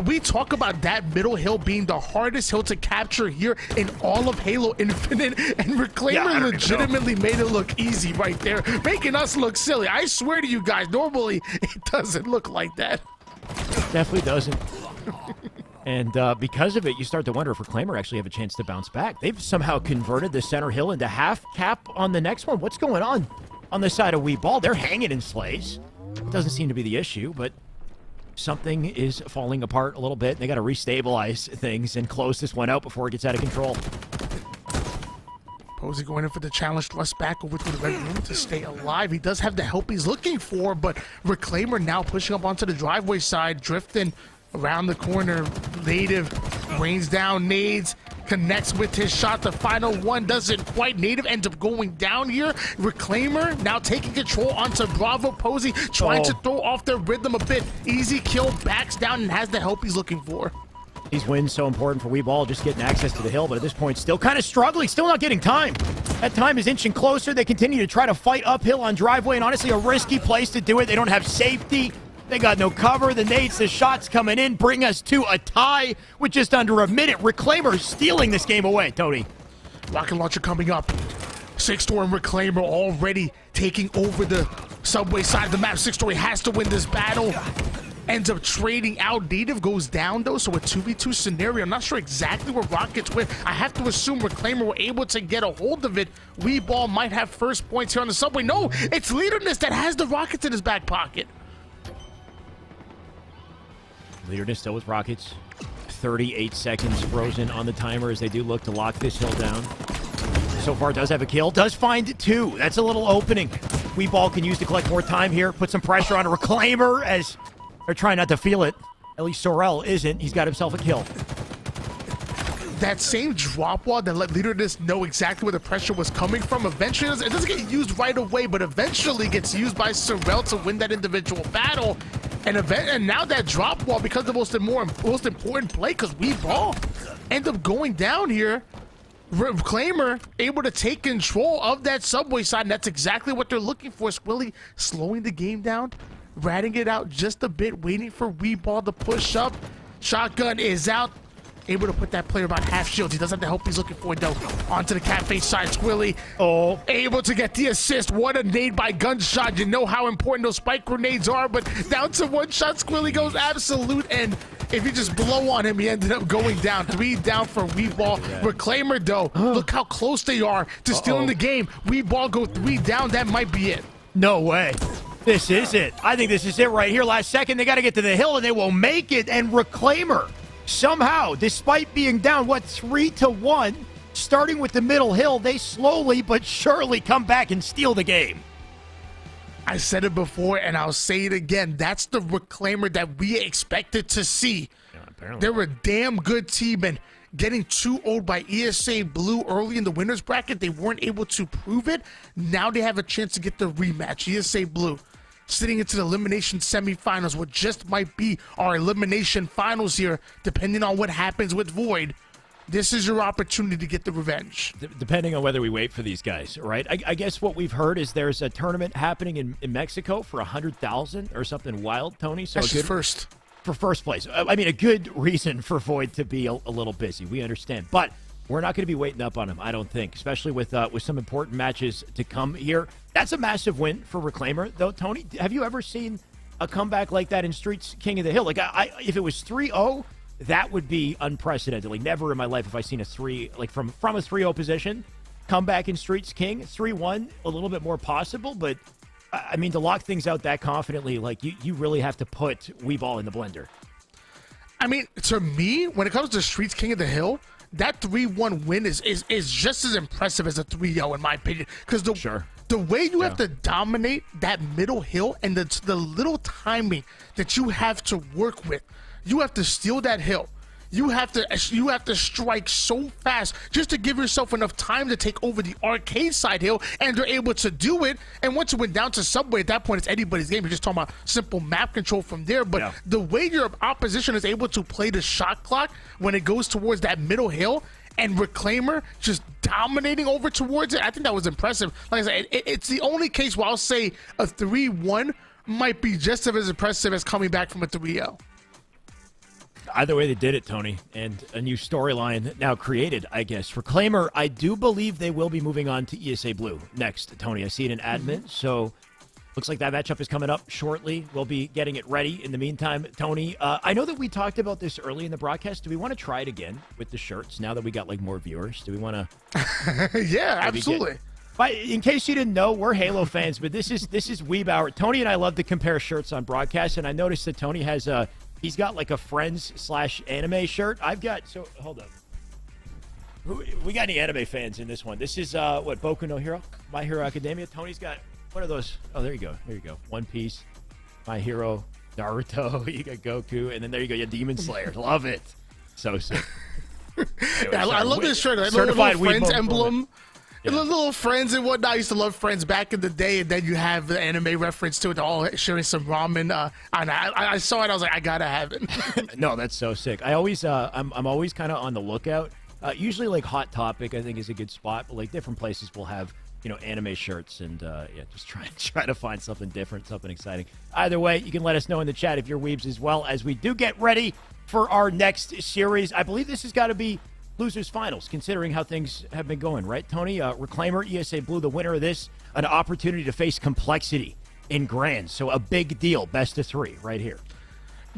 We talk about that middle hill being the hardest hill to capture here in all of Halo Infinite, and Reclaimer legitimately made it look easy right there, making us look silly. I swear to you guys, normally it doesn't look like that. Definitely doesn't. And because of it, you start to wonder if Reclaimer actually have a chance to bounce back. They've somehow converted the center hill into half cap on the next one. What's going on the side of Weeball? They're hanging in slays. It doesn't seem to be the issue, but something is falling apart a little bit. They got to restabilize things and close this one out before it gets out of control. Posey going in for the challenge thrust back over to the red room to stay alive. He does have the help he's looking for, but Reclaimer now pushing up onto the driveway side, drifting around the corner. Native rains down nades, connects with his shot. The final one doesn't quite. Native ends up going down here. Reclaimer now taking control onto Bravo. Posey trying to throw off their rhythm a bit. Easy kill, backs down, and has the help he's looking for. These wins so important for Weeball, just getting access to the hill, but at this point still kind of struggling, still not getting time. That time is inching closer. They continue to try to fight uphill on driveway, and honestly a risky place to do it. They don't have safety. They got no cover. The nades, the shots coming in, bring us to a tie with just under a minute. Reclaimer stealing this game away, Tony. Rocket launcher coming up. Six Story and Reclaimer already taking over the subway side of the map. Six Story has to win this battle. Ends up trading out. Native goes down, though, so a 2v2 scenario. I'm not sure exactly where Rockets went. I have to assume Reclaimer were able to get a hold of it. Weeball might have first points here on the subway. No, it's Leaderness that has the Rockets in his back pocket. Leaderness still with Rockets. 38 seconds frozen on the timer as they do look to lock this hill down. So far does have a kill, does find 2. That's a little opening. Weeball can use to collect more time here, put some pressure on Reclaimer as they're trying not to feel it. At least Sorrel isn't. He's got himself a kill. That same drop wall that let Leaderness know exactly where the pressure was coming from, eventually, it doesn't get used right away, but eventually gets used by Sorrel to win that individual battle. And now that drop wall becomes the most important play, because Weeball end up going down here. Reclaimer able to take control of that subway side, and that's exactly what they're looking for. Squilly slowing the game down, ratting it out just a bit, waiting for Weeball to push up. Shotgun is out. Able to put that player about half shield. He doesn't have the help he's looking for, though. Onto the cafe side, Squilly. Able to get the assist. What a nade by Gunshot. You know how important those spike grenades are, but down to one shot, Squilly goes absolute, and if you just blow on him, he ended up going down. 3 down for Weeball. Reclaimer, though, look how close they are to stealing the game. Weeball go 3 down. That might be it. No way. This is it. I think this is it right here. Last second, they got to get to the hill, and they will make it. And Reclaimer, somehow, despite being down, 3-1, starting with the middle hill, they slowly but surely come back and steal the game. I said it before, and I'll say it again. That's the Reclaimer that we expected to see. Yeah, they're a damn good team, and getting 2-0'd by ESA Blue early in the winners bracket, they weren't able to prove it. Now they have a chance to get the rematch. ESA Blue sitting into the elimination semifinals, what just might be our elimination finals here, depending on what happens with Void. This is your opportunity to get the revenge. Depending on whether we wait for these guys, right? I guess what we've heard is there's a tournament happening in Mexico for 100,000 or something wild, Tony. So That's just first. For first place. I mean, a good reason for Void to be a little busy. We understand. But we're not going to be waiting up on him, I don't think, especially with some important matches to come here. That's a massive win for Reclaimer, though, Tony. Have you ever seen a comeback like that in Streets King of the Hill? Like, if it was 3-0, that would be unprecedented. Like, never in my life have I seen a 3, like from a 3-0 position, come back in Streets King. 3-1, a little bit more possible, but I mean, to lock things out that confidently, like, you really have to put Weeball in the blender. I mean, to me, when it comes to Streets King of the Hill, that 3-1 win is just as impressive as a 3-0 in my opinion. Because the way you have to dominate that middle hill and the little timing that you have to work with, you have to steal that hill. You have to strike so fast just to give yourself enough time to take over the arcade side hill, and they're able to do it. And once it went down to Subway, at that point, it's anybody's game. You're just talking about simple map control from there. But the way your opposition is able to play the shot clock when it goes towards that middle hill, and Reclaimer just dominating over towards it, I think that was impressive. Like I said, it's the only case where I'll say a 3-1 might be just as impressive as coming back from a 3-0. Either way, they did it, Tony, and a new storyline now created, I guess. Reclaimer, I do believe they will be moving on to ESA Blue next, Tony. I see it in admin, so looks like that matchup is coming up shortly. We'll be getting it ready. In the meantime, Tony, I know that we talked about this early in the broadcast. Do we want to try it again with the shirts now that we got, like, more viewers? Do we want to? Yeah, absolutely. But in case you didn't know, we're Halo fans, but this is Weeb Hour. Tony and I love to compare shirts on broadcast, and I noticed that Tony has he's got like a Friends/anime shirt. I've got, so hold up. We got any anime fans in this one? This is what, Boku no Hero, My Hero Academia. Tony's got one of those. Oh, there you go. There you go. One Piece, My Hero, Naruto. You got Goku, and then there you go. You got Demon Slayer. Love it. So sick. Anyway, I love this shirt. Like, certified little Friends Weeb emblem. Yeah. Little Friends and whatnot. I used to love Friends back in the day, and then you have the anime reference to it, all sharing some ramen. And I saw it, I was like, I gotta have it. No, that's so sick. I always, I'm always kind of on the lookout. Usually, like Hot Topic, I think is a good spot, but like different places will have, you know, anime shirts, and yeah, just try to find something different, something exciting. Either way, you can let us know in the chat if you're weebs as well, as we do get ready for our next series. I believe this has got to be losers finals, considering how things have been going, right, Tony? Reclaimer, ESA Blue, the winner of this, an opportunity to face Complexity in Grand. So a big deal, best of 3 right here.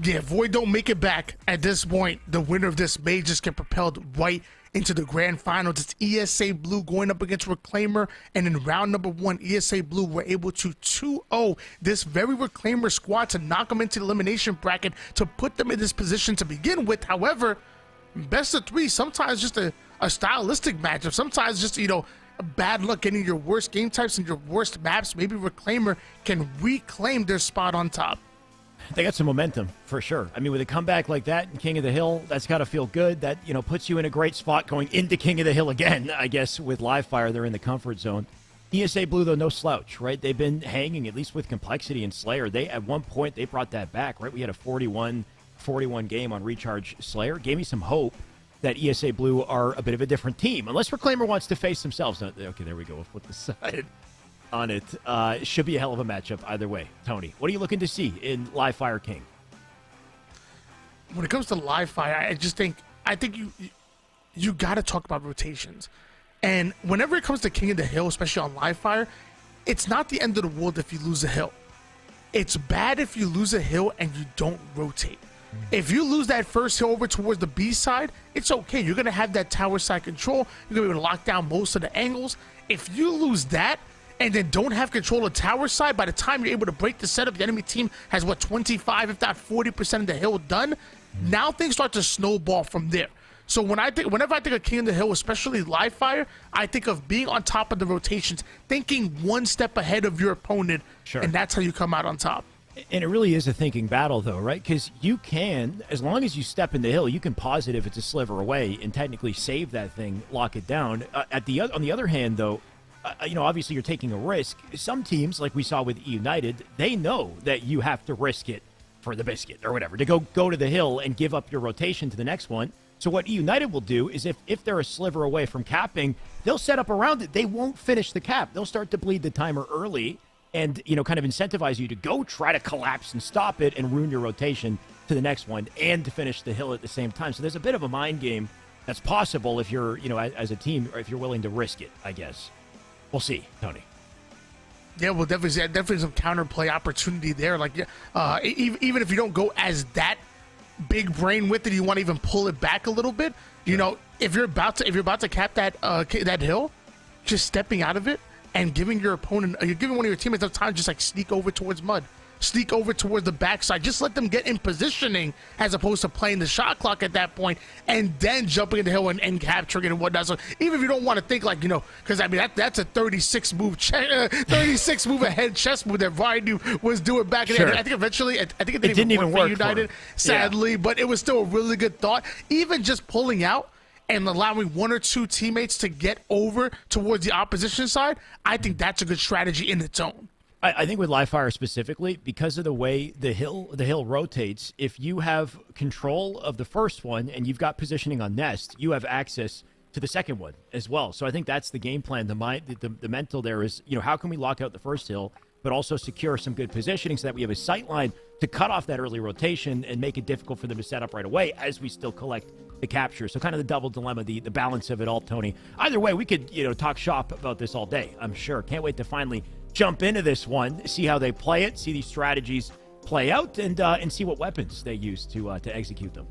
Yeah, Void don't make it back at this point. The winner of this may just get propelled right into the grand finals. It's ESA Blue going up against Reclaimer, and in round number 1, ESA Blue were able to 2-0 this very Reclaimer squad to knock them into the elimination bracket to put them in this position to begin with. However, best of 3, sometimes just a stylistic matchup. Sometimes just, you know, bad luck getting your worst game types and your worst maps. Maybe Reclaimer can reclaim their spot on top. They got some momentum, for sure. I mean, with a comeback like that in King of the Hill, that's got to feel good. That, you know, puts you in a great spot going into King of the Hill again. I guess with Live Fire, they're in the comfort zone. ESA Blue, though, no slouch, right? They've been hanging, at least with Complexity and Slayer. They, at one point, they brought that back, right? We had a 41 game on Recharge Slayer. Gave me some hope that ESA Blue are a bit of a different team. Unless Reclaimer wants to face themselves. Okay, there we go. We'll flip the side on it. It should be a hell of a matchup either way. Tony, what are you looking to see in Live Fire King? When it comes to Live Fire, I think you got to talk about rotations. And whenever it comes to King of the Hill, especially on Live Fire, it's not the end of the world if you lose a hill. It's bad if you lose a hill and you don't rotate. If you lose that first hill over towards the B side, it's okay. You're going to have that tower side control. You're going to be able to lock down most of the angles. If you lose that and then don't have control of tower side, by the time you're able to break the setup, the enemy team has, 25, if not 40% of the hill done. Now things start to snowball from there. So whenever I think of King of the Hill, especially Live Fire, I think of being on top of the rotations, thinking one step ahead of your opponent, and that's how you come out on top. And it really is a thinking battle, though, right? Because you can, as long as you step in the hill, you can pause it if it's a sliver away and technically save that thing, lock it down. On the other hand, though, obviously you're taking a risk. Some teams, like we saw with United, they know that you have to risk it for the biscuit or whatever, to go to the hill and give up your rotation to the next one. So what United will do is if they're a sliver away from capping, they'll set up around it. They won't finish the cap. They'll start to bleed the timer early and, kind of incentivize you to go try to collapse and stop it and ruin your rotation to the next one and to finish the hill at the same time. So there's a bit of a mind game that's possible if you're, as a team, or if you're willing to risk it, I guess. We'll see, Tony. Yeah, well, definitely some counterplay opportunity there. Like, even if you don't go as that big brain with it, you want to even pull it back a little bit. If you're about to cap that hill, just stepping out of it and giving your opponent, you're giving one of your teammates enough time to just like sneak over towards mud. Sneak over towards the backside. Just let them get in positioning as opposed to playing the shot clock at that point and then jumping in the hill and capturing it and whatnot. So even if you don't want to think like, because I mean, that's a 36 move ahead chess move that Vardy was doing back in the day. I think eventually, it didn't even work for United, sadly, but it was still a really good thought. Even just pulling out and allowing one or two teammates to get over towards the opposition side, I think that's a good strategy in its own. I think with live fire specifically, because of the way the hill rotates, if you have control of the first one and you've got positioning on Nest, you have access to the second one as well. So I think that's the game plan. The mental there is, how can we lock out the first hill, but also secure some good positioning so that we have a sight line to cut off that early rotation and make it difficult for them to set up right away as we still collect the capture. So kind of the double dilemma, the balance of it all, Tony. Either way, we could, talk shop about this all day, I'm sure. Can't wait to finally jump into this one, see how they play it, see these strategies play out, and see what weapons they use to execute them.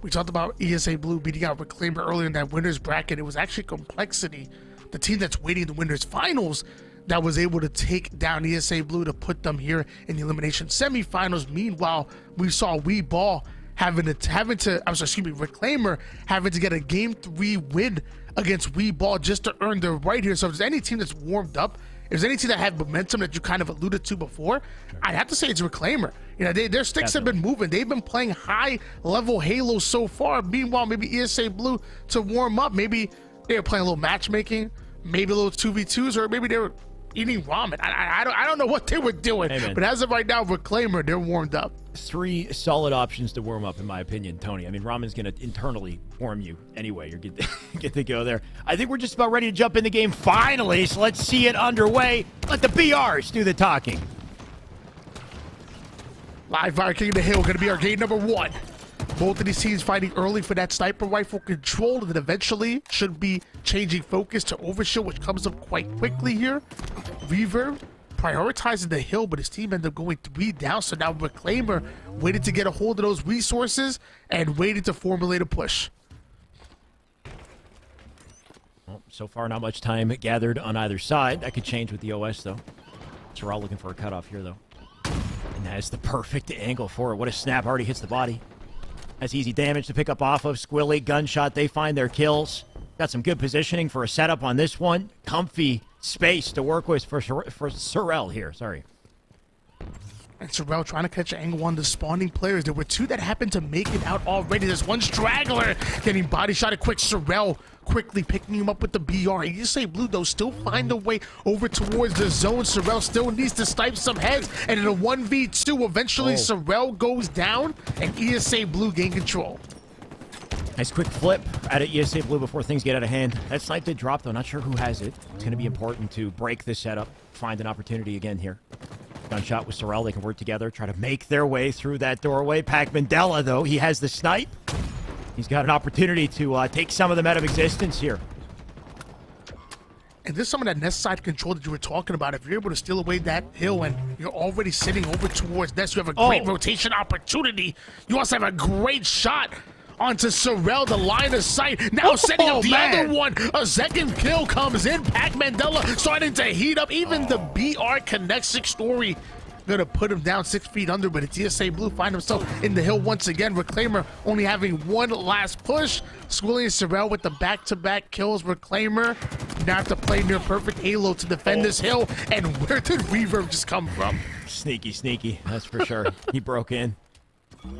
We talked about ESA Blue beating out Reclaimer earlier in that winners bracket. It was actually Complexity, the team that's waiting the winners finals, that was able to take down ESA Blue to put them here in the elimination semifinals. Meanwhile, we saw Reclaimer having to get a game 3 win against Weeball just to earn their right here. So if there's any team that's warmed up, if there's any team that had momentum that you kind of alluded to before, I'd have to say it's Reclaimer. Their sticks have been moving. They've been playing high-level Halo so far. Meanwhile, maybe ESA Blue to warm up. Maybe they were playing a little matchmaking, maybe a little 2v2s, or maybe they were eating ramen. I don't know what they were doing. But as of right now, Reclaimer, they're warmed up. 3 solid options to warm up, in my opinion, Tony. I mean, ramen's going to internally warm you anyway. You're good to go there. I think we're just about ready to jump in the game finally, so let's see it underway. Let the BRs do the talking. Live Fire King of the Hill going to be our game number 1. Both of these teams fighting early for that sniper rifle control, and then eventually should be changing focus to Overshield, which comes up quite quickly here. Reverb prioritizing the hill, but his team ended up going 3 down, so now Reclaimer waited to get a hold of those resources and waited to formulate a push. Well, so far, not much time gathered on either side. That could change with the OS, though. So we're all looking for a cutoff here, though. And that's the perfect angle for it. What a snap. Already hits the body. That's easy damage to pick up off of. Squilly, gunshot, they find their kills. Got some good positioning for a setup on this one. Comfy space to work with for Sorel here. Sorry. And Sorel trying to catch an angle on the spawning players. There were 2 that happened to make it out already. There's one straggler getting body shotted quick. Sorel quickly picking him up with the BR. ESA Blue, though, still find a way over towards the zone. Sorel still needs to snipe some heads. And in a 1v2, eventually Sorel goes down and ESA Blue gain control. Nice quick flip out of ESA Blue before things get out of hand. That snipe did drop, though. Not sure who has it. It's going to be important to break this setup, find an opportunity again here. Gunshot with Sorel. They can work together, try to make their way through that doorway. Pac Mandela, though, he has the snipe. He's got an opportunity to take some of them out of existence here. And there's some of that Nest side control that you were talking about. If you're able to steal away that hill and you're already sitting over towards Nest, you have a great rotation opportunity. You also have a great shot onto Sorel, the line of sight. Now setting up the other one. A second kill comes in. Pac Mandela starting to heat up. Even the BR Connect story gonna put him down 6 feet under, but it's ESA Blue find himself in the hill once again. Reclaimer only having one last push. Squilly and Sorel with the back-to-back kills. Reclaimer now have to play near perfect Halo to defend this hill. And where did Reverb just come from? Sneaky, that's for sure. He broke in.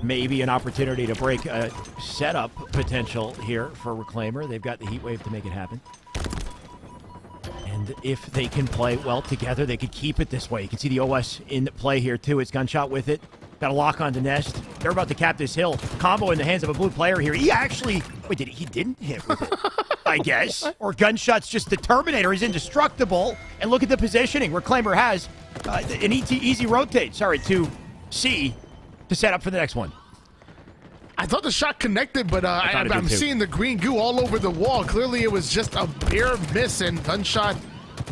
Maybe an opportunity to break a setup potential here for Reclaimer. They've got the heat wave to make it happen. And And if they can play well together, they could keep it this way. You can see the OS in play here, too. It's Gunshot with it. Got a lock onto Nest. They're about to cap this hill. Combo in the hands of a blue player here. He actually... Wait, he didn't hit with it, I guess. Or Gunshot's just the Terminator. He's indestructible. And look at the positioning. Reclaimer has an easy rotate, to C to set up for the next one. I thought the shot connected, but I'm seeing the green goo all over the wall. Clearly, it was just a bare miss, and Gunshot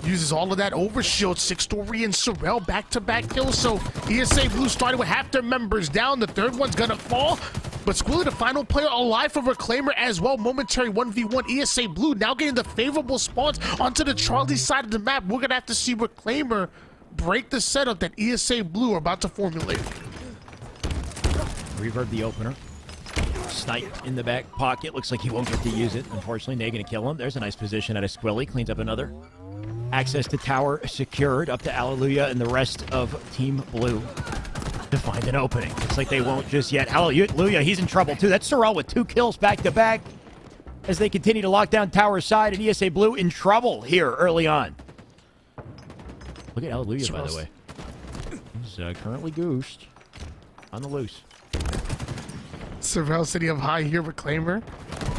uses all of that overshield. 6-story and Sorrel back-to-back kills, so ESA Blue started with half their members down. The third one's gonna fall, but Squilly, the final player alive for Reclaimer as well. Momentary 1v1. ESA Blue now getting the favorable spawns onto the Charlie side of the map. We're gonna have to see Reclaimer break the setup that ESA Blue are about to formulate. Reverb the opener. Snipe in the back pocket. Looks like he won't get to use it. Unfortunately, they're going to kill him. There's a nice position out of Squilly. Cleans up another. Access to tower secured. Up to Alleluia and the rest of Team Blue to find an opening. Looks like they won't just yet. Alleluia, he's in trouble too. That's Sorrel with 2 kills back to back as they continue to lock down tower side, and ESA Blue in trouble here early on. Look at Alleluia, by the way. He's currently goosed on the loose. Sorrel sitting up high here, Reclaimer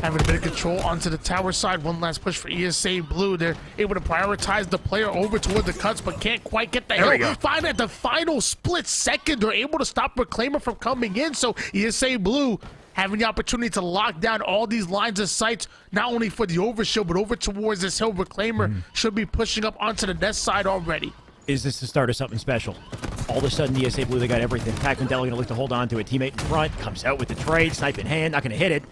having a bit of control onto the tower side. One last push for ESA Blue. They're able to prioritize the player over toward the cuts, but can't quite get the hill. Find at the final split second, they're able to stop Reclaimer from coming in. So ESA Blue having the opportunity to lock down all these lines of sight, not only for the overshield, but over towards this hill. Reclaimer should be pushing up onto the Nest side already. Is this the start of something special? All of a sudden, ESA Blue, they got everything. Pac Mandela going to look to hold on to a teammate in front. Comes out with the trade. Snipe in hand. Not going to hit it.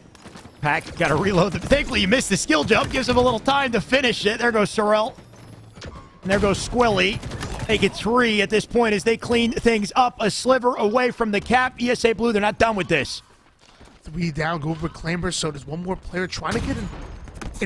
Pac got to reload. Thankfully, you missed the skill jump. Gives him a little time to finish it. There goes Sorrel. And there goes Squilly. They get 3 at this point as they clean things up. A sliver away from the cap. ESA Blue, they're not done with this. 3 down, go Reclaimer. So there's one more player trying to get in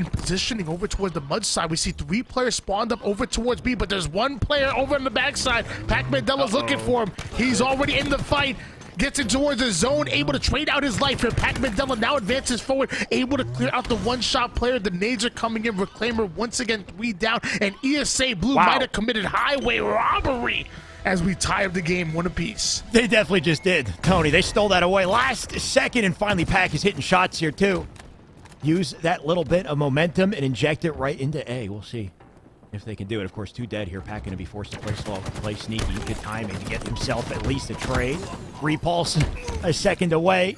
positioning over towards the mud side. We see 3 players spawned up over towards B, but there's 1 player over on the backside. Pac Mandela's looking for him. He's already in the fight. Gets in towards the zone, able to trade out his life here. Pac Mandela now advances forward, able to clear out the one-shot player. The nades are coming in. Reclaimer once again 3 down, and ESA Blue might have committed highway robbery as we tie up the game 1 apiece. They definitely just did, Tony. They stole that away last second, and finally Pac is hitting shots here too. Use that little bit of momentum and inject it right into A. We'll see if they can do it. Of course, 2 dead here. Pac going to be forced to play slow, play sneaky. Good timing to get himself at least a trade. Repulse a second away.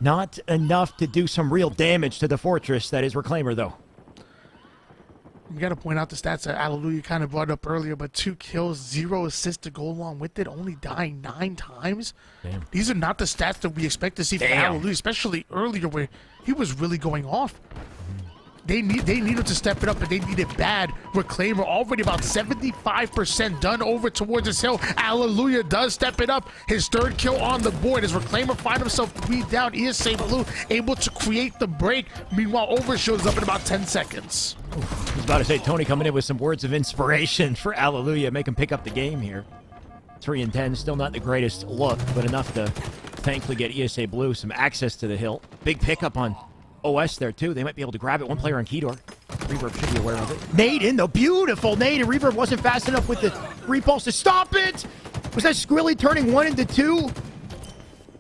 Not enough to do some real damage to the fortress that is Reclaimer, though. We got to point out the stats that Alleluia kind of brought up earlier, but 2 kills, 0 assists to go along with it, only dying 9 times. Damn. These are not the stats that we expect to see from Alleluia, especially earlier where he was really going off. They need him to step it up, and they need it bad. Reclaimer already about 75% done over towards this hill. Alleluia does step it up. His 3rd kill on the board as Reclaimer find himself 3 down. ESA Blue able to create the break. Meanwhile, Overshield's up in about 10 seconds. I was about to say, Tony coming in with some words of inspiration for Alleluia. Make him pick up the game here. 3 and 10, still not the greatest look, but enough to thankfully get ESA Blue some access to the hill. Big pickup on OS there, too. They might be able to grab it. 1 player on Keydor. Reverb should be aware of it. Nade in, though. Beautiful nade, and Reverb wasn't fast enough with the repulse to stop it. Was that Squilly turning 1 into 2?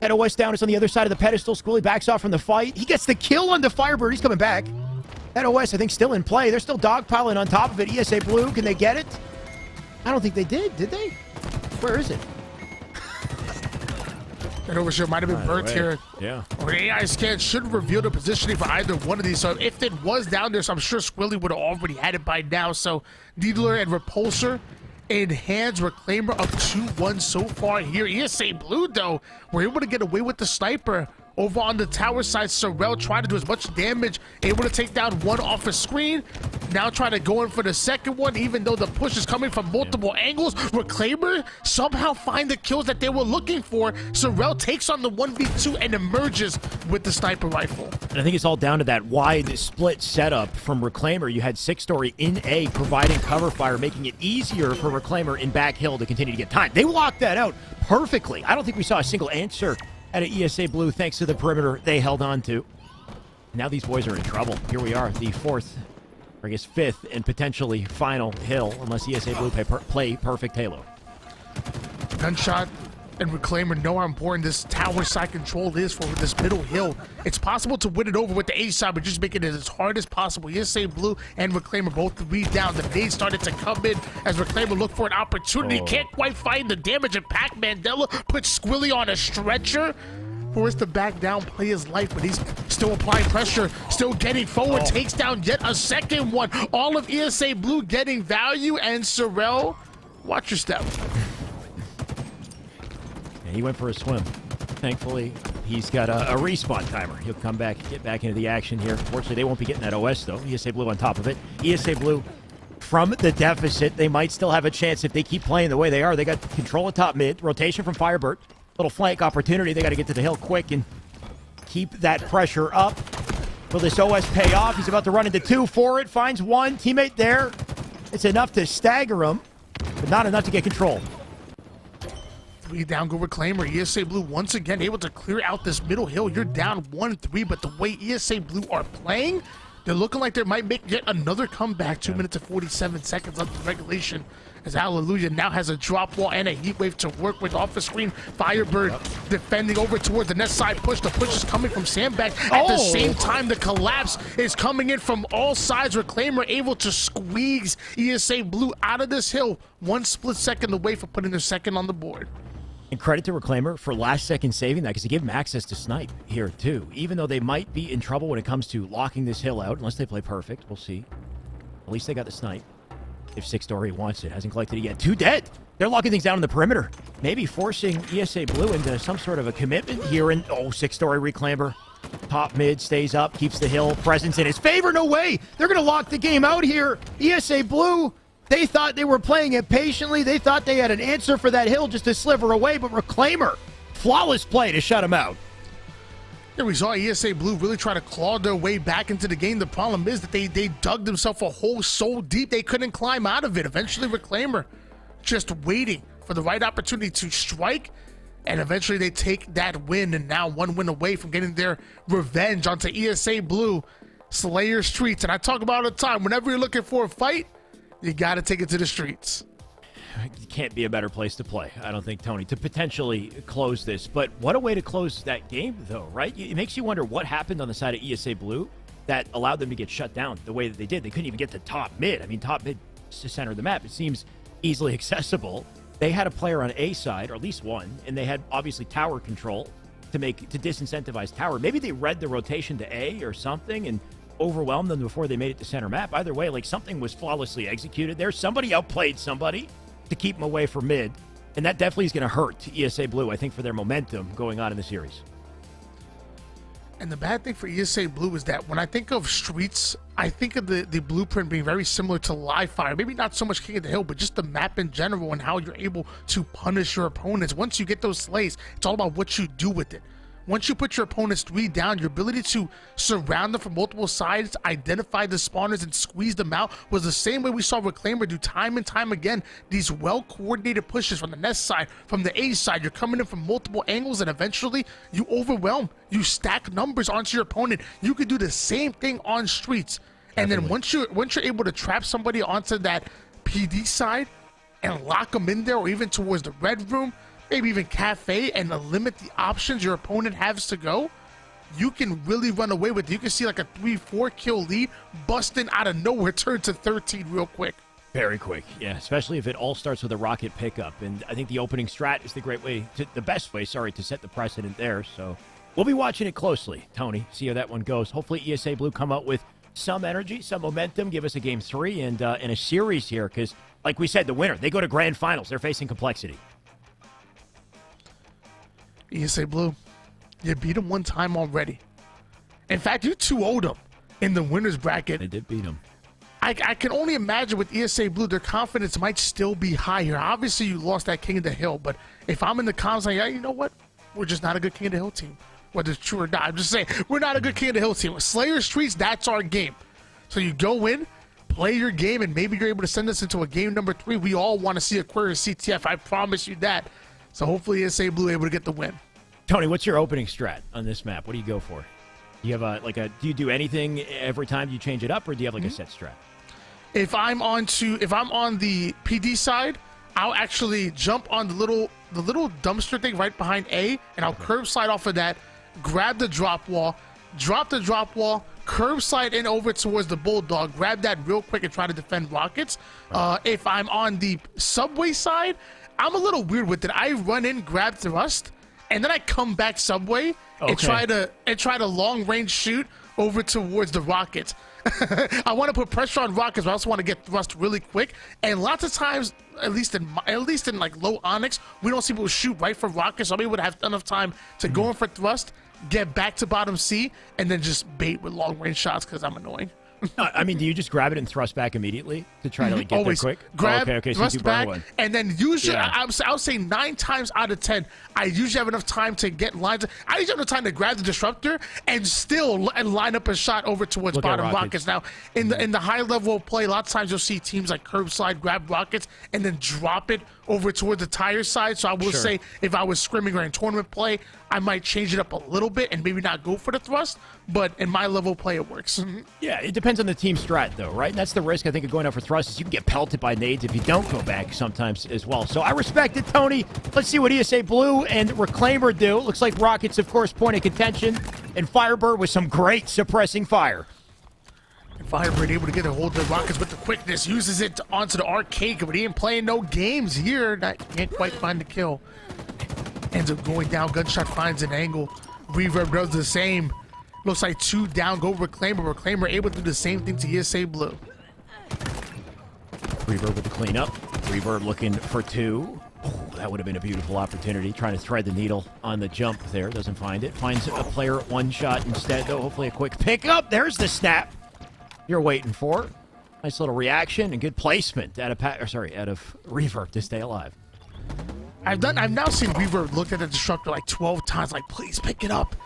That OS down is on the other side of the pedestal. Squilly backs off from the fight. He gets the kill on the Firebird. He's coming back. That OS, I think, still in play. They're still dogpiling on top of it. ESA Blue, can they get it? I don't think they did they? Where is it? That overshield might have been burnt here. Yeah. Or an AI scan should reveal the positioning for either one of these. So if it was down there, so I'm sure Squilly would have already had it by now. So Needler and Repulsor in hands. Reclaimer up 2-1 so far here. ESA Blue, though, were able to get away with the sniper. Over on the tower side, Sorrel tried to do as much damage, able to take down 1 off his screen. Now trying to go in for the second one, even though the push is coming from multiple angles. Reclaimer somehow find the kills that they were looking for. Sorrel takes on the 1v2 and emerges with the sniper rifle. And I think it's all down to that wide split setup from Reclaimer. You had 6-story in A providing cover fire, making it easier for Reclaimer in back hill to continue to get time. They locked that out perfectly. I don't think we saw a single answer out of ESA Blue thanks to the perimeter they held on to. Now these boys are in trouble. Here we are, the 4th or I guess 5th and potentially final hill, unless ESA Blue play perfect Halo. Gunshot and Reclaimer know how important this tower side control is for this middle hill. It's possible to win it over with the A side, but just making it as hard as possible. ESA Blue and Reclaimer both 3 down. The nade started to come in as Reclaimer looked for an opportunity. Can't quite find the damage, and Pac Mandela puts Squilly on a stretcher. Forced to back down, play his life, but he's still applying pressure, still getting forward, takes down yet a second one. All of ESA Blue getting value, and Sorrel, watch your step. Yeah, he went for a swim. Thankfully, he's got a respawn timer. He'll come back, get back into the action here. Fortunately, they won't be getting that OS, though. ESA Blue on top of it. ESA Blue, from the deficit, they might still have a chance if they keep playing the way they are. They got control of top mid, rotation from Firebird. Little flank opportunity. They got to get to the hill quick and keep that pressure up. Will this OS pay off? He's about to run into 2 for it. Finds 1. Teammate there. It's enough to stagger him, but not enough to get control. 3 down, go Reclaimer. ESA Blue once again able to clear out this middle hill. You're down 1-3, but the way ESA Blue are playing, they're looking like they might make yet another comeback. 2 minutes and 47 seconds left in regulation. As Hallelujah now has a drop wall and a heat wave to work with off the screen. Firebird defending over towards the net side push. The push is coming from Sandbag. At the same time, the collapse is coming in from all sides. Reclaimer able to squeeze ESA Blue out of this hill. 1 split second away from putting their second on the board. And credit to Reclaimer for last second saving that, because he gave him access to snipe here too. Even though they might be in trouble when it comes to locking this hill out, unless they play perfect. We'll see. At least they got the snipe. If 6-story wants it, hasn't collected it yet. 2 dead. They're locking things down on the perimeter. Maybe forcing ESA Blue into some sort of a commitment here. And 6-story Reclaimer. Top mid stays up, keeps the hill presence in his favor. No way. They're going to lock the game out here. ESA Blue, they thought they were playing it patiently. They thought they had an answer for that hill just a sliver away. But Reclaimer, flawless play to shut him out. Yeah, we saw ESA Blue really try to claw their way back into the game. The problem is that they dug themselves a hole so deep they couldn't climb out of it. Eventually, Reclaimer just waiting for the right opportunity to strike, and eventually they take that win, and now 1 win away from getting their revenge onto ESA Blue, Slayer Streets. And I talk about it all the time, whenever you're looking for a fight, you got to take it to the streets. It can't be a better place to play, I don't think, Tony, to potentially close this. But what a way to close that game, though, right? It makes you wonder what happened on the side of ESA Blue that allowed them to get shut down the way that they did. They couldn't even get to top mid. I mean, top mid is the center of the map. It seems easily accessible. They had a player on A side, or at least one, and they had, obviously, tower control to disincentivize tower. Maybe they read the rotation to A or something and overwhelmed them before they made it to center map. Either way, like, something was flawlessly executed there. Somebody outplayed somebody to keep them away from mid, and that definitely is going to hurt ESA Blue, I think, for their momentum going on in the series. And the bad thing for ESA Blue is that when I think of streets, I think of the blueprint being very similar to Live Fire. Maybe not so much King of the Hill, but just the map in general and how you're able to punish your opponents. Once you get those slays, it's all about what you do with it. Once you put your opponents 3 down, your ability to surround them from multiple sides, identify the spawners, and squeeze them out was the same way we saw Reclaimer do time and time again. These well-coordinated pushes from the Nest side, from the A side, you're coming in from multiple angles, and eventually you overwhelm. You stack numbers onto your opponent. You could do the same thing on streets. And then once you're able to trap somebody onto that PD side and lock them in there, or even towards the red room, maybe even cafe, and limit the options your opponent has to go, you can really run away with it. You can see like a 3-4 kill lead busting out of nowhere, turn to 13 real quick. Very quick, yeah, especially if it all starts with a rocket pickup. And I think the opening strat is the best way to set the precedent there. So we'll be watching it closely, Tony, see how that one goes. Hopefully ESA Blue come out with some energy, some momentum, give us a game 3 and in a series here, because like we said, the winner, they go to grand finals. They're facing complexity. ESA Blue, you beat them 1 time already. In fact, you 2-0'd them in the winner's bracket. They did beat them. I can only imagine with ESA Blue, their confidence might still be higher. Obviously, you lost that King of the Hill, but if I'm in the comms, like, yeah, you know what? We're just not a good King of the Hill team. Whether it's true or not, I'm just saying, we're not a good King of the Hill team. With Slayer Streets, that's our game. So you go in, play your game, and maybe you're able to send us into a game number 3. We all want to see Aquarius CTF. I promise you that. So hopefully ESA Blue able to get the win. Tony, what's your opening strat on this map? What do you go for? Do you have do you do anything every time you change it up, or do you have like a set strat? if I'm on the PD side, I'll actually jump on the little dumpster thing right behind A, and I'll curb slide off of that, grab the drop wall, drop the drop wall, curb slide in over towards the Bulldog, grab that real quick and try to defend Rockets. If I'm on the Subway side, I'm a little weird with it. I run in, grab thrust, and then I come back Subway and try to long range shoot over towards the Rockets. I want to put pressure on Rockets, but I also want to get thrust really quick. And lots of times, at least in like low Onyx, we don't see people shoot right for Rockets. So I'm able to have enough time to go in for thrust, get back to bottom C, and then just bait with long range shots because I'm annoying. I mean, do you just grab it and thrust back immediately to try to like get Always there quick? grab, So thrust you burn back, one. and then usually, Yeah. I'll say 9 times out of 10, I usually have enough time to get lines. I usually have enough time to grab the disruptor and still line up a shot over towards Look at bottom Rockets. Rockets. Now, in the high level of play, a lot of times you'll see teams like curb slide, grab Rockets, and then drop it over towards the tire side. So I will say, if I was scrimming or in tournament play, I might change it up a little bit and maybe not go for the thrust. But in my level of play, it works. Yeah, it depends on the team strat, though, right? And that's the risk, I think, of going out for thrust is you can get pelted by nades if you don't go back sometimes as well. So I respect it, Tony. Let's see what ESA Blue and Reclaimer do. Looks like Rockets, of course, point of contention, and Firebird with some great suppressing fire. Firebird able to get a hold of the Rockets with the quickness, uses it onto the arcade, but he ain't playing no games here. Can't quite find the kill. Ends up going down. Gunshot finds an angle. Reverb does the same. Looks like 2 down. Go Reclaimer. Reclaimer able to do the same thing to ESA Blue. Reverb with the cleanup. Reverb looking for 2. Oh, that would have been a beautiful opportunity. Trying to thread the needle on the jump there. Doesn't find it. Finds a player at 1 shot instead, though. Hopefully a quick pickup. There's the snap you're waiting for. Nice little reaction and good placement out of Reverb to stay alive. I've now seen Reverb look at the disruptor like 12 times, like, please pick it up.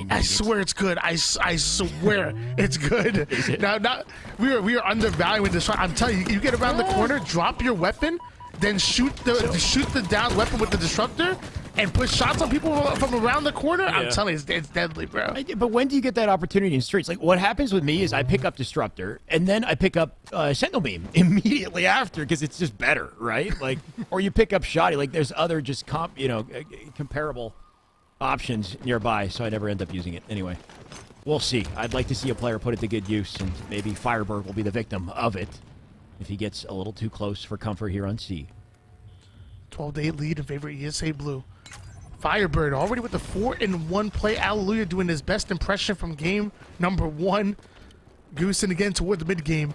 I swear it's good. I swear it's good. Now we are undervaluing this. I'm telling you, you get around the corner, drop your weapon, then shoot the down weapon with the disruptor, and put shots on people from around the corner. Yeah. I'm telling you, it's deadly, bro. But when do you get that opportunity in streets? Like, what happens with me is I pick up Disruptor, and then I pick up Sentinel Beam immediately after, because it's just better, right? Like, or you pick up Shoddy. Like, there's other just comparable options nearby, so I never end up using it. Anyway, we'll see. I'd like to see a player put it to good use, and maybe Firebird will be the victim of it if he gets a little too close for comfort here on C. 12-8 lead in favor of ESA Blue. Firebird already with the 4-in-1 play. Alleluia doing his best impression from game number 1. Goosing again toward the mid-game.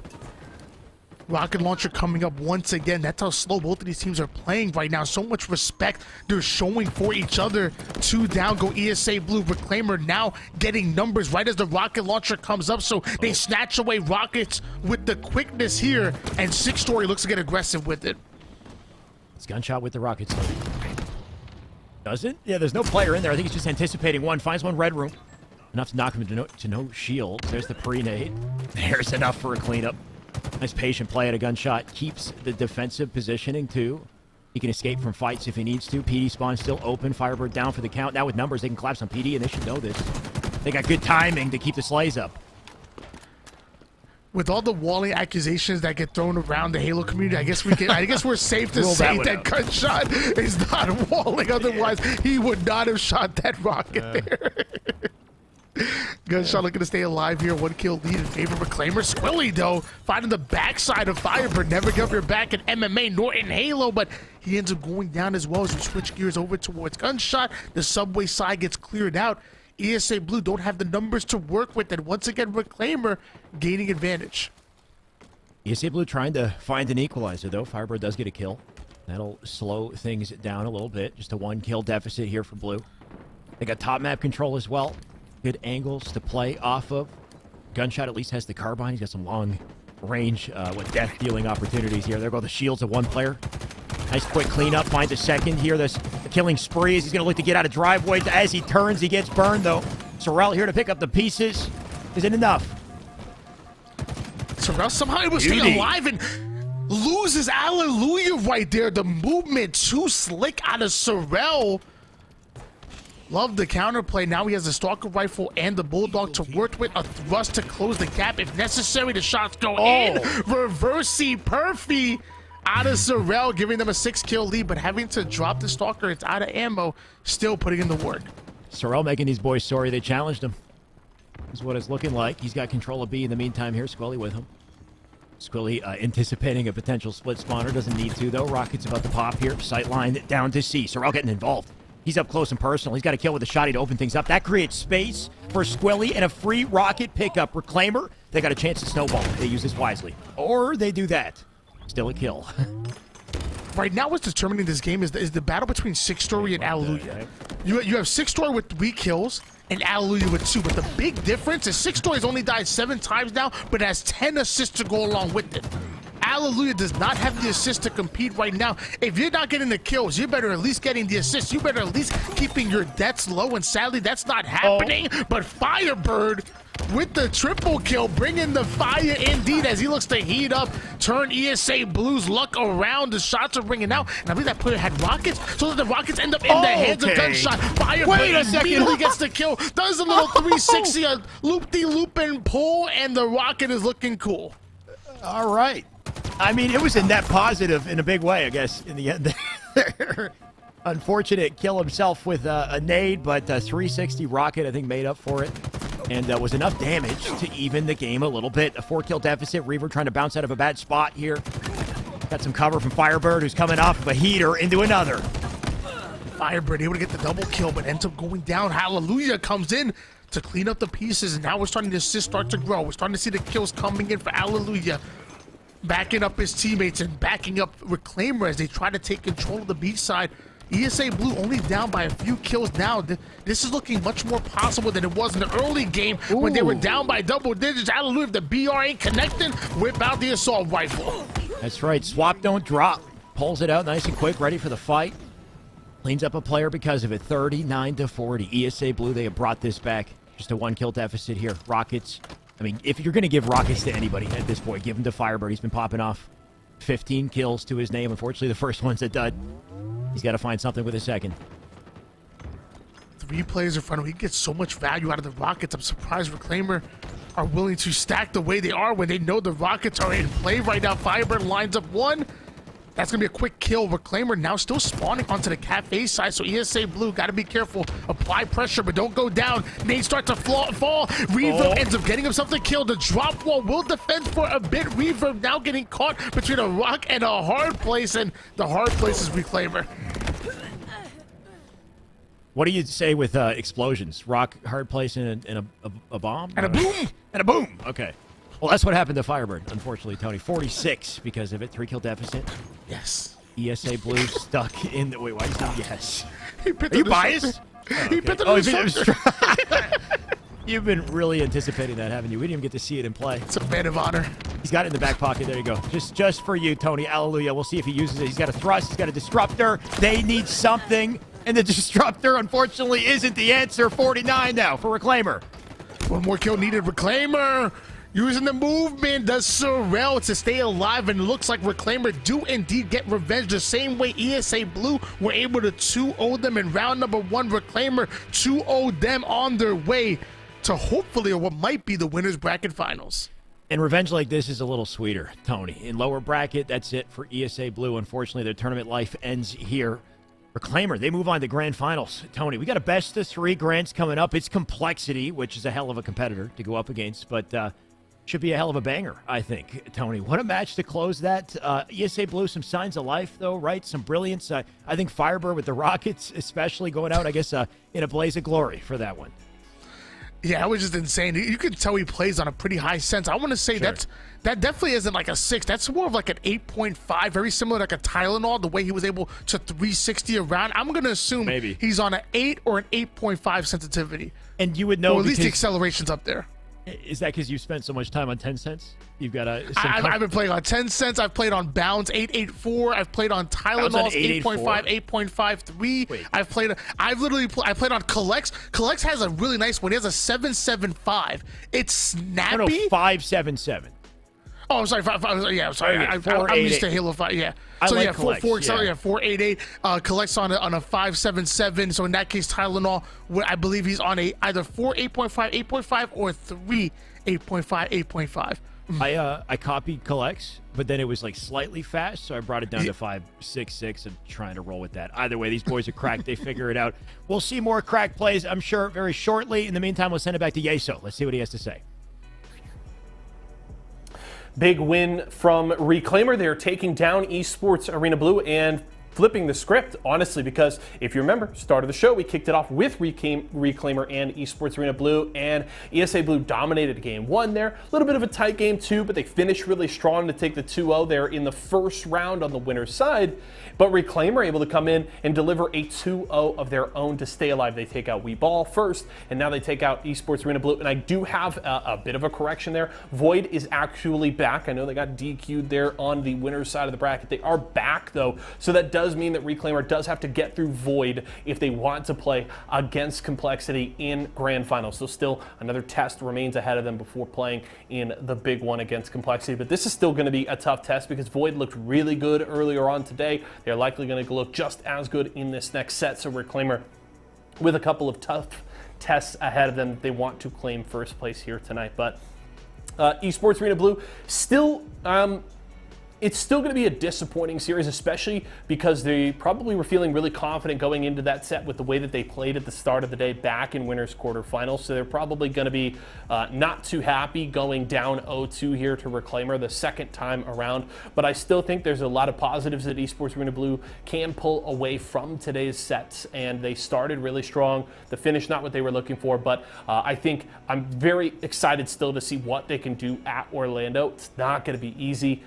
Rocket launcher coming up once again. That's how slow both of these teams are playing right now. So much respect they're showing for each other. 2 down go ESA Blue. Reclaimer now getting numbers right as the rocket launcher comes up. So they snatch away Rockets with the quickness here. And 6 Story looks to get aggressive with it. It's gunshot with the Rockets. Does it? Yeah, there's no player in there. I think he's just anticipating one. Finds one red room. Enough to knock him to no shield. There's the pre-nade. There's enough for a cleanup. Nice patient play at a gunshot. Keeps the defensive positioning, too. He can escape from fights if he needs to. PD spawn still open. Firebird down for the count. Now with numbers, they can collapse on PD, and they should know this. They got good timing to keep the slays up. With all the walling accusations that get thrown around the Halo community, I guess we're safe to say that gunshot is not walling. Otherwise, he would not have shot that rocket there. Gunshot looking to stay alive here. 1 kill lead in favor of Reclaimer. Squilly, though, finding the backside of Firebird. Never give your back in MMA nor in Halo, but he ends up going down as well as we switch gears over towards Gunshot. The Subway side gets cleared out. ESA Blue don't have the numbers to work with, and once again, Reclaimer gaining advantage. ESA Blue trying to find an equalizer, though. Firebird does get a kill. That'll slow things down a little bit. Just a 1 kill deficit here for Blue. They got top map control as well. Good angles to play off of. Gunshot at least has the carbine. He's got some long range with death-dealing opportunities here. There go the shields of one player. Nice quick cleanup. Finds a second here. There's a killing spree as he's going to look to get out of driveways. As he turns, he gets burned, though. Sorrel here to pick up the pieces. Isn't enough. Sorrel somehow able to stay alive and loses Alleluia right there. The movement too slick out of Sorrel. Love the counterplay. Now he has the Stalker Rifle and the Bulldog to work with. A thrust to close the gap. If necessary, the shots go in. Reversey Perfy out of Sorrel, giving them a 6-kill lead, but having to drop the Stalker. It's out of ammo. Still putting in the work. Sorrel making these boys sorry they challenged him. This is what it's looking like. He's got control of B in the meantime here. Squilly with him. Squilly anticipating a potential split spawner. Doesn't need to, though. Rocket's about to pop here. Sightline down to C. Sorrel getting involved. He's up close and personal. He's got a kill with a shotty to open things up. That creates space for Squilly and a free Rocket pickup. Reclaimer, they got a chance to snowball. They use this wisely. Or they do that. Still a kill. Right now, what's determining this game is the battle between Six Story and Alleluia. You have Six Story with 3 kills and Alleluia with 2. But the big difference is Six Story's only died 7 times now, but has 10 assists to go along with it. Alleluia does not have the assist to compete right now. If you're not getting the kills, you better at least getting the assists. You better at least keeping your deaths low, and sadly, that's not happening. But Firebird with the triple kill, bringing the fire indeed as he looks to heat up, turn ESA Blue's luck around. The shots are ringing out, and I believe that player had rockets, so that the rockets end up in the hands of Gunshot. Firebird immediately gets the kill, does a little 360, a loop-de-loop and pull, and the rocket is looking cool. All right. I mean, it was a net positive in a big way, I guess, in the end there. Unfortunate kill himself with a nade, but 360 rocket, I think, made up for it. And was enough damage to even the game a little bit. A 4-kill deficit. Reaver trying to bounce out of a bad spot here. Got some cover from Firebird, who's coming off of a heater into another. Firebird able to get the double kill, but ends up going down. Alleluia comes in to clean up the pieces, and now we're starting to see start to grow. We're starting to see the kills coming in for Alleluia, backing up his teammates and backing up Reclaimer as they try to take control of the B side. ESA Blue only down by a few kills now. This is looking much more possible than it was in the early game when they were down by double digits. Alleluia, if the BR ain't connecting, whip out the assault rifle. That's right. Swap don't drop. Pulls it out nice and quick, ready for the fight. Cleans up a player because of it. 39-40. ESA Blue, they have brought this back. Just a 1-kill deficit here. Rockets. I mean, if you're going to give rockets to anybody at this point, give them to Firebird. He's been popping off 15 kills to his name. Unfortunately, the first one's a dud. He's got to find something with a second. 3 players in front of him. He gets so much value out of the rockets. I'm surprised Reclaimer are willing to stack the way they are when they know the rockets are in play right now. Firebird lines up 1. That's going to be a quick kill. Reclaimer now still spawning onto the cafe side, so ESA Blue got to be careful. Apply pressure, but don't go down. Nades start to fall. Reverb ends up getting himself the kill. The drop wall will defend for a bit. Reverb now getting caught between a rock and a hard place, and the hard place is Reclaimer. What do you say with explosions? Rock, hard place, and a bomb? And a boom! And a boom! Okay. Well, that's what happened to Firebird, unfortunately, Tony. 46 because of it. 3-kill deficit. Yes. ESA Blue stuck in the... Wait, why is that yes? Are you biased? He picked it You've been really anticipating that, haven't you? We didn't even get to see it in play. It's a man of honor. He's got it in the back pocket. There you go. Just for you, Tony. Alleluia. We'll see if he uses it. He's got a thrust. He's got a disruptor. They need something. And the disruptor, unfortunately, isn't the answer. 49 now for Reclaimer. 1 more kill needed. Reclaimer using the movement, does Sorrel to stay alive, and it looks like Reclaimer do indeed get revenge the same way ESA Blue were able to 2-0 them in round number 1. Reclaimer 2-0 them on their way to hopefully what might be the winner's bracket finals. And revenge like this is a little sweeter, Tony. In lower bracket, that's it for ESA Blue. Unfortunately, their tournament life ends here. Reclaimer, they move on to grand finals. Tony, we got a best of 3 grands coming up. It's Complexity, which is a hell of a competitor to go up against, but should be a hell of a banger, I think, Tony. What a match to close that. ESA Blue, some signs of life, though, right? Some brilliance. I think Firebird with the Rockets, especially going out, I guess, in a blaze of glory for that one. Yeah, it was just insane. You can tell he plays on a pretty high sense. I want to say that definitely isn't like a 6. That's more of like an 8.5, very similar to like a Tylenol, the way he was able to 360 around. I'm going to assume he's on an 8 or an 8.5 sensitivity. And you would know, or at least the acceleration's up there. Is that because you spent so much time on 10 cents? You've got a... I've been playing on 10 cents. I've played on Bounds 884. I've played on Tylenol's 8.5, 8.53. I played on Collects. Collects has a really nice one. He has a 775. It's snappy. No, 577. Oh, I'm sorry. Yeah, I'm sorry. I'm used to Halo 5. Yeah. I So like yeah, collects, 488. Collects on a 577. So in that case, Tylenol, I believe he's on a either 4 8.5, 8.5, or 3 8.5, 8.5. I copied collects, but then it was like slightly fast, so I brought it down to 5.66 and trying to roll with that. Either way, these boys are cracked. They figure it out. We'll see more crack plays, I'm sure, very shortly. In the meantime, we'll send it back to Yeso. Let's see what he has to say. Big win from Reclaimer. They're taking down Esports Arena Blue and flipping the script, honestly, because if you remember, start of the show, we kicked it off with Reclaimer and Esports Arena Blue, and ESA Blue dominated game one there. A little bit of a tight game two, but they finished really strong to take the 2-0 there in the first round on the winner's side. But Reclaimer able to come in and deliver a 2-0 of their own to stay alive. They take out Weeball first, and now they take out Esports Arena Blue. And I do have a bit of a correction there. Void is actually back. I know they got DQ'd there on the winner's side of the bracket. They are back, though, so that does mean that Reclaimer does have to get through Void if they want to play against Complexity in Grand Finals. So still another test remains ahead of them before playing in the big one against Complexity. But this is still going to be a tough test because Void looked really good earlier on today. They're likely going to look just as good in this next set. So Reclaimer with a couple of tough tests ahead of them that they want to claim first place here tonight. But Esports Arena Blue still... it's still going to be a disappointing series, especially because they probably were feeling really confident going into that set with the way that they played at the start of the day back in winners quarterfinals. So they're probably going to be not too happy going down 0-2 here to Reclaimer the second time around. But I still think there's a lot of positives that Esports Arena Blue can pull away from today's sets. And they started really strong. The finish, not what they were looking for. But I think I'm very excited still to see what they can do at Orlando. It's not going to be easy.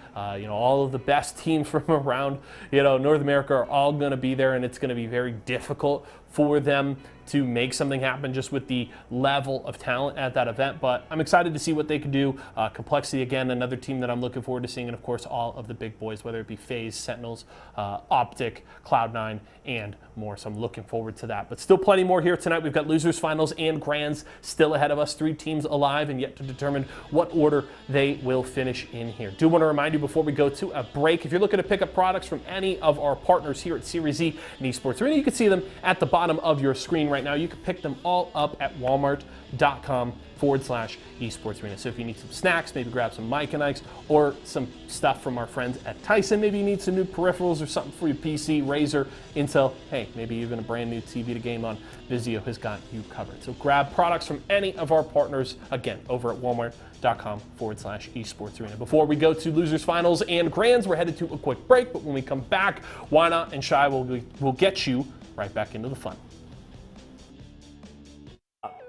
All of the best teams from around, North America are all going to be there, and it's going to be very difficult for them to make something happen just with the level of talent at that event. But I'm excited to see what they can do. Complexity, again, another team that I'm looking forward to seeing, and of course all of the big boys, whether it be FaZe, Sentinels, Optic, Cloud9, and more. So I'm looking forward to that. But still plenty more here tonight. We've got losers, finals, and grands still ahead of us. 3 teams alive and yet to determine what order they will finish in here. Do want to remind you before we go to a break, if you're looking to pick up products from any of our partners here at Series E and Esports Arena, you can see them at the bottom of your screen right now. You can pick them all up at walmart.com/esports arena. So if you need some snacks, maybe grab some Mike and Ike's or some stuff from our friends at Tyson. Maybe you need some new peripherals or something for your PC, Razer, Intel. Hey, maybe even a brand new TV to game on. Vizio has got you covered. So grab products from any of our partners, again, over at walmart.com/esports arena. Before we go to losers, finals, and grands, we're headed to a quick break. But when we come back, Wana and Shai will get you right back into the fun.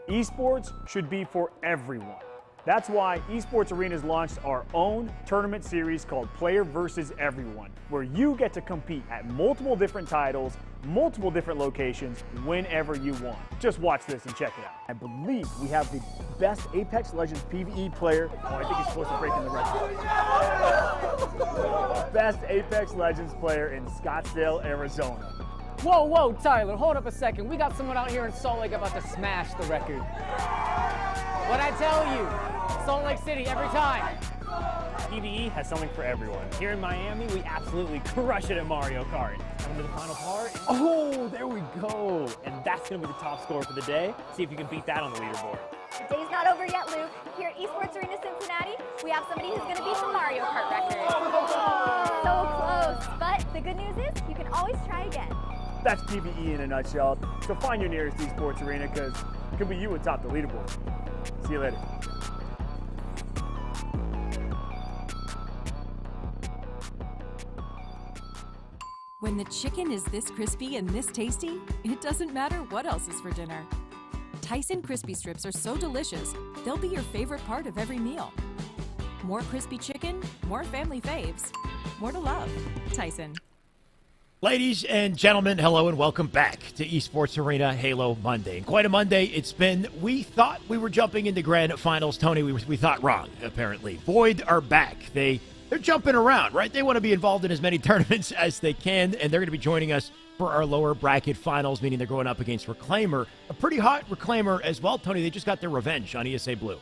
Esports should be for everyone. That's why Esports Arena's launched our own tournament series called Player vs. Everyone, where you get to compete at multiple different titles, multiple different locations, whenever you want. Just watch this and check it out. I believe we have the best Apex Legends PvE player. Oh, I think he's supposed to break in the record. Best Apex Legends player in Scottsdale, Arizona. Whoa, Tyler, hold up a second. We got someone out here in Salt Lake about to smash the record. What'd I tell you? Salt Lake City every time. PvE has something for everyone. Here in Miami, we absolutely crush it at Mario Kart. Come to the final part. Oh, there we go. And that's going to be the top score for the day. See if you can beat that on the leaderboard. The day's not over yet, Luke. Here at Esports Arena Cincinnati, we have somebody who's going to beat the Mario Kart record. So close. But the good news is you can always try again. That's PvE in a nutshell. So find your nearest Esports Arena because it could be you atop the leaderboard. See you later. When the chicken is this crispy and this tasty, it doesn't matter what else is for dinner. Tyson Crispy Strips are so delicious, they'll be your favorite part of every meal. More crispy chicken, more family faves, more to love. Tyson. Ladies and gentlemen, hello and welcome back to Esports Arena Halo Monday. And quite a Monday it's been. We thought we were jumping into grand finals. Tony, we thought wrong, apparently. Void are back. They're jumping around, right? They want to be involved in as many tournaments as they can, and they're going to be joining us for our lower bracket finals, meaning they're going up against Reclaimer. A pretty hot Reclaimer as well, Tony. They just got their revenge on ESA Blue.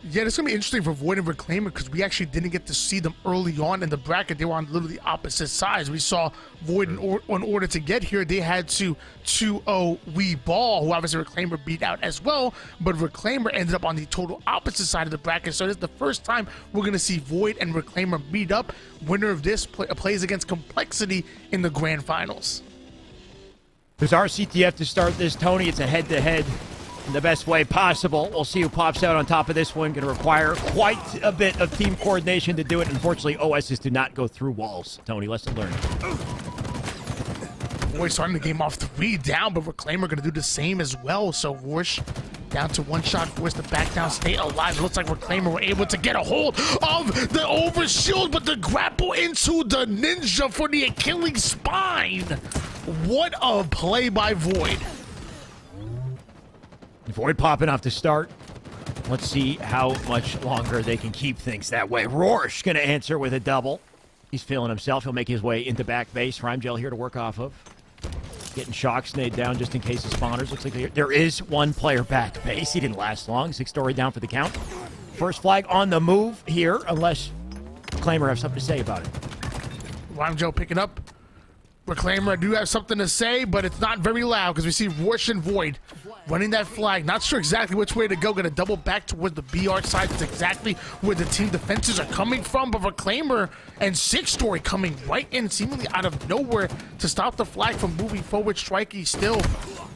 Yeah, it's going to be interesting for Void and Reclaimer because we actually didn't get to see them early on in the bracket. They were on literally opposite sides. We saw Void in order to get here, they had to 2-0 Wee Ball, who obviously Reclaimer beat out as well, but Reclaimer ended up on the total opposite side of the bracket. So this is the first time we're going to see Void and Reclaimer meet up. Winner of this plays against Complexity in the grand finals. There's RCTF to start this, Tony. It's a head-to-head in the best way possible. We'll see who pops out on top of this one. Going to require quite a bit of team coordination to do it. Unfortunately, OSs do not go through walls. Tony, lesson learned. Void starting the game off 3 down, but Reclaimer going to do the same as well. So Rorsch down to 1 shot, forced to back down, stay alive. It looks like Reclaimer were able to get a hold of the overshield, but the grapple into the ninja for the Achilles spine. What a play by Void. Void popping off to start. Let's see how much longer they can keep things that way. Rorsch going to answer with a double. He's feeling himself. He'll make his way into back base. Rhymegel here to work off of. Getting shock snade down just in case of spawners. Looks like there is one player back base. He didn't last long. 6-story down for the count. First flag on the move here, unless Reclaimer have something to say about it. Rhymegel picking up. Reclaimer, I do have something to say, but it's not very loud because we see Rorsch and Void running that flag. Not sure exactly which way to go. Going to double back towards the BR side. That's exactly where the team defenses are coming from. But Reclaimer and 6-story coming right in, seemingly out of nowhere, to stop the flag from moving forward. Strikey still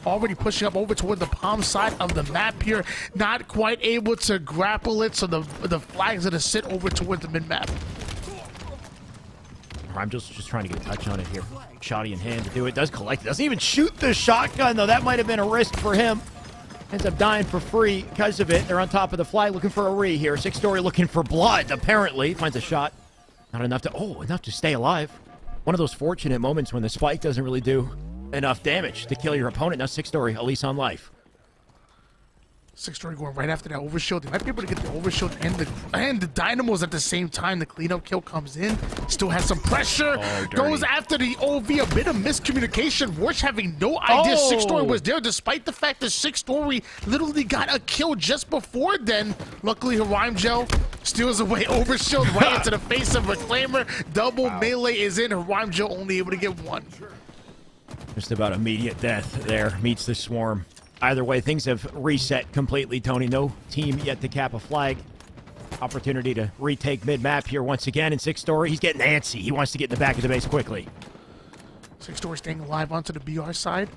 already pushing up over toward the palm side of the map here. Not quite able to grapple it, so the flag's going to sit over towards the mid-map. I'm just trying to get a touch on it here. Shoddy in hand to do it. Does collect it. Doesn't even shoot the shotgun, though. That might have been a risk for him. Ends up dying for free because of it. They're on top of the flag looking for a re here. 6-story looking for blood, apparently. Finds a shot. Not enough to... Oh, enough to stay alive. One of those fortunate moments when the spike doesn't really do enough damage to kill your opponent. Now 6-story, at least on life. 6-story going right after that overshield. They might be able to get the overshield and the dynamos at the same time. The cleanup kill comes in. Still has some pressure. Oh, goes after the OV. A bit of miscommunication. Rorsch having no idea 6-story was there, despite the fact that 6-story literally got a kill just before then. Luckily, Rhymegel steals away overshield right into the face of Reclaimer. Double melee is in. Rhymegel only able to get 1. Just about immediate death there. Meets the swarm. Either way, things have reset completely, Tony. No team yet to cap a flag. Opportunity to retake mid-map here once again. And 6-story, he's getting antsy. He wants to get in the back of the base quickly. 6-story staying alive onto the BR side.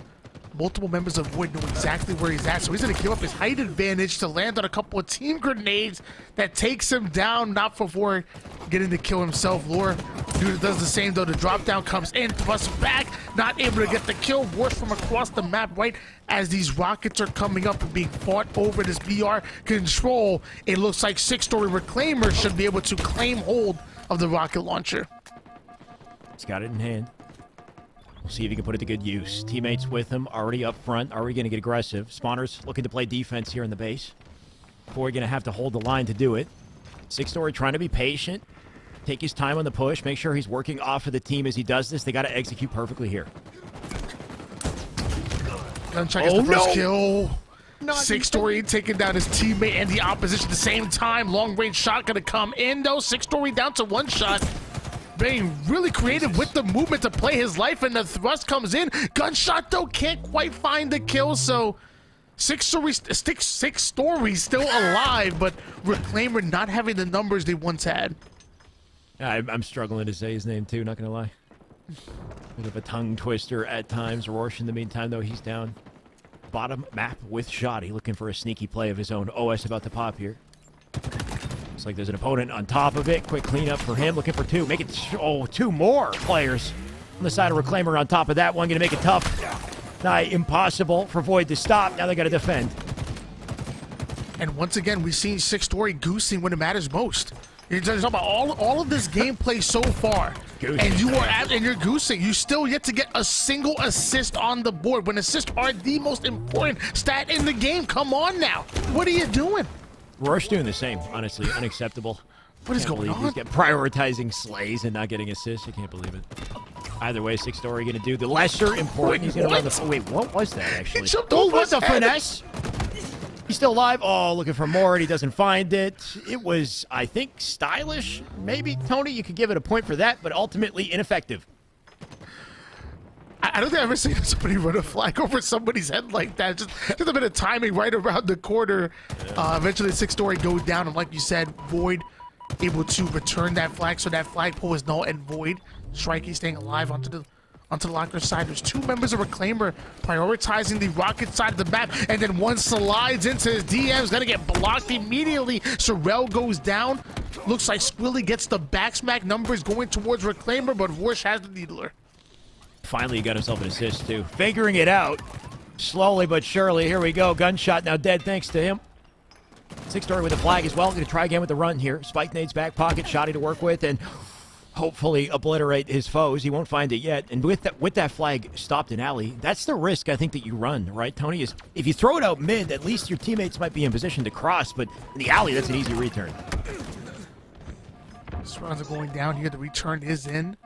Multiple members of Void know exactly where he's at, so he's going to give up his height advantage to land on a couple of team grenades that takes him down, not before getting to kill himself. Lure dude does the same, though. The drop down comes in, thrusts back, not able to get the kill. Rorsch from across the map right as these rockets are coming up and being fought over this BR control. It looks like 6-story Reclaimer should be able to claim hold of the rocket launcher. He's got it in hand. We'll see if he can put it to good use. Teammates with him, already up front, already going to get aggressive. Spawners looking to play defense here in the base. Boy, going to have to hold the line to do it. 6-story trying to be patient, take his time on the push, make sure he's working off of the team as he does this. They got to execute perfectly here. Gunshot gets the first kill. 6-story taking down his teammate and the opposition at the same time. Long range shot going to come in, though. 6-story down to 1 shot. Being really creative with the movement to play his life, and the thrust comes in. Gunshot, though, can't quite find the kill, so 6-story still alive, but Reclaimer not having the numbers they once had. I'm struggling to say his name, too, not going to lie. Bit of a tongue twister at times. Rorsch, in the meantime, though, he's down bottom map with Shoddy, looking for a sneaky play of his own. OS about to pop here. Looks like there's an opponent on top of it. Quick cleanup for him. Looking for 2. Make it... Oh, 2 more players on the side of Reclaimer on top of that one. Going to make it tough. Nigh impossible for Void to stop. Now they got to defend. And once again, we've seen 6-story goosing when it matters most. You're talking about all of this gameplay so far, and you're goosing. You still yet to get a single assist on the board when assists are the most important stat in the game. Come on now, what are you doing? Rorsch doing the same, honestly. Unacceptable. What is going on? He's prioritizing slays and not getting assists. I can't believe it. Either way, 6-story going to do the lesser important. He's going to run the... Wait, what was that, actually? He jumped over was a finesse? He's still alive. Oh, looking for more, and he doesn't find it. It was, I think, stylish. Maybe, Tony, you could give it a point for that, but ultimately ineffective. I don't think I've ever seen somebody run a flag over somebody's head like that. Just a bit of timing right around the corner. Eventually, the 6-story goes down, and like you said, Void able to return that flag, so that flagpole is null and void. Strikey staying alive onto the locker side. There's 2 members of Reclaimer prioritizing the rocket side of the map, and then one slides into his DM's gonna get blocked immediately. Sorrel goes down. Looks like Squilly gets the backsmack. Numbers going towards Reclaimer, but Vorsh has the Needler. Finally, he got himself an assist, too. Figuring it out. Slowly but surely. Here we go. Gunshot now dead thanks to him. 6-story with a flag as well. Going to try again with the run here. Spike nades back pocket. Shotty to work with, and hopefully obliterate his foes. He won't find it yet. And with that flag stopped in alley, that's the risk I think that you run, right, Tony? Is if you throw it out mid, at least your teammates might be in position to cross, but in the alley, that's an easy return. These rounds are going down here. The return is in.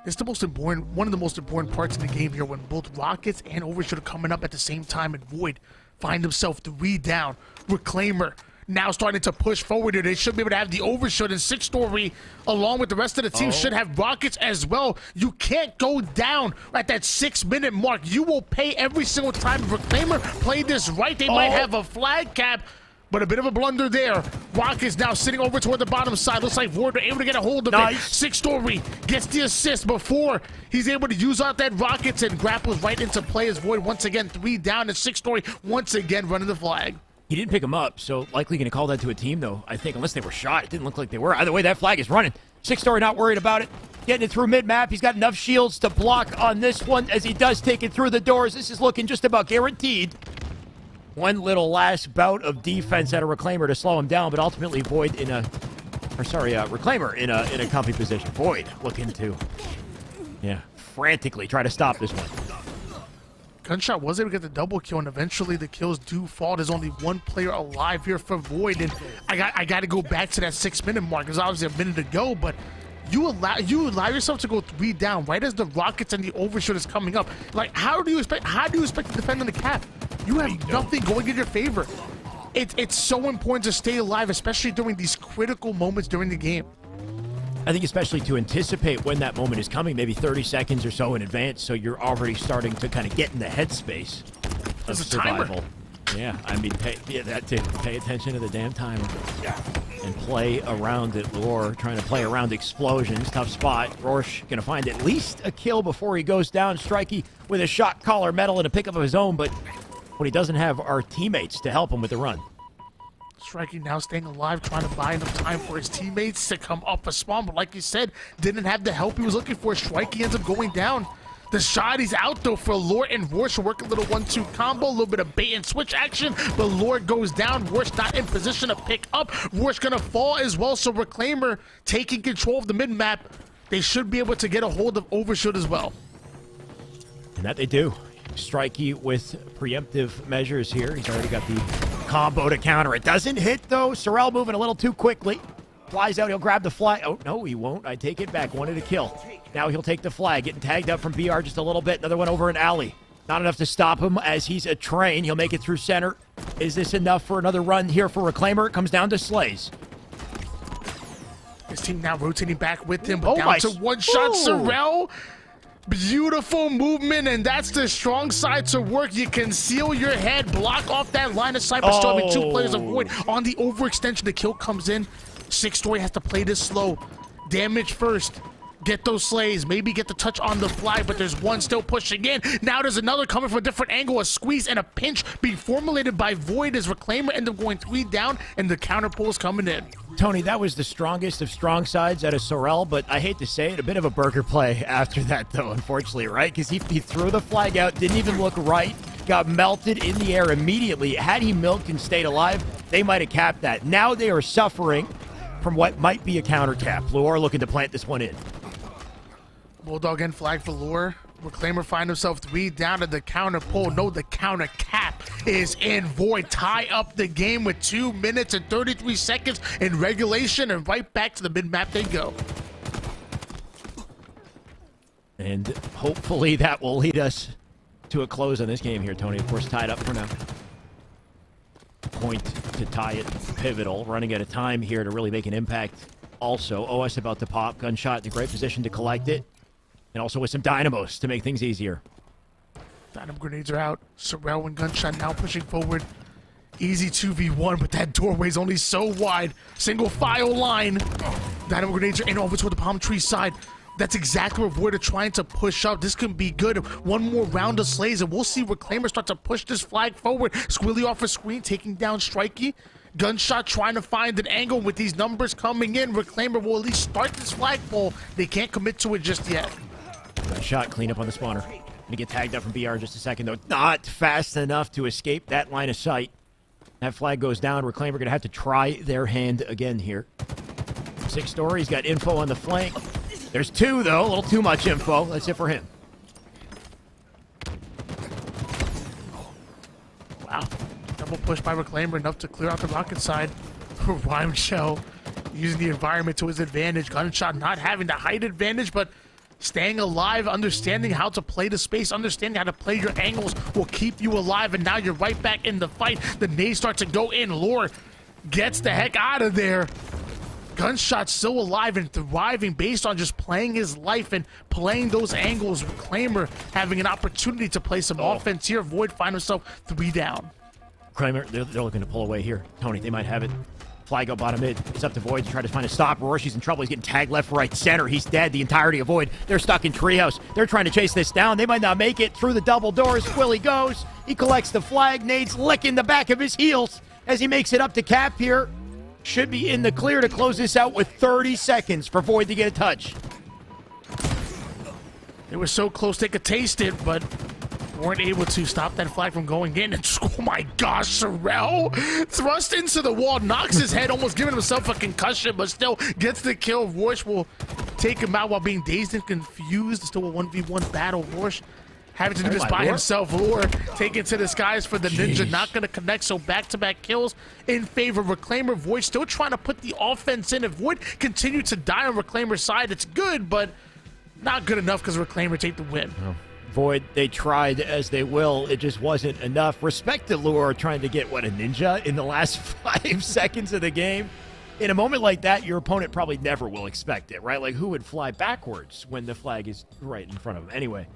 It's the most important, one of the most important parts in the game here when both Rockets and Overshoot are coming up at the same time, and Void find himself 3 down. Reclaimer now starting to push forward here. They should be able to have the Overshoot, and 6-story along with the rest of the team should have Rockets as well. You can't go down at that 6-minute mark. You will pay every single time. Reclaimer played this right. They might have a flag cap, but a bit of a blunder there. Rockets now sitting over toward the bottom side. Looks like Void were able to get a hold of it. 6-story gets the assist before he's able to use out that Rockets, and grapples right into play as Void once again 3 down, and 6-story once again running the flag. He didn't pick him up, so likely going to call that to a team, though, I think, unless they were shot. It didn't look like they were. Either way, that flag is running. 6-story not worried about it. Getting it through mid-map. He's got enough shields to block on this one as he does take it through the doors. This is looking just about guaranteed. One little last bout of defense at a Reclaimer to slow him down, but ultimately Void in a... Reclaimer in a comfy position. Void looking to, frantically try to stop this one. Gunshot was able to get the double kill, and eventually the kills do fall. There's only one player alive here for Void, and I got to go back to that 6-minute mark. There's obviously a minute to go, but you allow yourself to go 3 down right as the Rockets and the Overshoot is coming up. Like, how do you expect to defend on the cap? You have nothing going in your favor. It's so important to stay alive, especially during these critical moments during the game. I think especially to anticipate when that moment is coming, maybe 30 seconds or so in advance, so you're already starting to kind of get in the headspace of survival. Yeah, I mean, pay attention to the damn timer and play around it. Lure trying to play around explosions. Tough spot. Rorsch going to find at least a kill before he goes down. Strikey with a shot caller medal and a pickup of his own, but what he doesn't have are teammates to help him with the run. Strikey now staying alive, trying to buy enough time for his teammates to come up a spawn, but like you said, didn't have the help he was looking for. Strikey ends up going down. The shot is out though for Lord, and Vorsh will work a little 1-2 combo, a little bit of bait and switch action, but Lord goes down. Vorsh not in position to pick up. Vorsh gonna fall as well, so Reclaimer taking control of the mid-map. They should be able to get a hold of Overshoot as well. And that they do. Strikey with preemptive measures here. He's already got the combo to counter. It doesn't hit, though. Sorrel moving a little too quickly. Flies out. He'll grab the flag. Oh, no, he won't. I take it back. Wanted a kill. Now he'll take the flag. Getting tagged up from BR just a little bit. Another one over in alley. Not enough to stop him as he's a train. He'll make it through center. Is this enough for another run here for Reclaimer? It comes down to Slays. His team now rotating back with him, but down to one shot. Sorrel. Beautiful movement, and that's the strong side to work. You conceal your head, block off that line of sight, but still having 2 players avoid on the overextension. The kill comes in. 6-story has to play this slow. Damage first. Get those slays. Maybe get the touch on the fly, but there's one still pushing in. Now there's another coming from a different angle. A squeeze and a pinch being formulated by Void as Reclaimer end up going 3 down, and the counter pull is coming in. Tony, that was the strongest of strong sides out of Sorrel, but I hate to say it, a bit of a burger play after that, though, unfortunately, right? Because he threw the flag out, didn't even look right, got melted in the air immediately. Had he milked and stayed alive, they might have capped that. Now they are suffering from what might be a counter cap. Lure looking to plant this one in. Bulldog and flag for Lure. Reclaimer find himself 3 down to the counter pull. No, the counter cap is in. Void tie up the game with 2 minutes and 33 seconds in regulation, and right back to the mid-map they go. And hopefully that will lead us to a close on this game here, Tony. Of course, tied up for now. point to tie it pivotal. Running out of time here to really make an impact. Also, OS about to pop. Gunshot in a great position to collect it. And also with some dynamos to make things easier. Dynamo grenades are out. Sorrel and Gunshot now pushing forward. Easy 2v1, but that doorway's only so wide. Single file line. Dynamo grenades are in over toward the palm tree side. That's exactly where Void are trying to push up. This can be good. One more round of slays, and we'll see Reclaimer start to push this flag forward. Squilly off a screen, taking down Strikey. Gunshot trying to find an angle with these numbers coming in. Reclaimer will at least start this flagpole. They can't commit to it just yet. Gunshot clean up on the spawner. Gonna get tagged up from BR in just a second, though. Not fast enough to escape that line of sight. That flag goes down. Reclaimer gonna have to try their hand again here. 6 stories, got info on the flank. There's 2, though. A little too much info. That's it for him. Wow. Double push by Reclaimer, enough to clear out the rocket side. Rhyme Shell using the environment to his advantage. Gunshot not having the height advantage, but staying alive, understanding how to play the space, understanding how to play your angles will keep you alive, and now you're right back in the fight. The nades start to go in. Lure gets the heck out of there. Gunshot still alive and thriving based on just playing his life and playing those angles. Reclaimer having an opportunity to play some offense here. Void find himself 3 down. Reclaimer, they're looking to pull away here. Tony, they might have it. Flag go bottom mid. It's up to Void to try to find a stop. Rorschach's in trouble. He's getting tagged left, right, center. He's dead. The entirety of Void. They're stuck in Treehouse. They're trying to chase this down. They might not make it through the double doors. Willie goes. He collects the flag. Nade's licking the back of his heels as he makes it up to Cap here. Should be in the clear to close this out with 30 seconds for Void to get a touch. They were so close they could taste it, but weren't able to stop that flag from going in. And oh my gosh, Sorrel thrust into the wall, knocks his head, almost giving himself a concussion, but still gets the kill. Rorsch will take him out while being dazed and confused. Still a 1v1 battle. Rorsch having to do this by himself. Lure taken to the skies for the ninja, not going to connect, so back-to-back kills in favor of Reclaimer. Void still trying to put the offense in. If Void continue to die on Reclaimer's side, it's good, but not good enough because Reclaimer take the win. Oh. Void, they tried as they will. It just wasn't enough. Respect to Lure trying to get, what, a ninja in the last 5 seconds of the game? In a moment like that, your opponent probably never will expect it, right? Like, who would fly backwards when the flag is right in front of them? Anyway,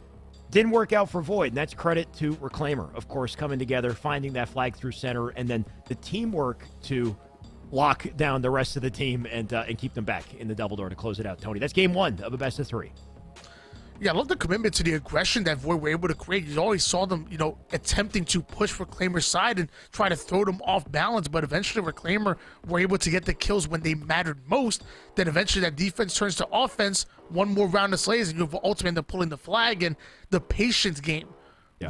didn't work out for Void, and that's credit to Reclaimer, of course, coming together, finding that flag through center, and then the teamwork to lock down the rest of the team and keep them back in the double door to close it out. Tony, that's game 1 of a best of 3. Yeah, I love the commitment to the aggression that Void were able to create. You always saw them, you know, attempting to push Reclaimer's side and try to throw them off balance, but eventually Reclaimer were able to get the kills when they mattered most. Then eventually that defense turns to offense. One more round of slays, and you ultimately end up pulling the flag, and the patience game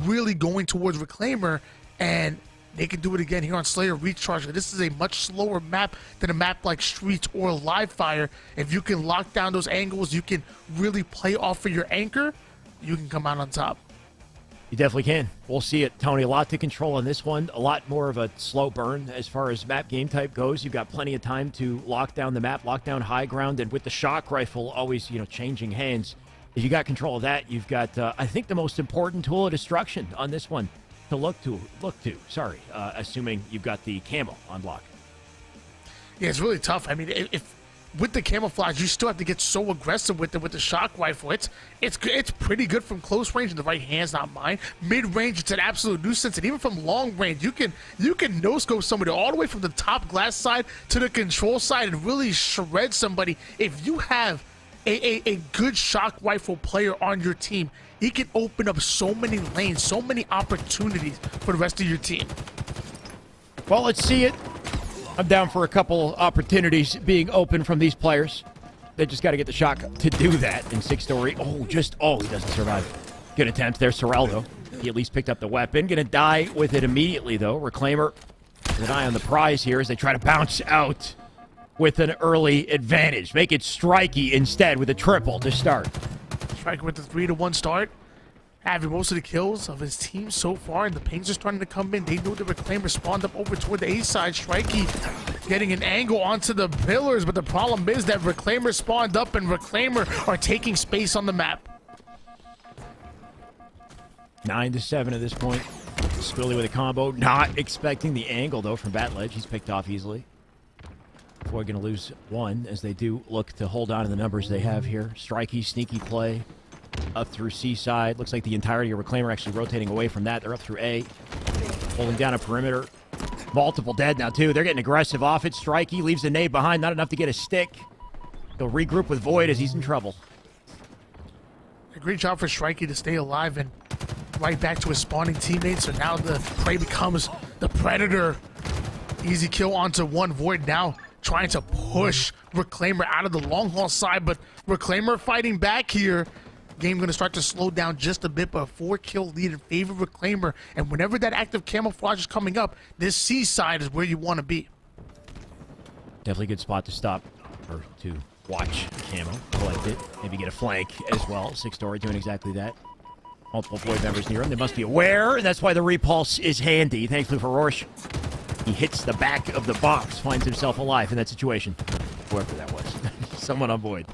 really going towards Reclaimer, and they can do it again here on Slayer Recharge. This is a much slower map than a map like Streets or Live Fire. If you can lock down those angles, you can really play off of your anchor, you can come out on top. You definitely can. We'll see it, Tony. A lot to control on this one. A lot more of a slow burn as far as map game type goes. You've got plenty of time to lock down the map, lock down high ground, and with the shock rifle always, you know, changing hands. If you got control of that, you've got, I think, the most important tool of destruction on this one to look to, assuming you've got the camo on lock. Yeah, it's really tough. I mean, if with the camouflage, you still have to get so aggressive with the shock rifle. It's pretty good from close range, and the right hand's not mine. Mid range, it's an absolute nuisance, and even from long range, you can no scope somebody all the way from the top glass side to the control side and really shred somebody. If you have a good shock rifle player on your team, he can open up so many lanes, so many opportunities for the rest of your team. Well, let's see it. I'm down for a couple opportunities being open from these players. They just got to get the shock to do that in 6 story. Oh, he doesn't survive. Good attempt there, Sorrel, though. He at least picked up the weapon. Gonna die with it immediately, though. Reclaimer with an eye on the prize here as they try to bounce out with an early advantage. Make it Strikey instead with a triple to start. Striker with the 3-1 start, having most of the kills of his team so far, and the pings are starting to come in. They knew the Reclaimer spawned up over toward the A side. Strikey getting an angle onto the pillars, but the problem is that Reclaimer spawned up, and Reclaimer are taking space on the map. 9-7 at this point. Squilly with a combo. Not expecting the angle, though, from Batledge. He's picked off easily. Void going to lose one as they do look to hold on to the numbers they have here. Strikey, sneaky play up through C side. Looks like the entirety of Reclaimer actually rotating away from that. They're up through A. Holding down a perimeter. Multiple dead now, too. They're getting aggressive off it. Strikey leaves the nade behind. Not enough to get a stick. He'll regroup with Void as he's in trouble. A great job for Strikey to stay alive and right back to his spawning teammates. So now the prey becomes the predator. Easy kill onto one. Void now trying to push Reclaimer out of the long haul side, but Reclaimer fighting back here. Game going to start to slow down just a bit, but a 4-kill lead in favor of Reclaimer. And whenever that active camouflage is coming up, this C side is where you want to be. Definitely a good spot to stop or to watch Camo collect it. Maybe get a flank as well. Six Story doing exactly that. Multiple Void members near him. They must be aware, and that's why the repulse is handy. Thankfully for Rorsch. He hits the back of the box, finds himself alive in that situation. Whoever that was. Someone on Void.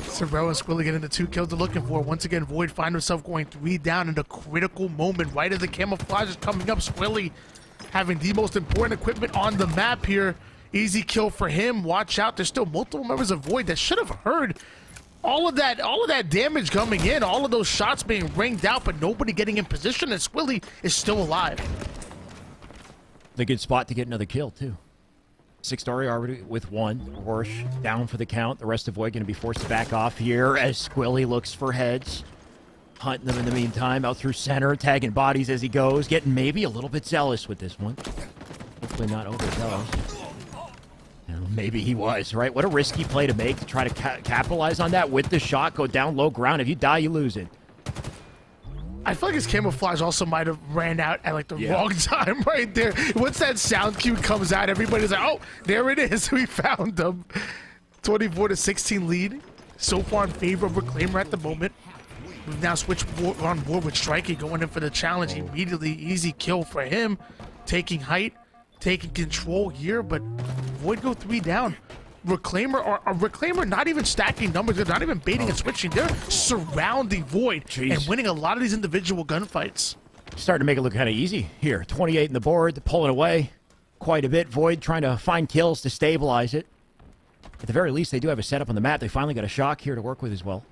Sorrel and Squilly getting the 2 kills they're looking for. Once again, Void find himself going 3 down in a critical moment. Right as the camouflage is coming up, Squilly having the most important equipment on the map here. Easy kill for him. Watch out. There's still multiple members of Void that should have heard all of that damage coming in. All of those shots being ringed out, but nobody getting in position, and Squilly is still alive. A good spot to get another kill, too. Six Story already with 1. Rorsch down for the count. The rest of Void going to be forced to back off here as Squilly looks for heads. Hunting them in the meantime. Out through center, tagging bodies as he goes. Getting maybe a little bit zealous with this one. Hopefully not overzealous. Maybe he was, right? What a risky play to make to try to capitalize on that with the shot. Go down low ground. If you die, you lose it. I feel like his camouflage also might have ran out at like the wrong time right there. Once that sound cue comes out, everybody's like, oh, there it is. We found them. 24-16 lead. So far in favor of Reclaimer at the moment. We've now switched on board with Strikey going in for the challenge immediately. Easy kill for him. Taking height, taking control here, but Void go 3 down. Reclaimer not even stacking numbers, they're not even baiting and switching, they're surrounding Void and winning a lot of these individual gunfights. Starting to make it look kind of easy here. 28 in the board, pulling away quite a bit. Void trying to find kills to stabilize it. At the very least, they do have a setup on the map. They finally got a shock here to work with as well.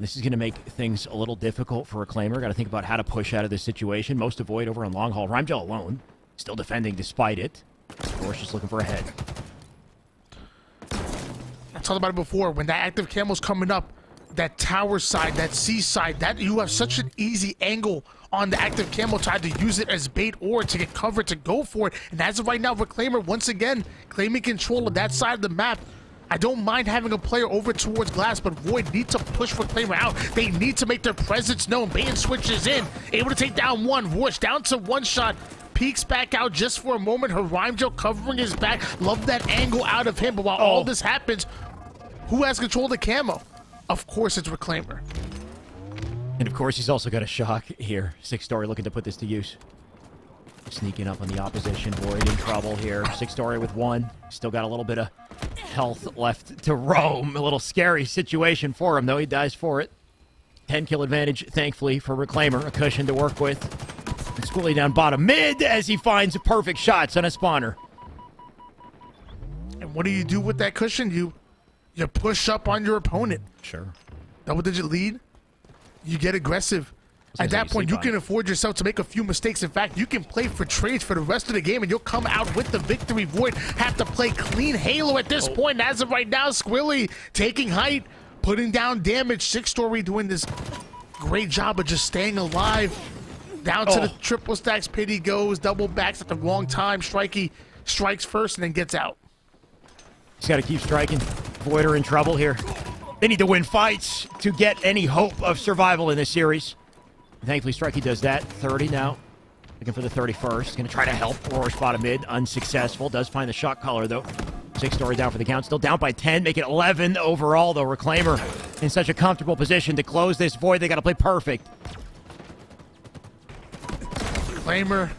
This is going to make things a little difficult for Reclaimer. Got to think about how to push out of this situation. Most of Void over on long haul. Rhymegel alone, still defending despite it. Of course, just looking for a head. I talked about it before, when that active camo's coming up, that tower side, that C side, that you have such an easy angle on the active camo to either use it as bait or to get covered to go for it. And as of right now, Reclaimer once again claiming control of that side of the map. I don't mind having a player over towards glass, but Void need to push Reclaimer out. They need to make their presence known. Bait and switches in, able to take down one. Rush down to 1 shot. Peeks back out just for a moment. Her Rhymegel covering his back. Love that angle out of him. But while all this happens, who has control of the camo? Of course, it's Reclaimer. And of course, he's also got a shock here. Six Story looking to put this to use. Sneaking up on the opposition. Void in trouble here. Six Story with 1. Still got a little bit of health left to roam. A little scary situation for him, though. He dies for it. 10-kill advantage, thankfully, for Reclaimer. A cushion to work with. And Squilly down bottom mid as he finds perfect shots on a spawner. And what do you do with that cushion? You push up on your opponent. Sure. Double-digit lead. You get aggressive. At that point, you can afford yourself to make a few mistakes. In fact, you can play for trades for the rest of the game, and you'll come out with the victory. Void have to play clean Halo at this point. As of right now, Squilly taking height, putting down damage. Six Story doing this great job of just staying alive. Down to the triple stacks. Pity goes. Double backs at the wrong time. Strikey strikes first and then gets out. He's got to keep striking. Void are in trouble here. They need to win fights to get any hope of survival in this series. Thankfully, Strikey does that. 30 now. Looking for the 31st. Going to try to help Rorsch bottom mid. Unsuccessful. Does find the shot caller, though. Six Story down for the count. Still down by 10. Make it 11 overall, though. Reclaimer in such a comfortable position to close this Void. They got to play perfect. Reclaimer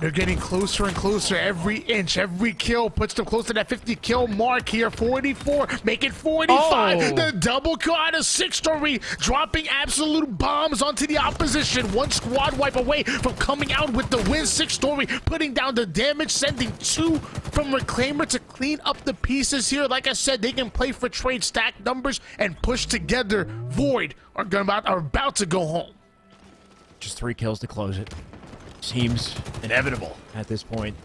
They're getting closer and closer every inch. Every kill puts them close to that 50 kill mark here. 44, make it 45. Oh. The double kill out of 6-story, dropping absolute bombs onto the opposition. One squad wipe away from coming out with the win. 6-story putting down the damage, sending 2 from Reclaimer to clean up the pieces here. Like I said, they can play for trade, stack numbers, and push together. Void are about to go home. Just 3 kills to close it. Seems inevitable at this point.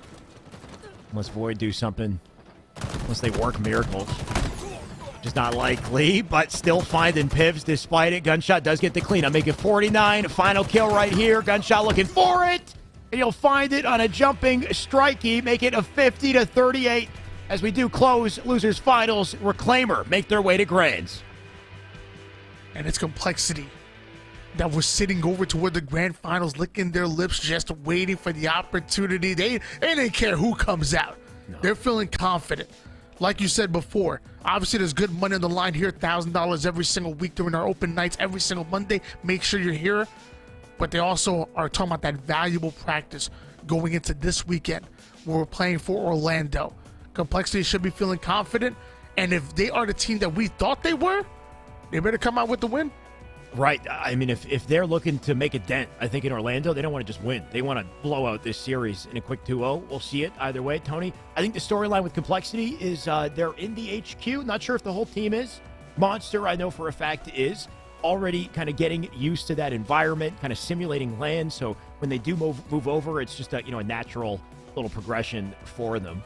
Unless Void do something, unless they work miracles. Just not likely, but still finding Pivs despite it. Gunshot does get the clean. I'm making 49. Final kill right here. Gunshot looking for it. And he'll find it on a jumping strikey. Make it a 50-38. As we do close losers finals, Reclaimer make their way to Grands. And it's Complexity that was sitting over toward the grand finals, licking their lips, just waiting for the opportunity. They didn't care who comes out. No. They're feeling confident. Like you said before, obviously there's good money on the line here, $1,000 every single week during our open nights, every single Monday. Make sure you're here. But they also are talking about that valuable practice going into this weekend where we're playing for Orlando. Complexity should be feeling confident. And if they are the team that we thought they were, they better come out with the win. Right. I mean, if they're looking to make a dent, I think in Orlando, they don't want to just win. They want to blow out this series in a quick 2-0. We'll see it either way. Tony, I think the storyline with Complexity is they're in the HQ. Not sure if the whole team is. Monster, I know for a fact, is already kind of getting used to that environment, kind of simulating land. So when they do move over, it's just a natural little progression for them.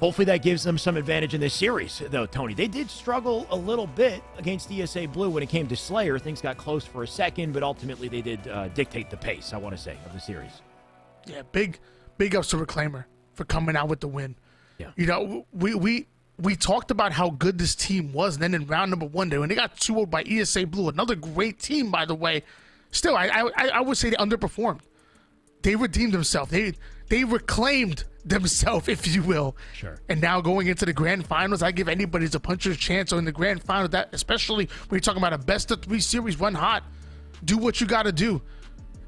Hopefully that gives them some advantage in this series, though, Tony. They did struggle a little bit against ESA Blue when it came to Slayer. Things got close for a second, but ultimately they did dictate the pace, I want to say, of the series. Yeah, big ups to Reclaimer for coming out with the win. Yeah. You know, we talked about how good this team was, and then in round number 1, when they got 2-0 by ESA Blue, another great team, by the way, still, I would say they underperformed. They redeemed themselves. They reclaimed themselves, if you will. Sure. And now going into the grand finals, I give anybody a puncher's chance. So in the grand final, that especially when you're talking about a best-of-3 series, run hot, do what you got to do.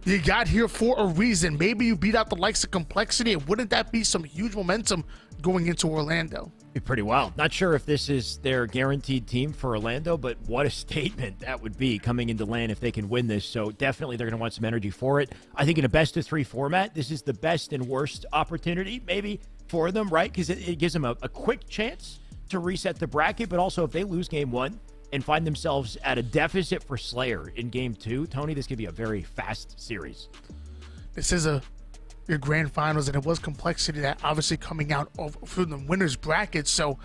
You got here for a reason. Maybe you beat out the likes of Complexity, and wouldn't that be some huge momentum going into Orlando? Be pretty wild. Not sure if this is their guaranteed team for Orlando, but what a statement that would be coming into land if they can win this. So definitely they're going to want some energy for it. I think in a best-of-3 format, this is the best and worst opportunity maybe for them, right? Because it gives them a quick chance to reset the bracket, but also if they lose game 1 and find themselves at a deficit for Slayer in game 2, Tony, this could be a very fast series. This is your grand finals, and it was Complexity that obviously coming out from the winner's bracket. So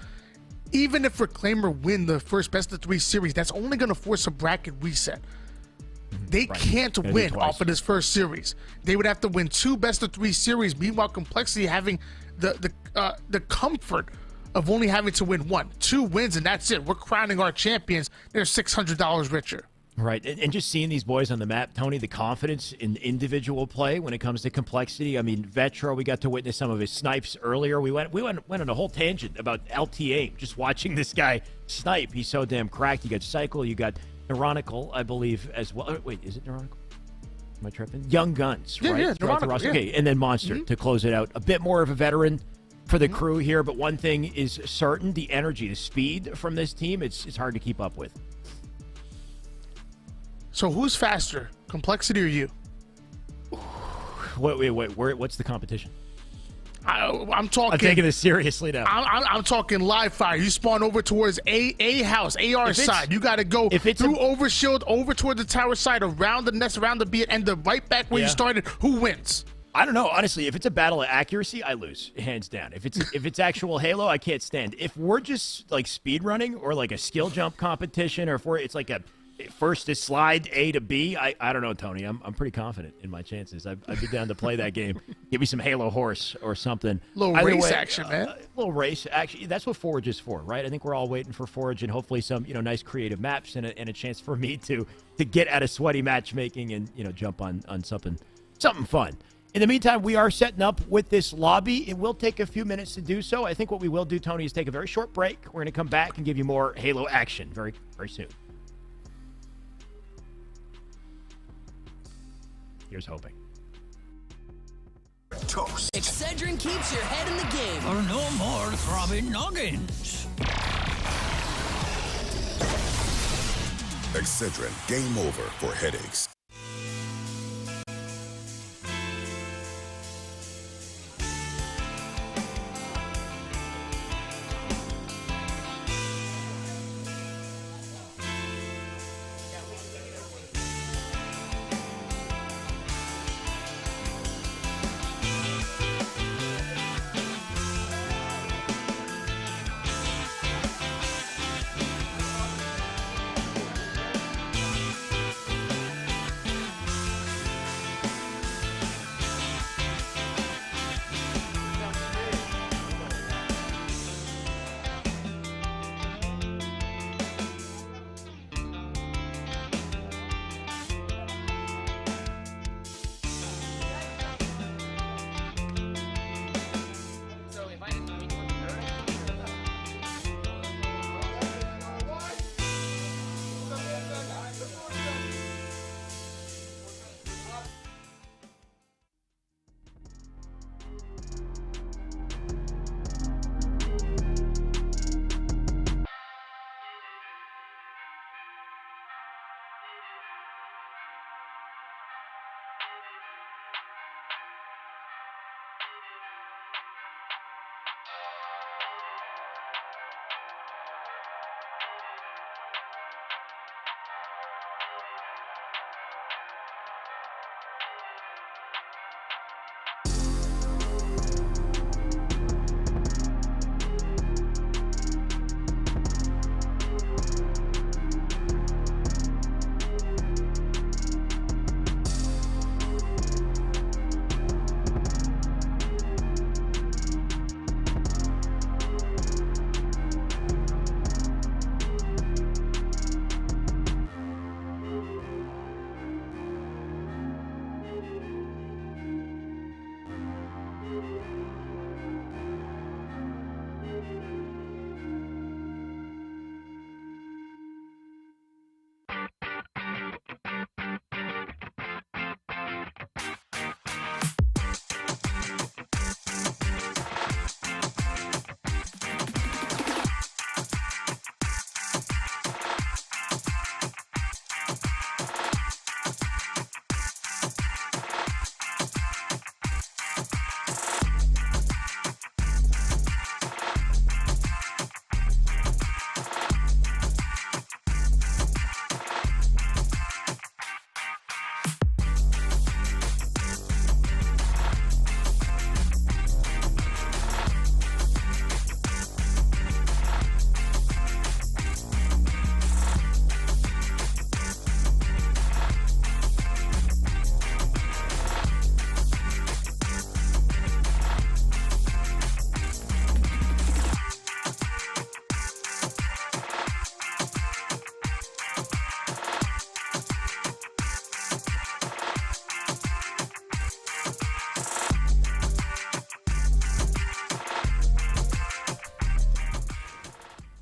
even if Reclaimer win the first best-of-3 series, that's only going to force a bracket reset. They can't win off of this first series. They would have to win 2 best-of-3 series. Meanwhile, Complexity having the comfort of only having to win 1. 2 wins, and that's it. We're crowning our champions. They're $600 richer. Right, and just seeing these boys on the map, Tony, the confidence in individual play when it comes to Complexity. I mean, Vetro, we got to witness some of his snipes earlier. We went on a whole tangent about LTA, just watching this guy snipe. He's so damn cracked. You got Cycle, you got Neuronical, I believe, as well. Wait, is it Neuronical? Am I tripping? Young Guns, right? Yeah, Neuronical, yeah. Okay, and then Monster to close it out. A bit more of a veteran for the crew here, but one thing is certain, the energy, the speed from this team, it's hard to keep up with. So who's faster, Complexity or you? Wait, what's the competition? I'm talking. I'm taking this seriously now. I'm talking live fire. You spawn over towards A house, AR side. You got to go through overshield, over toward the tower side, around the nest, around the B, and the right back where you started. Who wins? I don't know. Honestly, if it's a battle of accuracy, I lose, hands down. If it's actual Halo, I can't stand. If we're just like speed running or like a skill jump competition, or if it's like a first to slide A to B, I don't know, Tony. I'm pretty confident in my chances. I'd be down to play that game. Give me some Halo horse or something. Little race action, man. Little race action. That's what Forge is for, right? I think we're all waiting for Forge and hopefully some nice creative maps and a chance for me to get out of sweaty matchmaking and jump on something fun. In the meantime, we are setting up with this lobby. It will take a few minutes to do so. I think what we will do, Tony, is take a very short break. We're going to come back and give you more Halo action very, very soon. Here's hoping. toast. Excedrin keeps your head in the game. For no more throbbing noggins. Excedrin, game over for headaches.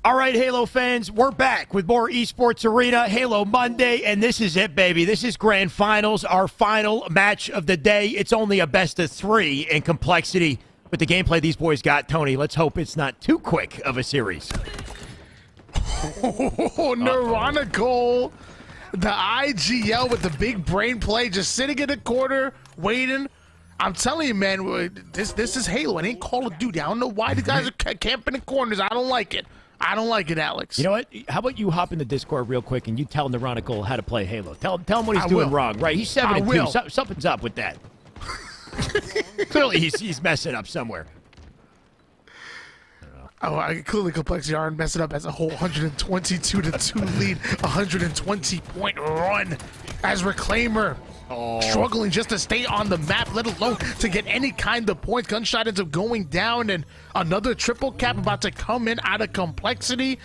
All right, Halo fans, we're back with more Esports Arena, Halo Monday, and this is it, baby. This is Grand Finals, our final match of the day. It's only a best of 3 in complexity. With the gameplay these boys got, Tony, let's hope it's not too quick of a series. Oh, Nirvana goal. The IGL with the big brain play, just sitting in the corner, waiting. I'm telling you, man, this is Halo. It ain't Call of Duty. I don't know why the guys are camping in corners. I don't like it. I don't like it, Alex. You know what? How about you hop in the Discord real quick and you tell Nironical how to play Halo? Tell him what he's doing wrong. Right? He's 7-2. Something's up with that. Clearly, he's messing up somewhere. Oh, clearly Complexity aren't messing up as a whole 122-2 lead, 120-point run as Reclaimer. Struggling just to stay on the map, let alone to get any kind of points. Gunshot ends up going down, and another triple cap about to come in out of Complexity.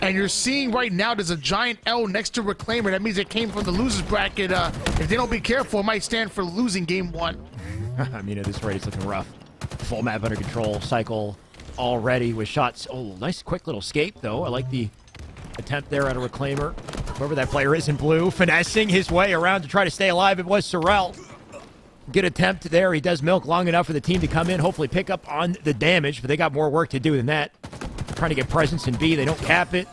And you're seeing right now there's a giant L next to Reclaimer. That means it came from the losers bracket. If they don't be careful, it might stand for losing game 1. I mean, at this rate, it's looking rough. Full map under control, cycle already with shots. Oh, nice quick little escape, though. I like the attempt there at a Reclaimer. Whoever that player is in blue, finessing his way around to try to stay alive. It was Sorrel. Good attempt there. He does milk long enough for the team to come in, hopefully pick up on the damage, but they got more work to do than that. Trying to get presence in B. They don't cap it.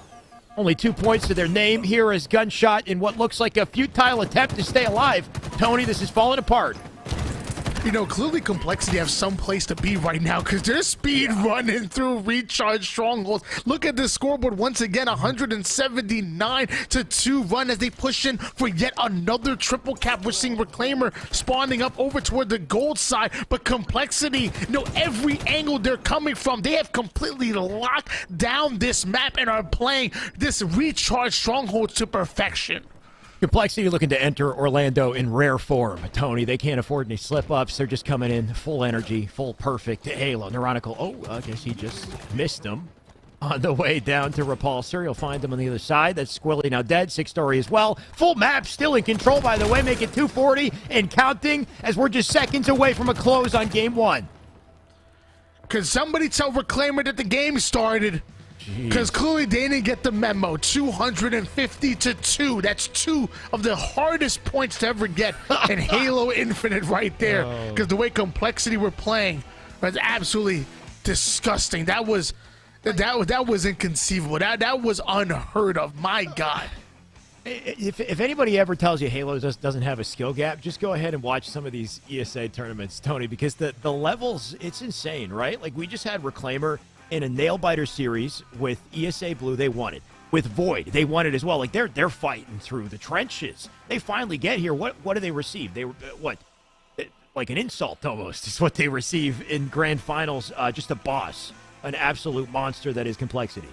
Only 2 points to their name here as Gunshot in what looks like a futile attempt to stay alive. Tony, this is falling apart. You know, clearly Complexity have some place to be right now because they're speed running through recharge strongholds. Look at the scoreboard once again, 179-2 run as they push in for yet another triple cap. We're seeing Reclaimer spawning up over toward the gold side, but Complexity, you know, every angle they're coming from, they have completely locked down this map and are playing this recharge stronghold to perfection. Complexity looking to enter Orlando in rare form. Tony, they can't afford any slip-ups. They're just coming in full energy, full perfect Halo. Neuronical, oh, I guess he just missed them on the way down to Repulsor. You'll find them on the other side. That's Squilly now dead. 6-story as well. Full map, still in control, by the way. Make it 240 and counting as we're just seconds away from a close on game 1. Could somebody tell Reclaimer that the game started? Because clearly they didn't get the memo. 250-2. That's 2 of the hardest points to ever get in Halo Infinite right there. Because the way Complexity were playing was absolutely disgusting. That was inconceivable. That was unheard of. My God. If anybody ever tells you Halo doesn't have a skill gap, just go ahead and watch some of these ESA tournaments, Tony, because the levels, it's insane, right? Like, we just had Reclaimer in a nail-biter series with ESA Blue. They won it. With Void, they won it as well. Like, they're fighting through the trenches. They finally get here. What do they receive? They what? Like an insult almost is what they receive in grand finals. Just a boss, an absolute monster that is Complexity.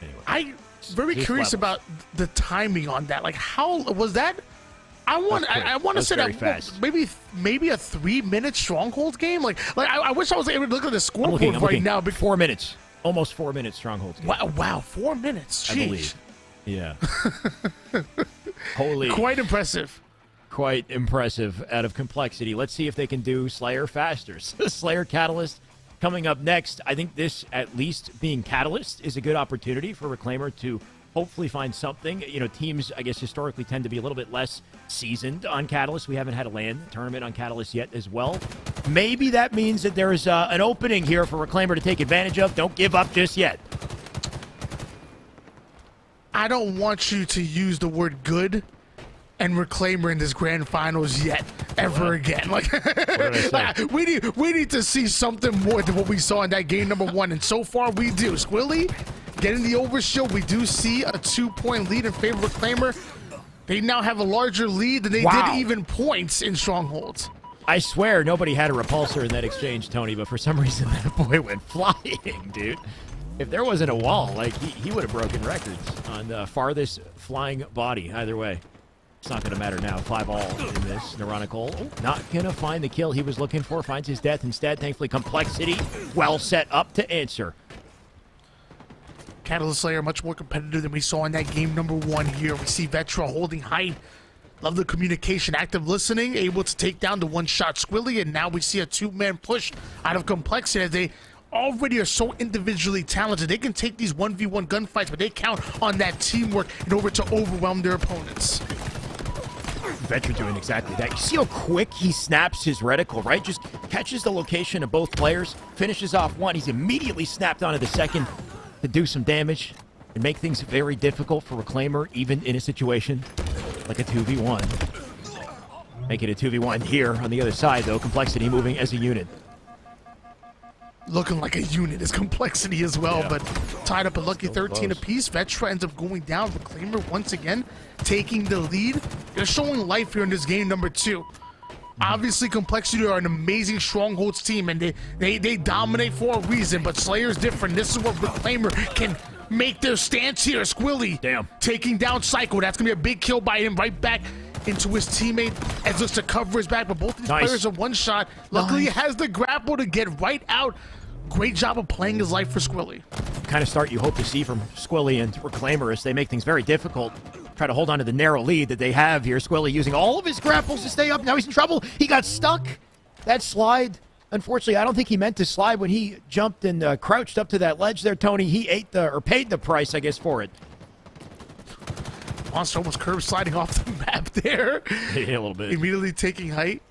Anyway, I'm very curious about the timing on that. Like, how was that? I want to say that fast. maybe a 3-minute stronghold game. Like I wish I was able to look at the scoreboard right now. 4 minutes, almost 4 minutes stronghold game. Wow, 4 minutes. Jeez. I believe. Yeah. Holy. Quite impressive. Quite impressive out of Complexity. Let's see if they can do Slayer faster. Slayer Catalyst coming up next. I think this, at least being Catalyst, is a good opportunity for Reclaimer to hopefully find something. You know, teams, I guess, historically tend to be a little bit less seasoned on Catalyst. We haven't had a LAN tournament on Catalyst yet as well. Maybe that means that there is an opening here for Reclaimer to take advantage of. Don't give up just yet. I don't want you to use the word good and Reclaimer in this grand finals yet ever again. Like, we need to see something more than what we saw in that game number 1, and so far we do. Squilly getting the overshield. We do see a 2-point lead in favor of Reclaimer. They now have a larger lead than they did even points in strongholds. I swear nobody had a repulsor in that exchange, Tony, but for some reason that boy went flying, dude. If there wasn't a wall, like, he would have broken records on the farthest flying body. Either way, it's not going to matter now. 5-all in this. Neuronical, not going to find the kill he was looking for. Finds his death instead. Thankfully, Complexity well set up to answer. Catalyst Slayer much more competitive than we saw in that game number 1 here. We see Vetra holding height. Love the communication, active listening, able to take down the one-shot Squilly, and now we see a 2-man push out of Complexity as they already are so individually talented. They can take these 1v1 gunfights, but they count on that teamwork in order to overwhelm their opponents. Vetra doing exactly that. You see how quick he snaps his reticle, right? Just catches the location of both players, finishes off one. He's immediately snapped onto the second to do some damage and make things very difficult for Reclaimer, even in a situation like a 2v1. Make it a 2v1 here on the other side, though. Complexity moving as a unit. Looking like a unit is Complexity as well, but tied up a lucky 13 apiece. Vetra ends up going down. Reclaimer once again taking the lead. They're showing life here in this game number 2. Obviously, Complexity are an amazing strongholds team, and they dominate for a reason, but Slayer's different. This is where Reclaimer can make their stance here. Squilly taking down Psycho. That's going to be a big kill by him right back into his teammate as looks to cover his back, but both these players are one shot. Luckily, he has the grapple to get right out. Great job of playing his life for Squilly. Kind of start you hope to see from Squilly and Reclaimer as they make things very difficult. Try to hold on to the narrow lead that they have here. Squilly using all of his grapples to stay up. Now he's in trouble. He got stuck. That slide, unfortunately, I don't think he meant to slide when he jumped and crouched up to that ledge there, Tony. He ate or paid the price, I guess, for it. Monster almost curb sliding off the map there. Yeah, a little bit. Immediately taking height.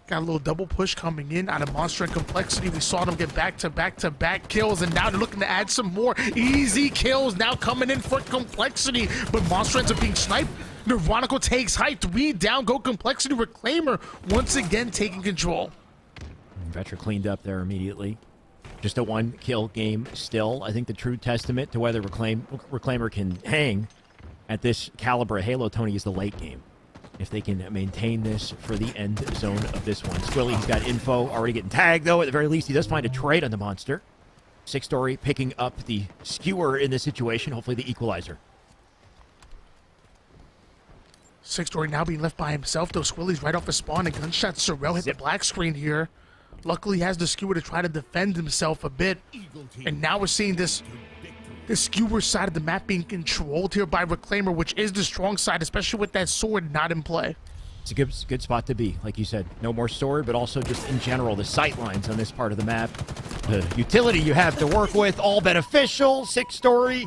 Got a little double push coming in out of Monster and Complexity. We saw them get back-to-back kills, and now they're looking to add some more easy kills now coming in for Complexity. But Monster ends up being sniped. Neuronical takes height. 3 down, go Complexity. Reclaimer once again taking control. Vetra cleaned up there immediately. Just a 1-kill game still. I think the true testament to whether Reclaimer can hang at this caliber of Halo, Tony, is the late game. If they can maintain this for the end zone of this one. Squilly, he's got info, already getting tagged, though. At the very least, he does find a trade on the Monster. 6-story picking up the skewer in this situation, hopefully the equalizer. 6-story now being left by himself, though. Squilly's right off his spawn, and gunshot Sorrel hit the black screen here. Luckily, he has the skewer to try to defend himself a bit. And now we're seeing this skewer side of the map being controlled here by Reclaimer, which is the strong side, especially with that sword not in play. It's a good spot to be, like you said. No more sword, but also just in general, the sight lines on this part of the map. The utility you have to work with, all beneficial. 6-story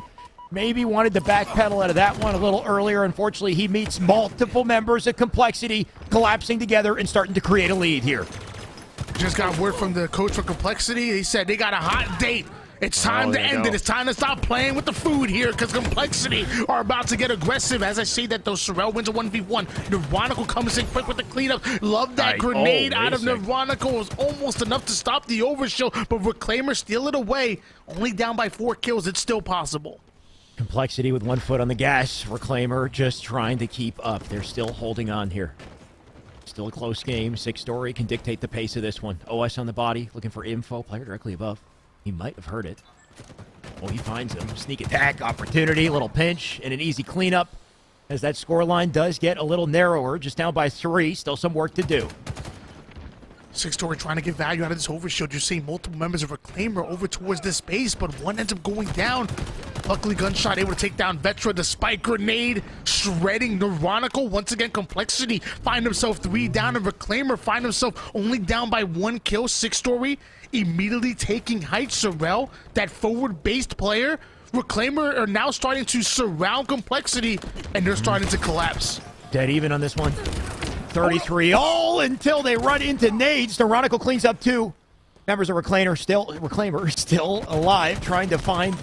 maybe wanted to backpedal out of that one a little earlier. Unfortunately, he meets multiple members of Complexity collapsing together and starting to create a lead here. Just got word from the coach for Complexity. He said they got a hot date. It's time to end it. It's time to stop playing with the food here because Complexity are about to get aggressive. As I see that, though, Sorrel wins a 1v1. Neuronical comes in quick with the cleanup. Love that grenade out of Neuronical. It was almost enough to stop the overshield, but Reclaimer steal it away. Only down by 4 kills. It's still possible. Complexity with 1 foot on the gas. Reclaimer just trying to keep up. They're still holding on here. Still a close game. 6-story can dictate the pace of this one. OS on the body, looking for info. Player directly above. He might have heard it. Oh, he finds him. Sneak attack, opportunity, little pinch, and an easy cleanup. As that scoreline does get a little narrower, just down by 3. Still some work to do. 6-story trying to get value out of this overshield. You're seeing multiple members of Reclaimer over towards this base, but one ends up going down. Luckily, Gunshot able to take down Vetra. The spike grenade shredding Neuronical. Once again, Complexity find himself 3 down, and Reclaimer find himself only down by 1 kill. 6-story immediately taking height. Sorrel, that forward-based player. Reclaimer are now starting to surround Complexity, and they're starting to collapse. Dead even on this one. 33 all until they run into nades. Neuronical cleans up 2. Members of Reclaimer still alive, trying to find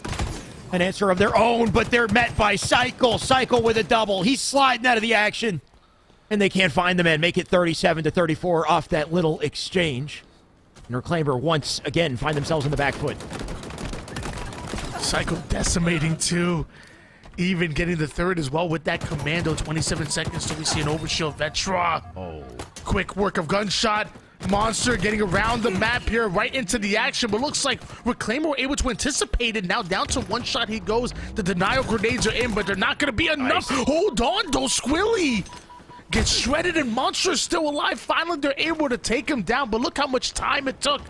an answer of their own, but they're met by Cycle. Cycle with a double. He's sliding out of the action, and they can't find the man. Make it 37-34 off that little exchange. And Reclaimer once again find themselves in the back foot. Cycle decimating 2. Even getting the 3rd as well with that commando. 27 seconds till we see an overshield. Vetra. Oh. Quick work of Gunshot. Monster getting around the map here, right into the action, but looks like Reclaimer were able to anticipate it. Now down to 1 shot he goes. The denial grenades are in, but they're not going to be enough. Nice. Hold on, though. Squilly gets shredded, and Monster is still alive. Finally, they're able to take him down, but look how much time it took.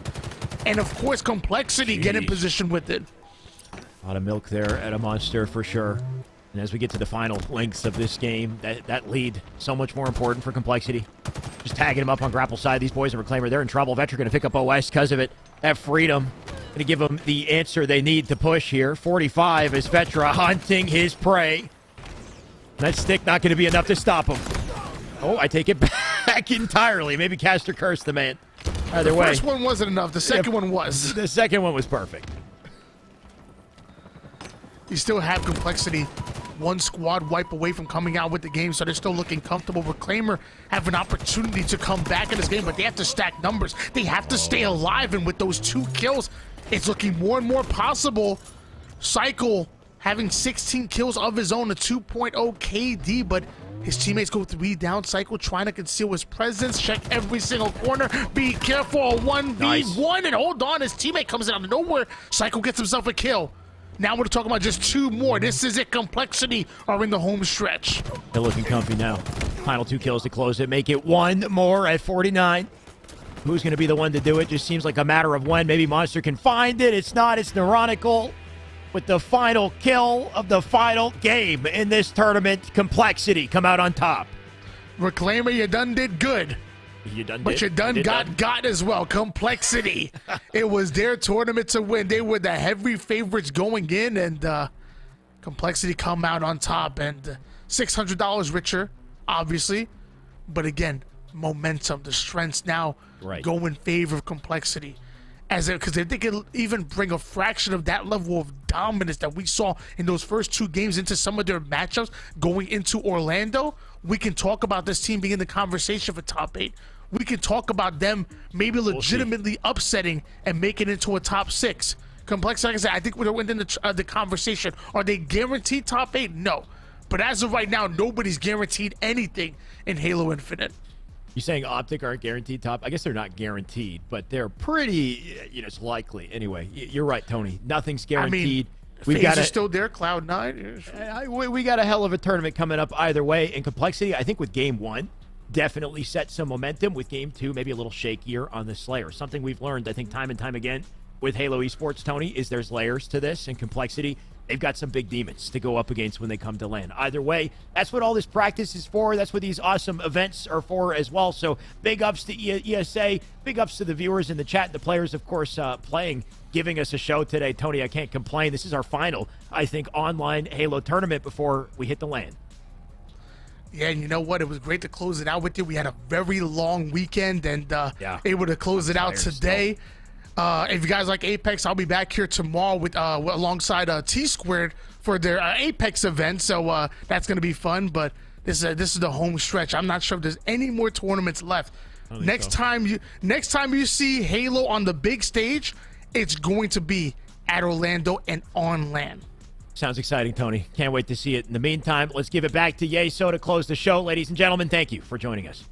And, of course, Complexity get in position with it. A lot of milk there at a Monster for sure. And as we get to the final lengths of this game, that lead, so much more important for Complexity. Just tagging him up on grapple side. These boys are Reclaimer. They're in trouble. Vetra going to pick up OS because of it. That freedom going to give them the answer they need to push here. 45 is Vetra hunting his prey. That stick not going to be enough to stop him. Oh, I take it back entirely. Maybe Caster cursed the man. Either way. The first one wasn't enough. The second one was. The second one was perfect. You still have Complexity 1 squad wipe away from coming out with the game, so they're still looking comfortable. Reclaimer have an opportunity to come back in this game, but they have to stack numbers. They have to stay alive, and with those 2 kills, it's looking more and more possible. Cycle having 16 kills of his own, a 2.0 KD, but his teammates go 3 down. Cycle trying to conceal his presence, check every single corner, be careful, a 1v1, nice. And hold on, his teammate comes in out of nowhere. Cycle gets himself a kill. Now we're talking about just 2 more. This is it. Complexity are in the home stretch. They're looking comfy now. Final 2 kills to close it. Make it 1 more at 49. Who's going to be the one to do it? Just seems like a matter of when. Maybe Monster can find it. It's not. It's Neuronical with the final kill of the final game in this tournament. Complexity come out on top. Reclaimer, you done did good. You done but did, you done got as well. Complexity. It was their tournament to win. They were the heavy favorites going in, and Complexity come out on top. And $600 richer, obviously. But again, momentum, the strengths now go in favor of complexity. Because if they can even bring a fraction of that level of dominance that we saw in those first 2 games into some of their matchups going into Orlando, we can talk about this team being in the conversation for top 8. We can talk about them maybe legitimately upsetting and making it into a top 6. Complex, like I said, I think we're within the conversation. Are they guaranteed top 8? No. But as of right now, nobody's guaranteed anything in Halo Infinite. You saying Optic aren't guaranteed top? I guess they're not guaranteed, but they're pretty, it's likely. Anyway, you're right, Tony. Nothing's guaranteed. We've got still there, Cloud9. We got a hell of a tournament coming up either way. In complexity, I think with Game 1, definitely set some momentum. With Game 2, maybe a little shakier on the Slayer. Something we've learned, I think, time and time again with Halo Esports, Tony, is there's layers to this. And complexity, they've got some big demons to go up against when they come to land. Either way, that's what all this practice is for. That's what these awesome events are for as well. So big ups to ESA, big ups to the viewers in the chat, the players, of course, playing, giving us a show today. Tony, I can't complain. This is our final, I think, online Halo tournament before we hit the land. Yeah, and you know what? It was great to close it out with you. We had a very long weekend and able to close it out today. If you guys like Apex, I'll be back here tomorrow with alongside T-Squared for their Apex event. So that's going to be fun. But this is the home stretch. I'm not sure if there's any more tournaments left. Next time you see Halo on the big stage, it's going to be at Orlando and on land. Sounds exciting, Tony. Can't wait to see it. In the meantime, let's give it back to Yeso to close the show. Ladies and gentlemen, thank you for joining us.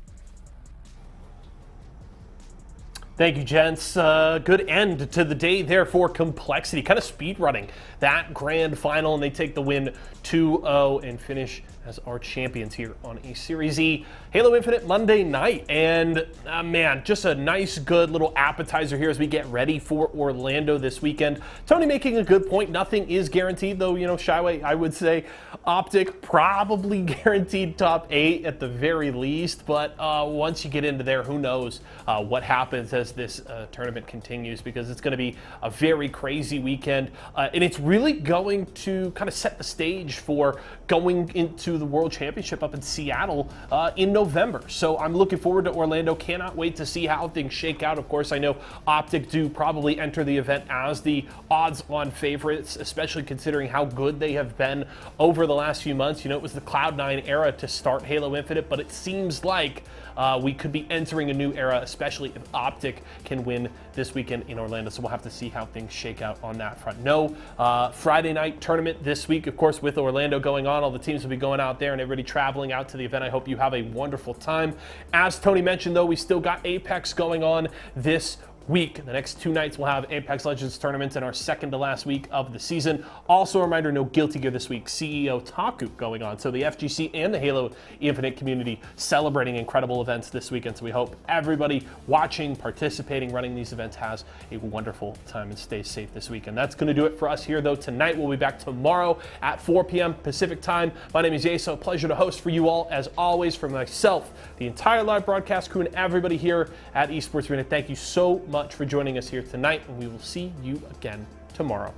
Thank you, gents. Good end to the day there for Complexity. Kind of speed running that grand final, and they take the win 2-0 and finish as our champions here on a Series E Halo Infinite Monday night. And man, just a nice, good little appetizer here as we get ready for Orlando this weekend. Tony making a good point. Nothing is guaranteed, though. Shyway, I would say Optic probably guaranteed top 8 at the very least. But once you get into there, who knows what happens as this tournament continues, because it's going to be a very crazy weekend. And it's really going to kind of set the stage for going into the World Championship up in Seattle in November. So I'm looking forward to Orlando. Cannot wait to see how things shake out. Of course, I know Optic do probably enter the event as the odds-on favorites, especially considering how good they have been over the last few months. It was the Cloud9 era to start Halo Infinite, but it seems like we could be entering a new era, especially if Optic can win this weekend in Orlando. So we'll have to see how things shake out on that front. No Friday night tournament this week, of course, with Orlando going on. All the teams will be going out there and everybody traveling out to the event. I hope you have a wonderful time. As Tony mentioned, though, we still got Apex going on this week. The next 2 nights we'll have Apex Legends tournaments in our second to last week of the season. Also a reminder, no Guilty Gear this week. CEO Taku going on. So the FGC and the Halo Infinite community celebrating incredible events this weekend. So we hope everybody watching, participating, running these events has a wonderful time and stays safe this weekend. That's going to do it for us here, though. Tonight we'll be back tomorrow at 4 p.m. Pacific time. My name is Yeso. Pleasure to host for you all, as always, from myself, the entire live broadcast crew, and everybody here at Esports Arena. Thank you so much for joining us here tonight, and we will see you again tomorrow.